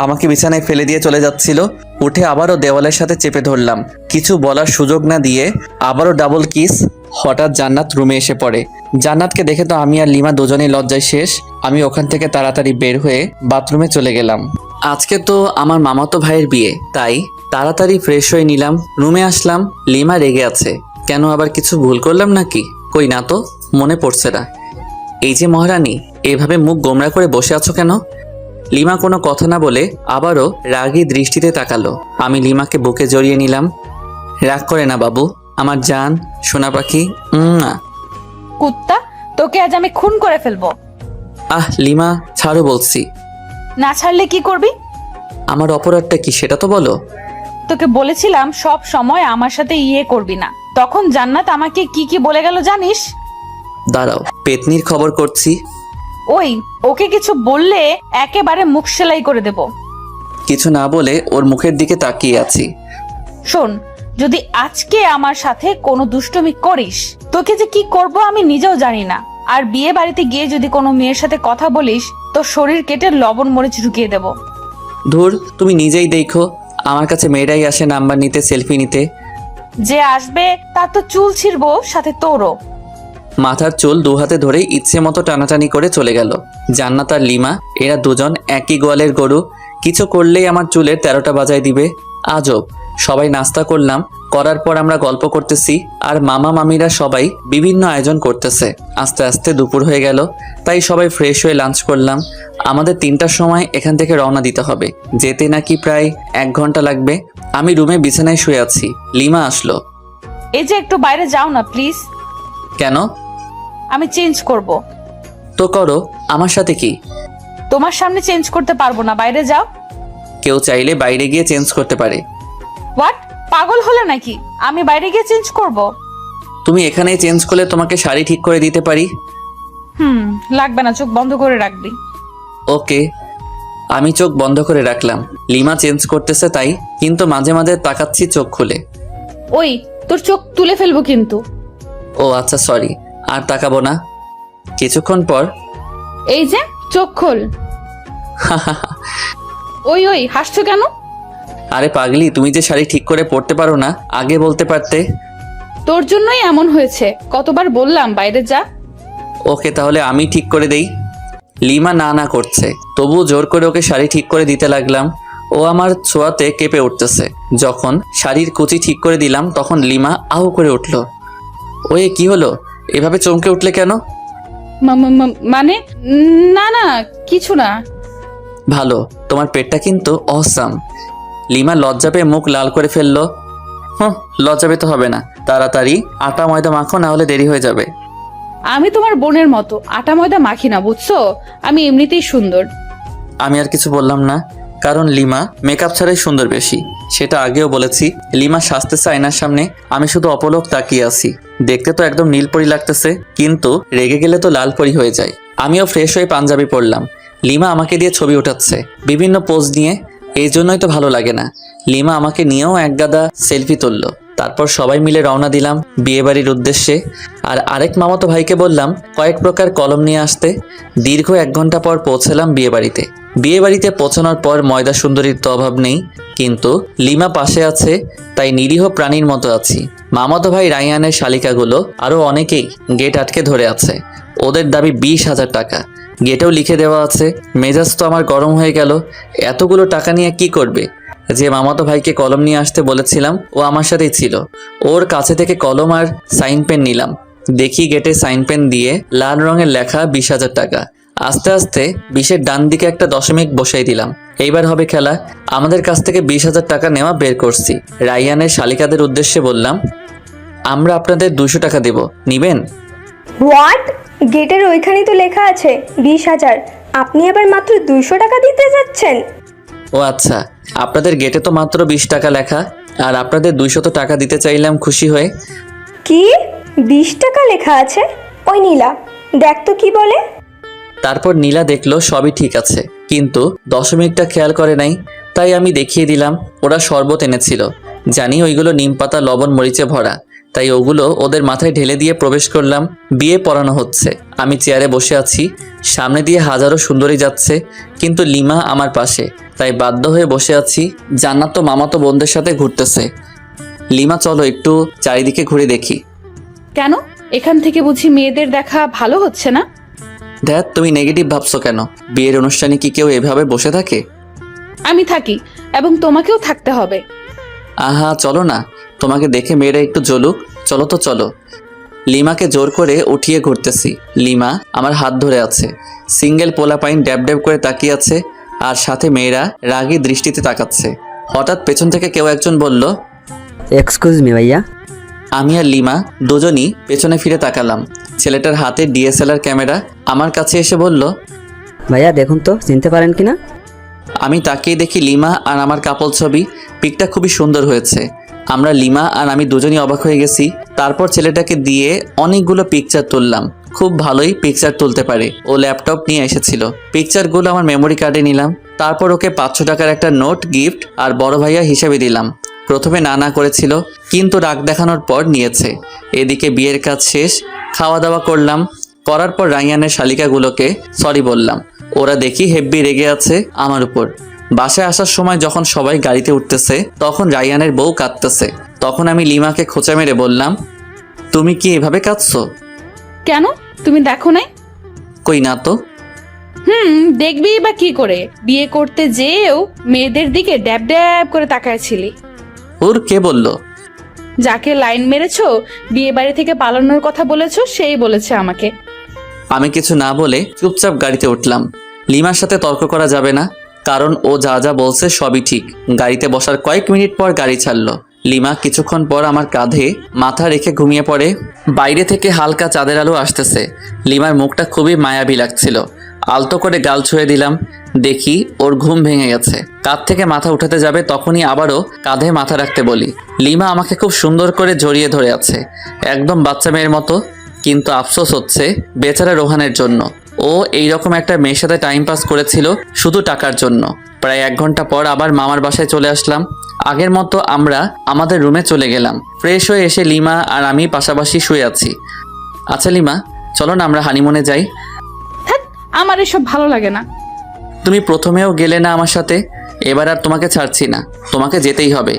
আমাকে বিছানায় ফেলে দিয়ে চলে যাচ্ছিল। উঠে আবারও দেওয়ালের সাথে চেপে ধরলাম। কিছু বলার সুযোগ না দিয়ে আবারও ডাবল কিস। হঠাৎ জান্নাত রুমে এসে পড়ে। জান্নাতকে দেখে তো আমি আর লিমা দুজনেই লজ্জায় শেষ। আমি ওখান থেকে তাড়াতাড়ি বের হয়ে বাথরুমে চলে গেলাম। আজকে তো আমার মামাতো ভাইয়ের বিয়ে, তাই তাড়াতাড়ি ফ্রেশ হয়ে নিলাম। রুমে আসলাম, লিমা রেগে আছে। কেন, আবার কিছু ভুল করলাম নাকি? কই না তো, মনে পড়ছে না। এই যে মহারানী, এভাবে মুখ গোমরা করে বসে আছো কেন? লিমা কোনো কথা না বলে আবারও রাগী দৃষ্টিতে তাকালো। আমি লিমাকে বুকে জড়িয়ে নিলাম। রাগ করে না বাবু, আমার জান সোনা পাখি। না কুত্তা, তোকে আজ আমি খুন করে ফেলবো। লিমা ছাড়ো বলছি। না ছাড়লে কি করবি? আমার অপরাধটা কি সেটা তো বলো। তোকে বলেছিলাম সব সময় আমার সাথে করবি না। তখন জান্নাত আমাকে কি কি বলে গেল জানিস? দাঁড়াও, পেতনির খবর করছি। ওই, ওকে কিছু বললে একেবারে মুখ সেলাই করে দেব। কিছু না বলে ওর মুখের দিকে তাকিয়ে আছি। শোন, যদি আজকে আমার সাথে কোনো দুষ্টুমি করিস, তোকে যে কি করব আমি নিজেও জানি না। আর বিয়ে বাড়িতে গিয়ে যদি কোনো মেয়ের সাথে কথা বলিস, তো শরীর কেটে লবণ মরিচ ঢুকিয়ে দেব। ধুর, তুমি নিজেই দেখো, আমার কাছে মেয়েরাই আসে নাম্বার নিতে, সেলফি নিতে। যে আসবে তার তো চুল ছিঁড়বো, সাথে তোরও। মাথার চুল দু হাতে ধরে ইচ্ছে মতো টানাটানি করে চলে গেল। জান্নাত আর লিমা এরা দুজন একই গোয়ালের গরু। কিছু করলেই আমার চুলের 13টা বাজায় দিবে। আজব। সবাই নাস্তা করলাম, করার পর আমরা গল্প করতেছি আর মামা মামিরা সবাই বিভিন্ন আয়োজন করতেছে। আস্তে আস্তে দুপুর হয়ে গেল, তাই সবাই ফ্রেশ হয়ে লাঞ্চ করলাম। আমাদের 3টার সময় এখান থেকে রওনা দিতে হবে। যেতে নাকি প্রায় 1 ঘন্টা লাগবে। আমি রুমে বিছানায় শুয়ে আছি। লিমা আসলো। এই যে একটু বাইরে যাও না প্লিজ। কেন? আমি চেঞ্জ করব। তো করো, আমার সাথে কি? তোমার সামনে চেঞ্জ করতে পারবো না, বাইরে যাও। কেউ চাইলে বাইরে গিয়ে চেঞ্জ করতে পারে। হোয়াট, পাগল হলে নাকি? আমি বাইরে গিয়ে চেঞ্জ করব? তুমি এখানেই চেঞ্জ করলে তোমাকে শাড়ি ঠিক করে দিতে পারি। লাগবে না, চোখ বন্ধ করে রাখবি। ওকে। আমি চোখ বন্ধ করে রাখলাম। লিমা চেঞ্জ করতেছে তাই, কিন্তু মাঝে মাঝে তাকাচ্ছি চোখ খুলে। ওই, তোর চোখ তুলে ফেলবো কিন্তু। ও আচ্ছা, সরি, আর তাকাবো না। কিছুক্ষণ পর এই যে চোখ খোল। ওই ওই, হাসছো কেন? আরে পাগলি, তুমি যে শাড়ি ঠিক করে পরতে পারো না, আগে বলতে পারতে। তোর জন্যই এমন হয়েছে, কতবার বললাম বাইরে যা। ওকে, তাহলে আমি ঠিক করে দেই। লিমা না না করছে, তবু জোর করে ওকে শাড়ি ঠিক করে দিতে লাগলাম। ও আমার ছোঁয়াতে কেঁপে উঠতেছে। যখন শাড়ির কুচি ঠিক করে দিলাম, তখন লিমা আহু করে উঠল। ওই কি হলো, এভাবে চমকে উঠলে কেন? মানে না না, কিছু না। ভালো, তোমার পেটটা কিন্তু অসাম। লিমা লজ্জা পেয়ে মুখ লাল করে ফেললো। লজ্জা পেতে হবে না, তাড়াতাড়ি আটা ময়দা মাখো, না হলে দেরি হয়ে যাবে। আমি তোমার বোনের মতো আটা ময়দা মাখি না, বুঝছো? আমি এমনিতেই সুন্দর। আমি আর কিছু বললাম না, কারণ লিমা মেকআপ ছাড়াই সুন্দর বেশি। সেটা আগেও বলেছি। লিমা সাজতেছে আয়নার সামনে, আমি শুধু অপলক তাকিয়ে আছি। দেখতে তো একদম নীলপরি লাগতেছে, কিন্তু রেগে গেলে তো লালপরি হয়ে যায়। আমিও ফ্রেশ হয়ে পাঞ্জাবি পরলাম। লিমা আমাকে দিয়ে ছবি ওঠাচ্ছে বিভিন্ন পোজ নিয়ে, এই জন্যই তো ভালো লাগে না। লিমা আমাকে নিয়েও এক গাদা সেলফি তুললো। তারপর সবাই মিলে রওনা দিলাম বিয়েবাড়ির উদ্দেশ্যে। আর আরেক মামাতো ভাইকে বললাম কয়েক প্রকার কলম নিয়ে আসতে। দীর্ঘ 1 ঘন্টা পর পৌঁছলাম বিয়েবাড়িতে। বিয়েবাড়িতে পৌঁছানোর পর ময়দা সুন্দরীর তো অভাব নেই, কিন্তু লিমা পাশে আছে, তাই নিরীহ প্রাণীর মতো আছি। মামাতো ভাই রায়ানের শালিকাগুলো আরও অনেকেই গেট আটকে ধরে আছে। ওদের দাবি 20,000 টাকা। গেটেও লিখে দেওয়া আছে। মেজাজ তো আমার গরম হয়ে গেল। এতগুলো টাকা নিয়ে কি করবে? যে মামাতো ভাইকে কলম নিয়ে আসতে বলেছিলাম ও আমার সাথেই ছিল। ওর কাছে থেকে কলম আর সাইন পেন নিলাম। দেখি গেটে সাইন পেন দিয়ে লাল রঙের লেখা 20,000 টাকা। আস্তে আস্তে 20-এর ডান দিকে একটা দশমিক বসাই দিলাম। এইবার হবে খেলা। আমাদের কাছ থেকে 20,000 টাকা নেওয়া বের করছি। রায়ানের শালিকাদের উদ্দেশ্যে বললাম, আমরা আপনাদের 200 টাকা দেব, নিবেন? হোয়াট? গেটের ওইখানেই তো লেখা আছে 20,000, আপনি আবার মাত্র 200 টাকা দিতে যাচ্ছেন? ও আচ্ছা, আপনাদের গেটে তো মাত্র 20 টাকা লেখা, আর আপনাদের 200 টাকা দিতে চাইলাম খুশি হয়ে। কি 20 টাকা লেখা আছে? ওই নীলা, দেখ তো কি বলে। তারপর নীলা দেখলো সবই ঠিক আছে, কিন্তু দশমিকটা খেয়াল করে নাই। তাই আমি দেখিয়ে দিলাম। ওরা শরবত এনেছিল, জানি ওইগুলো নিমপাতা লবণ মরিচে ভরা, তাই ওগুলো ওদের মাথায় ঢেলে দিয়ে প্রবেশ করলাম। বিয়ে পড়ানো হচ্ছে। আমি চেয়ারে বসে আছি, সামনে দিয়ে হাজারো সুন্দরী যাচ্ছে, কিন্তু লিমা আমার পাশে, তাই বাধ্য হয়ে বসে আছি। জান্নাত তো মামাতো বোনদের সাথে ঘুরতেছে। লিমা চলো একটু চারিদিকে ঘুরে দেখি। কেন? এখান থেকে বুঝি মেয়েদের দেখা ভালো হচ্ছে না? ধ্যাত, তুমি নেগেটিভ ভাবছো কেন? বিয়ের অনুষ্ঠানে কি কেউ এভাবে বসে থাকে? আমি থাকি, এবং তোমাকেও থাকতে হবে। আহা চলো না, তোমাকে দেখে মেয়েরা একটু জ্বলুক। চলো তো চলো। লিমাকে জোর করে উঠিয়ে ঘুরতেছি। লিমা আমার হাত ধরে আছে। সিঙ্গেল পোলাপাইন ড্যাব ড্যাব করে তাকিয়ে আছে, আর সাথে মেয়েরা রাগী দৃষ্টিতে তাকাচ্ছে। হঠাৎ পেছন থেকে কেউ একজন বলল, এক্সকিউজ মি ভাইয়া। আমি আর লিমা দুজনই পেছনে ফিরে তাকালাম। ছেলেটার হাতে DSLR ক্যামেরা। আমার কাছে এসে বলল, ভাইয়া দেখুন তো চিনতে পারেন কিনা। আমি তাকিয়ে দেখি লিমা আর আমার কাপল ছবি। পিকটা খুবই সুন্দর হয়েছে। আমরা লিমা আর আমি দুজনই অবাক হয়ে গেছি। তারপর ছেলেটাকে দিয়ে অনেকগুলো পিকচার তুললাম। খুব ভালোই পিকচার তুলতে পারে। ও ল্যাপটপ নিয়ে এসেছিল। পিকচারগুলো আমার মেমোরি কার্ডে নিলাম। তারপর ওকে 500 টাকার একটা নোট গিফট আর বড় ভাইয়া হিসেবে দিলাম। প্রথমে না করেছিল, কিন্তু রাগ দেখানোর পর নিয়েছে। এদিকে বিয়ের কাজ শেষ, খাওয়া দাওয়া করলাম। করার পর রায়ানের শালিকাগুলোকে সরি বললাম। ওরা দেখি হেব্বি রেগে আছে আমার উপর। বাসায় আসার সময় যখন সবাই গাড়িতে উঠতেছে, তখন রায়ানের বউ কাঁদতেছে। তখন আমি লিমাকে খোঁচা মেরে বললাম, তুমি কি এভাবে কাঁদছো? কেন? তুমি দেখো নাই? কই না তো। দেখবি বা কি করে? বিয়ে করতে যেও মেয়েদের দিকে ড্যাব ড্যাব করে তাকায়ছিলি। ওর কে বলল? যাকে লাইন মেরেছো, বিয়ে বাড়ি থেকে পালানোর কথা বলেছো, সেই বলেছে আমাকে। আমি কিছু না বলে চুপচাপ গাড়িতে উঠলাম। লিমার সাথে তর্ক করা যাবে না, কারণ ও যা যা বলছে সবই ঠিক। গাড়িতে বসার কয়েক মিনিট পর গাড়ি ছাড়লো। লিমা কিছুক্ষণ পর আমার কাঁধে মাথা রেখে ঘুমিয়ে পড়ে। বাইরে থেকে হালকা চাঁদের আলো আসতেছে। লিমার মুখটা খুবই মায়াবী লাগছিল। আলতো করে গাল ছুঁয়ে দিলাম। দেখি ওর ঘুম ভেঙে গেছে। কাঁধ থেকে মাথা উঠাতে যাবে, তখনই আবারও কাঁধে মাথা রাখতে বলি। লিমা আমাকে খুব সুন্দর করে জড়িয়ে ধরে আছে, একদম বাচ্চা মেয়ের মতো। কিন্তু আফসোস হচ্ছে বেচারা রোহানের জন্য। ও এইরকম একটা মেয়ের সাথে টাইম পাস করেছিল শুধু টাকার জন্য। প্রায় 1 ঘন্টা পর আবার মামার বাসায় চলে আসলাম। আগের মতো আমরা আমাদের রুমে চলে গেলাম। ফ্রেশ হয়ে এসে লিমা আর আমি পাশাপাশি শুয়ে আছি। আচ্ছা লিমা, চলো না আমরা হানিমুনে যাই। আমার এসব ভালো লাগে না। তুমি প্রথমেও গেলে না আমার সাথে, এবার আর তোমাকে ছাড়ছি না, তোমাকে যেতেই হবে।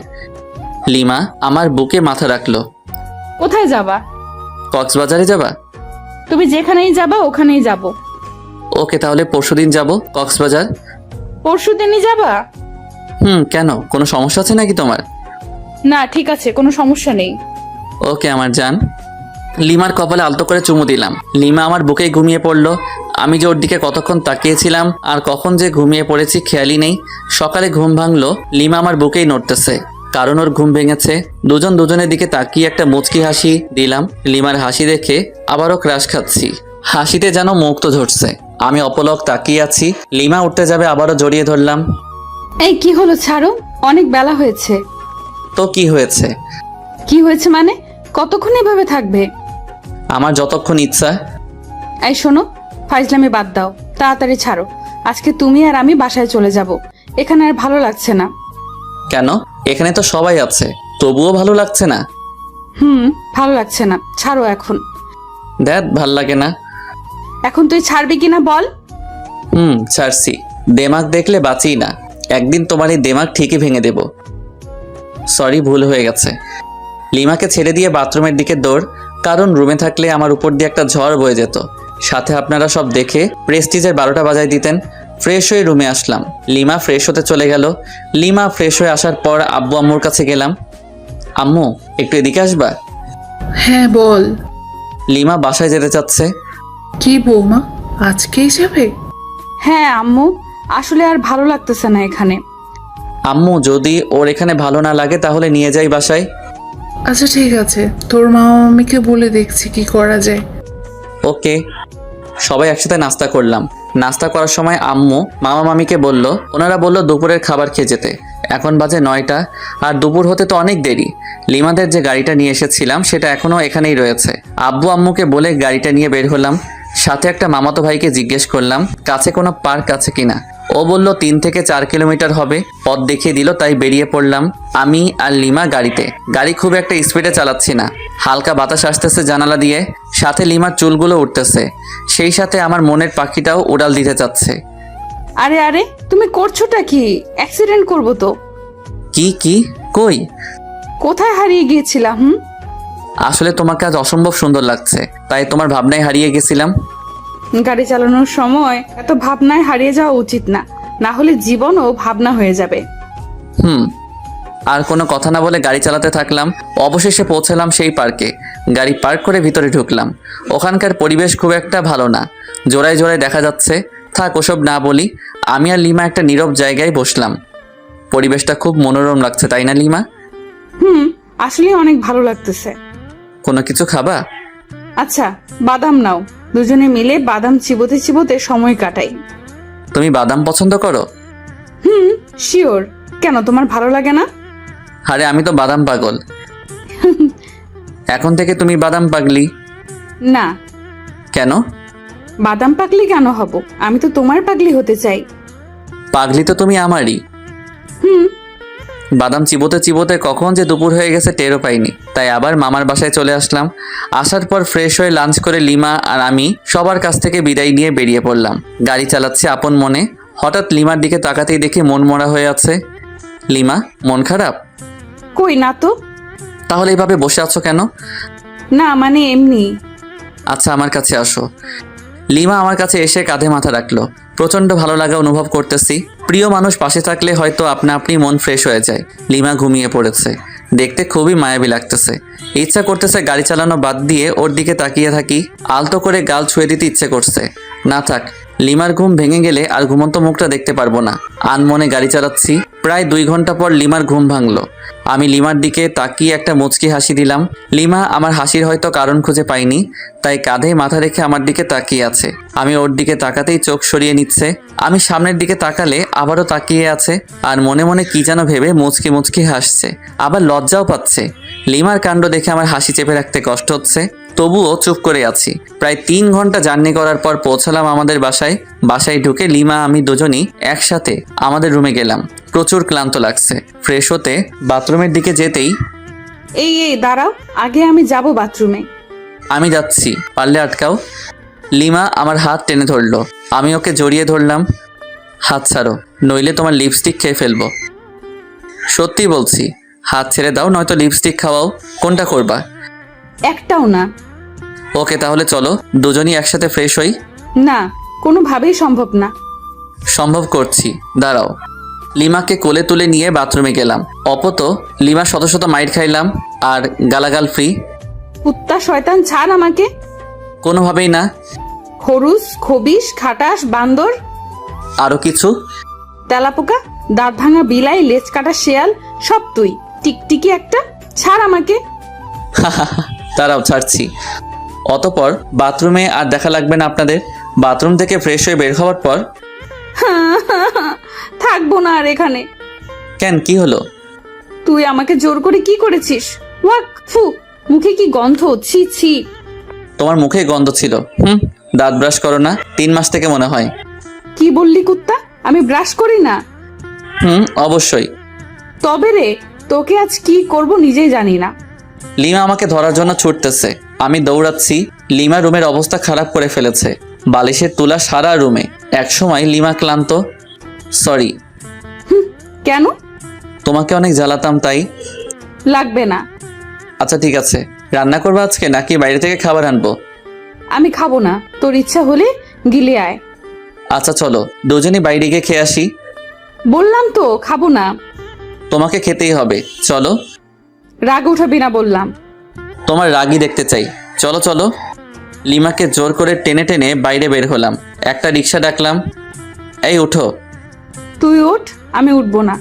লিমা আমার বুকে মাথা রাখলো। কোথায় যাবা? কক্সবাজারে যাবা? তুমি যেখানেই যাবা ওখানেই যাব। ওকে, তাহলে পরশুদিন যাব কক্সবাজার। পরশুদিনই যাবা? কেন, কোনো সমস্যা আছে নাকি তোমার? না, ঠিক আছে, কোনো সমস্যা নেই। ওকে আমার জান। লিমার কপালে আলতো করে চুমু দিলাম। লিমা আমার বুকেই ঘুমিয়ে পড়লো। আমি যে ওর দিকে কতক্ষণ তাকিয়েছিলাম আর কখন যে ঘুমিয়ে পড়েছি খেয়ালই নেই। সকালে ঘুম ভাঙলো, লিমা আমার বুকেই নড়তেছে। কারণ ওর ঘুম ভেঙেছে। দুজন দুজনের দিকে তাকিয়ে একটা মুচকি হাসি দিলাম। লিমার হাসি দেখে আবারও ক্রাশ খাচ্ছি। হাসিতে যেন মুখ তো ঝরছে। আমি অপলক তাকিয়ে আছি। লিমা উঠতে যাবে, আবারও জড়িয়ে ধরলাম। এই কি হলো, ছাড়ো, অনেক বেলা হয়েছে। তো কি হয়েছে? কি হয়েছে মানে? কতক্ষণ এভাবে থাকবে? আমার যতক্ষণ ইচ্ছা। এই শোনো, ফাইজলামি বাদ দাও, তাড়াতাড়ি ছাড়ো। আজকে তুমি আর আমি বাসায় চলে যাব। এখানে আর ভালো লাগছে না। কেন? এখানে তো সবাই আছে, তবুও ভালো লাগছে না? ভালো লাগছে না, ছাড়ো এখন। দেখ, ভাল লাগে না। এখন তুই ছাড়বি কিনা বল। ছাড়ছি। দেমাগ দেখলে বাঁচি না। একদিন তোমার এই দেমাগ ঠিকই ভেঙে দেব। সরি, ভুল হয়ে গেছে। লিমাকে ছেড়ে দিয়ে বাথরুমের দিকে দৌড়, কারণ রুমে থাকলে আমার উপর দিয়ে একটা ঝড় বয়ে যেত। সাথে আপনারা সব দেখে প্রেস্টিজের 12টা বাজায় দিতেন। ফ্রেশ হয়ে রুমে আসলাম। লিমা ফ্রেশ হতে চলে গেল। লিমা ফ্রেশ হয়ে আসার পর আব্বু আম্মুর কাছে গেলাম। আম্মু, একটু এদিকে আসবা? হ্যাঁ বল। লিমা বাসায় যেতে চাচ্ছে। কি বৌমা, আজকেই যাবে? হ্যাঁ আম্মু, আসলে আর ভালো লাগতেছে না এখানে। আম্মু, যদি ওর এখানে ভালো না লাগে তাহলে নিয়ে যাই বাসায়। আচ্ছা ঠিক আছে, তোর মা মামিকে বলে দেখছি কি করা যায়। ওকে। সবাই একসাথে নাস্তা করলাম। নাস্তা করার সময় আম্মু মামা মামিকে বলল, ওনারা বলল দুপুরের খাবার খেয়ে যেতে। এখন বাজে 9টা, আর দুপুর হতে তো অনেক দেরি। লিমাদের যে গাড়িটা নিয়ে এসেছিলাম সেটা এখনও এখানেই রয়েছে। আব্বু আম্মুকে বলে গাড়িটা নিয়ে বের হলাম। সাথে একটা মামাতো ভাইকে জিজ্ঞেস করলাম কাছে কোনো পার্ক আছে কিনা। ও বলল 3 থেকে 4 কিলোমিটার হবে। পথ দেখিয়ে দিল, তাই বেরিয়ে পড়লাম আমি আর লিমা গাড়িতে। গাড়ি খুব একটা স্পিডে চালাচ্ছি না, হালকা বাতাস আসতেছে জানালা দিয়ে। সাথে লিমার চুলগুলো উঠতেছে, সেই সাথে আমার মনের পাখিটাও উড়াল দিতে চাচ্ছে। আরে আরে, তুমি করছোটা কি? অ্যাক্সিডেন্ট করবো তো। কি কই? কোথায় হারিয়ে গিয়েছিলাম? আসলে তোমাকে আজ অসম্ভব সুন্দর লাগছে, তাই তোমার ভাবনায় হারিয়ে গেছিলাম। গাড়ি চালানোর সময় এত ভাবনায় হারিয়ে যাওয়া উচিত না, না হলে জীবনও ভাবনা হয়ে যাবে। আর কোনো কথা না বলে গাড়ি চালাতে থাকলাম। অবশেষে পৌঁছালাম সেই পার্কে। গাড়ি পার্ক করে ভিতরে ঢুকলাম। ওখানকার পরিবেশ খুব একটা ভালো না, জোড়ায় জোড়ায় দেখা যাচ্ছে। থাক, ওসব না বলি। আমি আর লিমা একটা নীরব জায়গায় বসলাম। পরিবেশটা খুব মনোরম লাগছে, তাই না লিমা? আসলে অনেক ভালো লাগতেছে। কোনো কিছু খাবা? আচ্ছা, বাদাম নাও। দুজনে মিলে বাদাম চিবোতে চিবোতে সময় কাটাই। তুমি বাদাম পছন্দ করো? শিওর। কেন, তোমার ভালো লাগে না? আরে আমি তো বাদাম পাগল। এখন থেকে তুমি বাদাম পাগলি? না। কেন? বাদাম পাগলি কেন হব? আমি তো তোমার পাগলি হতে চাই। পাগলি তো তুমি আমারই। বাদাম চিবোতে চিবোতে কখন যে দুপুর হয়ে গেছে টেরও পাইনি। তাই আবার মামার বাসায় চলে আসলাম। আসার পর ফ্রেশ হয়ে লাঞ্চ করে লিমা আর আমি সবার কাছ থেকে বিদায় নিয়ে বেরিয়ে পড়লাম। গাড়ি চালাচ্ছি আপন মনে। হঠাৎ লিমার দিকে তাকাতেই দেখি মন মরা হয়ে আছে। লিমা, মন খারাপ? কই না তো। তাহলে এইভাবে বসে আছো কেন? না মানে এমনি। আচ্ছা, আমার কাছে আসো। লিমা আমার কাছে এসে কাঁধে মাথা রাখলো। প্রচন্ড ভালো লাগা অনুভব করতেছি। প্রিয় মানুষ পাশে থাকলে হয়তো আপনা আপনি মন ফ্রেশ হয়ে যায়। লিমা ঘুমিয়ে পড়েছে, দেখতে খুবই মায়াবী লাগতেছে। ইচ্ছা করতেছে গাড়ি চালানো বাদ দিয়ে ওর দিকে তাকিয়ে থাকি। আলতো করে গাল ছুঁয়ে দিতে ইচ্ছে করছে। না থাক, লিমার ঘুম ভেঙে গেলে আর ঘুমন্ত মুখটা দেখতে পারবো না। আনমনে গাড়ি চালাচ্ছি। প্রায় 2 ঘন্টা পর লিমার ঘুম ভাঙলো। আমি লিমার দিকে তাকিয়ে একটা মুচকি হাসি দিলাম। লিমা আমার হাসির হয়তো কারণ খুঁজে পাইনি, তাই কাঁধে মাথা রেখে আমার দিকে তাকিয়ে আছে। আমি ওর দিকে তাকাতেই চোখ সরিয়ে নিচ্ছে। আমি সামনের দিকে তাকালে আবারও তাকিয়ে আছে, আর মনে মনে কি যেন ভেবে মুচকি মুচকি হাসছে। আবার লজ্জাও পাচ্ছে। লিমার কাণ্ড দেখে আমার হাসি চেপে রাখতে কষ্ট হচ্ছে, তবুও চুপ করে আছি। প্রায় 3 ঘন্টা জার্নি করার পর পৌঁছালাম আমাদের বাসায়। বাসায় ঢুকে লিমা আমি দুজনই একসাথে আমাদের রুমে গেলাম। প্রচুর ক্লান্ত লাগছে। ফ্রেশ হতে বাথরুমের দিকে যেতেই, এই দাঁড়াও, আগে আমি যাব বাথরুমে। আমি যাচ্ছি, পারলে আটকাও। লিমা আমার হাত টেনে ধরলো। আমি ওকে জড়িয়ে ধরলাম। হাত ছাড়ো, নইলে তোমার লিপস্টিক খেয়ে ফেলবো। সত্যি বলছি, হাত ছেড়ে দাও, নয়তো লিপস্টিক খাওয়াও। কোনটা করবা? একটাও না। ওকে, তাহলে চলো দুজনই একসাথে ফ্রেশ হই। না, কোনোভাবেই সম্ভব না। সম্ভব করছি, দাঁড়াও। লিমাকে কোলে তুলে নিয়ে বাথরুমে গেলাম। অপত লিমা শত শত মাইর খাইলাম, আর গালাগাল ফ্রি। কুত্তা শয়তান, ছাড় আমাকে। কোনোভাবেই না। খরুস, খবিস, খাটাস, বান্দর। আরো কিছু? তেলাপোকা, দাঁত ভাঙা বিলাই, লেজ কাটা শেয়াল, সব তুই। টিকটিকি একটা, ছাড় আমাকে। তারাও ছাড়ছি। অতপর বাথরুমে আর দেখা লাগবে না আপনাদের। বাথরুম থেকে ফ্রেশ হয়ে বের হওয়ার পর থাকবো না আর এখানে। কেন, কি হলো? তুই আমাকে জোর করে কি করেছিস? ওয়াক ফু, মুখে কি গন্ধ, ছি ছি। তোমার মুখে গন্ধ ছিল। দাঁত ব্রাশ করো না 3 মাস থেকে মনে হয়। কি বললি কুত্তা? আমি ব্রাশ করি না? অবশ্যই। তবে রে, তোকে আজ কি করব নিজেই জানি না। লিমা আমাকে ধরার জন্য ছুটতেছে, আমি দৌড়াচ্ছি। লিমা রুমের অবস্থা খারাপ করে ফেলেছে, বালিশের তুলা সারা রুমে। একসময় লিমা ক্লান্ত। সরি। কেন? তোমাকে অনেক জ্বালাতাম তাই। লাগবে না। আচ্ছা ঠিক আছে, রান্না করবো আজকে নাকি বাইরে থেকে খাবার আনবো? আমি খাবো না, তোর ইচ্ছা হলে গিলে আয়। আচ্ছা চলো দুজনই বাইরে গিয়ে খেয়ে আসি। বললাম তো খাবো না। তোমাকে খেতেই হবে, চলো। রাগ উঠাবি না বললাম। তোমার রাগই দেখতে চাই, চলো চলো। লিমাকে জোর করে টেনে টেনে বাইরে বের হলাম। একটা রিক্সা ডাকলাম, এই উঠো। তুই ওঠ, আমি উঠবো না।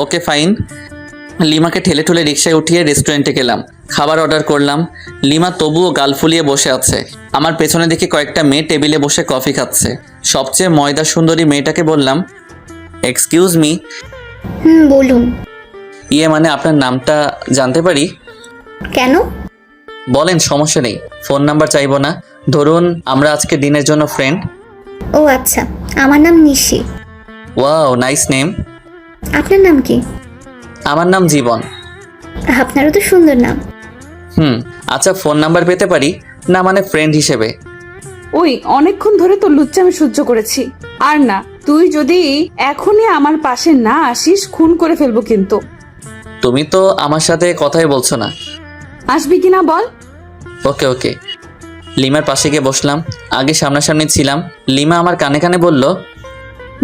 Okay fine. লিমাকে ঠেলে ঠুলে রিক্সায় উঠিয়ে রেস্টুরেন্টে গেলাম, খাবার অর্ডার করলাম। লিমা তবুও গাল ফুলিয়ে বসে আছে। আমার পেছনে দেখে কয়েকটা মেয়ে টেবিলে বসে কফি খাচ্ছে। সবচেয়ে ময়দা সুন্দরী মেয়েটাকে বললাম, এক্সকিউজ মি। বলুন। ইয়ে মানে আপনার নামটা জানতে পারি? কেন? বলেন, সমস্যা নেই। ফোন নাম্বার চাইবো না, ধরুন আমরা আজকে দিনের জন্য ফ্রেন্ড। ও আচ্ছা, আমার নাম নিশি। Wow, nice name. আপনার নাম কি? আমার নাম জীবন। আপনারও তো সুন্দর নাম। আচ্ছা ফোন নাম্বার পেতে পারি? না মানে ফ্রেন্ড হিসেবে। ওই অনেকক্ষণ ধরে তোর লুচ্চা আমি সহ্য করেছি, আর না। তুই যদি এখনই আমার পাশে না আসিস, খুন করে ফেলবো কিন্তু। তুমি তো আমার সাথে কথাই বলছো না। আসবি কিনা বল। ওকে ওকে। লিমার পাশে গিয়ে বসলাম। আগে সামনাসামনি ছিলাম। লিমা আমার কানে কানে বলল,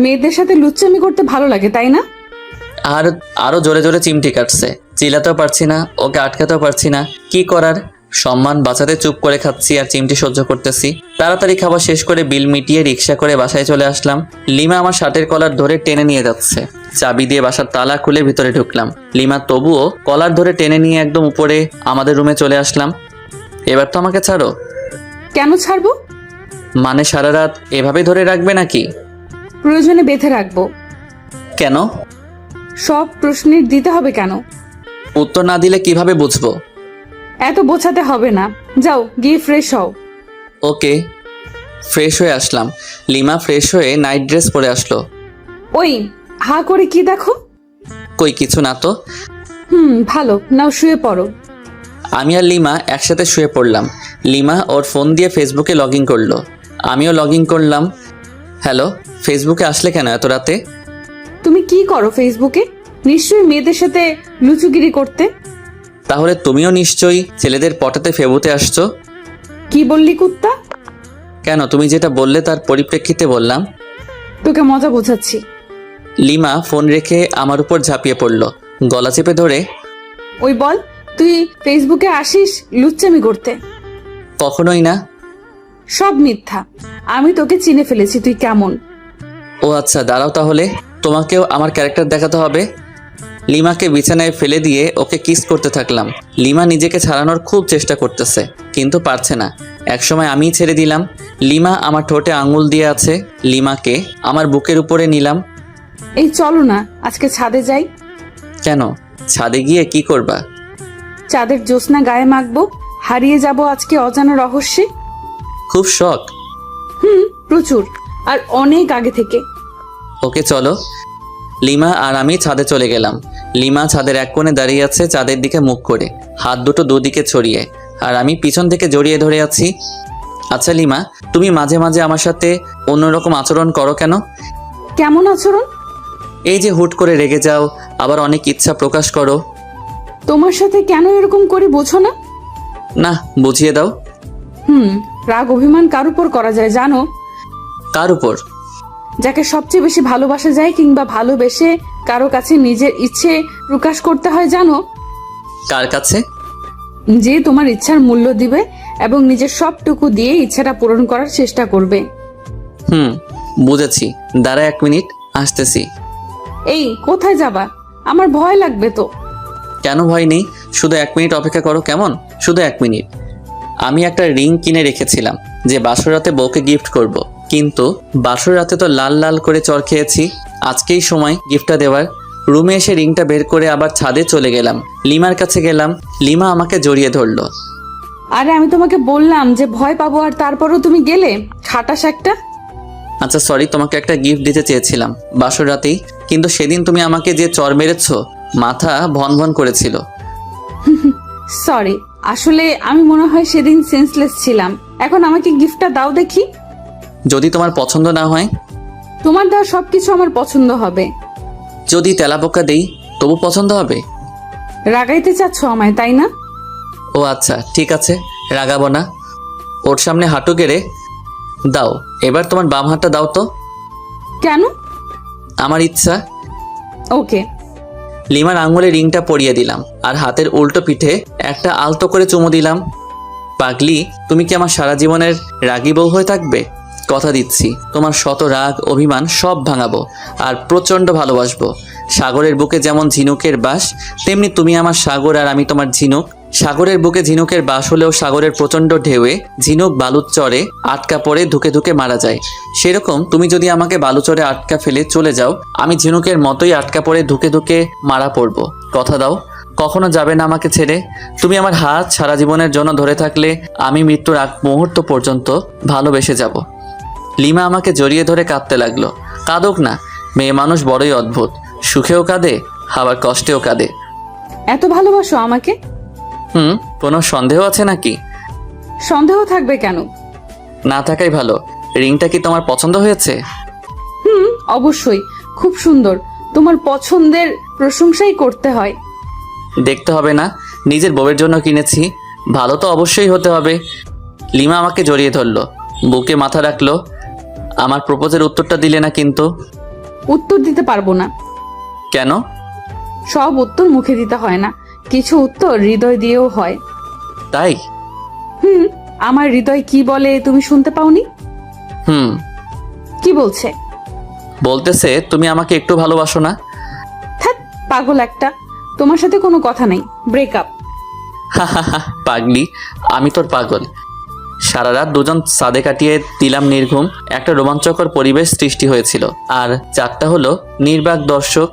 মেয়েদের সাথে লুচ্চামি করতে ভালো লাগে তাই না? আর আরো জোরে জোরে চিমটি কাটছে। চিল্লাতেও পারছি না, ওকে আটকাতেও পারছি না। কি করার, সম্মান বাঁচাতে চুপ করে খাচ্ছি আর চিমটি সহ্য করতেছি। তাড়াতাড়ি খাবার শেষ করে বিল মিটিয়ে রিক্সা করে বাসায় চলে আসলাম। লিমা আমার শার্টের কলার ধরে টেনে নিয়ে যাচ্ছে। চাবি দিয়ে বাসার তালা খুলে ভিতরে ঢুকলাম। লিমা তবুও কলার ধরে টেনে নিয়ে একদম উপরে আমাদের রুমে চলে আসলাম। এবার তো আমাকে ছাড়ো। কেন ছাড়বো? মানে সারা রাত এভাবে ধরে রাখবে নাকি? প্রয়োজনে বেঁধে রাখবো। কেন? সব প্রশ্নের দিতে হবে কেন? উত্তর না দিলে কিভাবে বুঝবো? এত বোঝাতে হবে না, যাও গিয়ে ফ্রেশ হও। ওকে। ফ্রেশ হয়ে আসলাম। লিমা ফ্রেশ হয়ে নাইট ড্রেস পরে আসলো। ওই হা করে কি দেখো? কই কিছু না তো। ভালো, নাও শুয়ে পড়ো। আমি আর লিমা একসাথে শুয়ে পড়লাম। লিমা ওর ফোন দিয়ে ফেসবুকে লগ ইন করলো, আমিও লগ ইন করলাম। হ্যালো, ফেসবুকে আসলে কেন এত রাতে? তুমি কি করো ফেসবুকে? নিশ্চয়ই মেয়েদের সাথে লুচুগিরি করতে। তাহলে তুমিও নিশ্চয়ই ছেলেদের পটাতে ফেবুতে আসছো। কি বললি কুত্তা? কেন, তুমি যেটা বললে তার পরিপ্রেক্ষিতে বললাম। তোকে মজা বোঝাচ্ছি। লিমা ফোন রেখে আমার উপর ঝাঁপিয়ে পড়লো, গলা চেপে ধরে, ওই বল, তুই ফেসবুকে আসিস লুচ্চামি করতে? কখনোই না। সব মিথ্যা। আমি তোকে চিনে ফেলেছি, তুই কেমন। ও আচ্ছা, দাঁড়াও তাহলে, তোমাকেও আমার ক্যারেক্টার দেখাতে হবে। লিমাকে বিছানায় ফেলে দিয়ে ওকে কিস করতে থাকলাম। লিমা নিজেকে ছাড়ানোর খুব চেষ্টা করতেছে, কিন্তু পারছে না। একসময় আমিই ছেড়ে দিলাম। লিমা আমার ঠোঁটে আঙুল দিয়ে আছে। লিমাকে আমার বুকের উপরে নিলাম। এই চলো না আজকে ছাদে যাই। কেন? ছাদে গিয়ে কি করবা? চাঁদের জ্যোৎস্না গায়ে মাখবো, হারিয়ে যাব আজকে অজানা রহস্যে। খুব শখ? প্রচুর, আর অনেক আগে থেকে। ওকে চলো। লিমা আর আমি ছাদে চলে গেলাম। লিমা ছাদের এক কোণে দাঁড়িয়ে আছে চাঁদের দিকে মুখ করে, হাত দুটো দুদিকে ছড়িয়ে, আর আমি পিছন থেকে জড়িয়ে ধরে আছি। আচ্ছা লিমা, তুমি মাঝে মাঝে আমার সাথে অন্যরকম আচরণ করো কেন? কেমন আচরণ? এই যে হুট করে রেগে যাও, আবার অনেক ইচ্ছা প্রকাশ করো। তোমার সাথে কেন এরকম করি বোঝো না? না, বুঝিয়ে দাও। রাগ অভিমান কার উপর করা যায় জানো? কার উপর? যাকে সবচেয়ে বেশি ভালোবাসা যায়, কিংবা ভালোবেসে কারো কাছে নিজের ইচ্ছে প্রকাশ করতে হয় জানো? কার কাছে? যে তোমার ইচ্ছার মূল্য দিবে এবং নিজের সবটুকু দিয়ে ইচ্ছাটা পূরণ করার চেষ্টা করবে। বুঝেছি, দাঁড়া 1 মিনিট, আসতেছি। এই কোথায় যাবা? আমার ভয় লাগবে তো। কেন ভয় নেই, শুধু 1 মিনিট অপেক্ষা করো কেমন, শুধু 1 মিনিট। আমি একটা রিং কিনে রেখেছিলাম যে বাসর রাতে বউকে গিফট করব। কিন্তু বাসর রাতে তো লাল লাল করে চড় খেয়েছি, আজকেই সময় গিফটটা দেওয়ার। রুমে এসে রিংটা বের করে আবার ছাদে চলে গেলাম, লিমার কাছে গেলাম। লিমা আমাকে জড়িয়ে ধরলো। আরে আমি তোমাকে বললাম যে ভয় পাবো, আর তারপরও তুমি গেলে, খাটাস একটা। আচ্ছা সরি, তোমাকে একটা গিফট দিতে চেয়েছিলাম বাসর রাতেই, কিন্তু সেদিন তুমি আমাকে যে চড় মেরেছো, মাথা ভন ভন করেছিল। সরি, আসলে আমি মনে হয় সেদিন সেন্সলেস ছিলাম। এখন আমাকে গিফটটা দাও দেখি। যদি তোমার পছন্দ না হয়? তোমার দেওয়া সবকিছু আমার পছন্দ হবে। যদি তেলাপোকা দেই তবু পছন্দ হবে? রাগাইতে চাচ্ছ আমায়, তাই না? ও আচ্ছা ঠিক আছে, রাগাবো না। ওর সামনে হাঁটু গেড়ে দাও। এবার তোমার বাম হাতটা দাও তো। কেন? আমার ইচ্ছা। ওকে। লিমার আঙুলে রিংটা পরিয়ে দিলাম আর হাতের উল্টো পিঠে একটা আলতো করে চুমু দিলাম। পাগলি, তুমি কি আমার সারা জীবনের রাগী বউ হয়ে থাকবে? কথা দিচ্ছি, তোমার শত রাগ অভিমান সব ভাঙাবো আর প্রচণ্ড ভালোবাসবো। সাগরের বুকে যেমন ঝিনুকের বাস, তেমনি তুমি আমার সাগর আর আমি তোমার ঝিনুক। সাগরের বুকে ঝিনুকের বাস হলেও সাগরের প্রচণ্ড ঢেউয়ে ঝিনুক বালুচরে আটকা পড়ে ধুকে ধুকে মারা যায়। সেরকম তুমি যদি আমাকে বালুচরে আটকা ফেলে চলে যাও, আমি ঝিনুকের মতোই আটকা পড়ে ধুকে ধুকে মারা পড়বো। কথা দাও কখনো যাবে না আমাকে ছেড়ে। তুমি আমার হাত সারা জীবনের জন্য ধরে থাকলে আমি মৃত্যুর আগ মুহূর্ত পর্যন্ত ভালোবেসে যাব। লিমা আমাকে জড়িয়ে ধরে কাঁদতে লাগলো। কাঁদুক না, মেয়ে মানুষ বড়ই অদ্ভুত, সুখেও কাঁদে আবার কষ্টেও কাঁদে। এত ভালোবাসো আমাকে? কোনো সন্দেহ আছে নাকি? সন্দেহ থাকবে কেন? না থাকাই ভালো। রিংটা কি তোমার পছন্দ হয়েছে? অবশ্যই, খুব সুন্দর। তোমার পছন্দের প্রশংসাই করতে হয়। দেখতে হবে না, নিজের বউয়ের জন্য কিনেছি, ভালো তো অবশ্যই হতে হবে। লিমা আমাকে জড়িয়ে ধরলো, বুকে মাথা রাখলো। আমার প্রপোজের উত্তরটা দিলে না কিন্তু। উত্তর দিতে পারবো না। কেন? সব উত্তর মুখে দিতে হয় না, কিছু উত্তর হৃদয় দিয়েও হয়। তাই? আমার হৃদয় কি বলে তুমি শুনতে পাওনি? কি বলছে? বলতেছে তুমি আমাকে একটু ভালোবাসো না। ধ্যাৎ, পাগল একটা। তোমার সাথে কোনো কথা নেই, ব্রেকআপ। পাগলি, আমি তোর পাগল। সারা রাত দুজন সাদে কাটিয়ে দিলাম নির্ঘুম। একটা রোমাঞ্চকর পরিবেশ সৃষ্টি হয়েছিল। আর 4টা হলো নির্বাক দর্শক।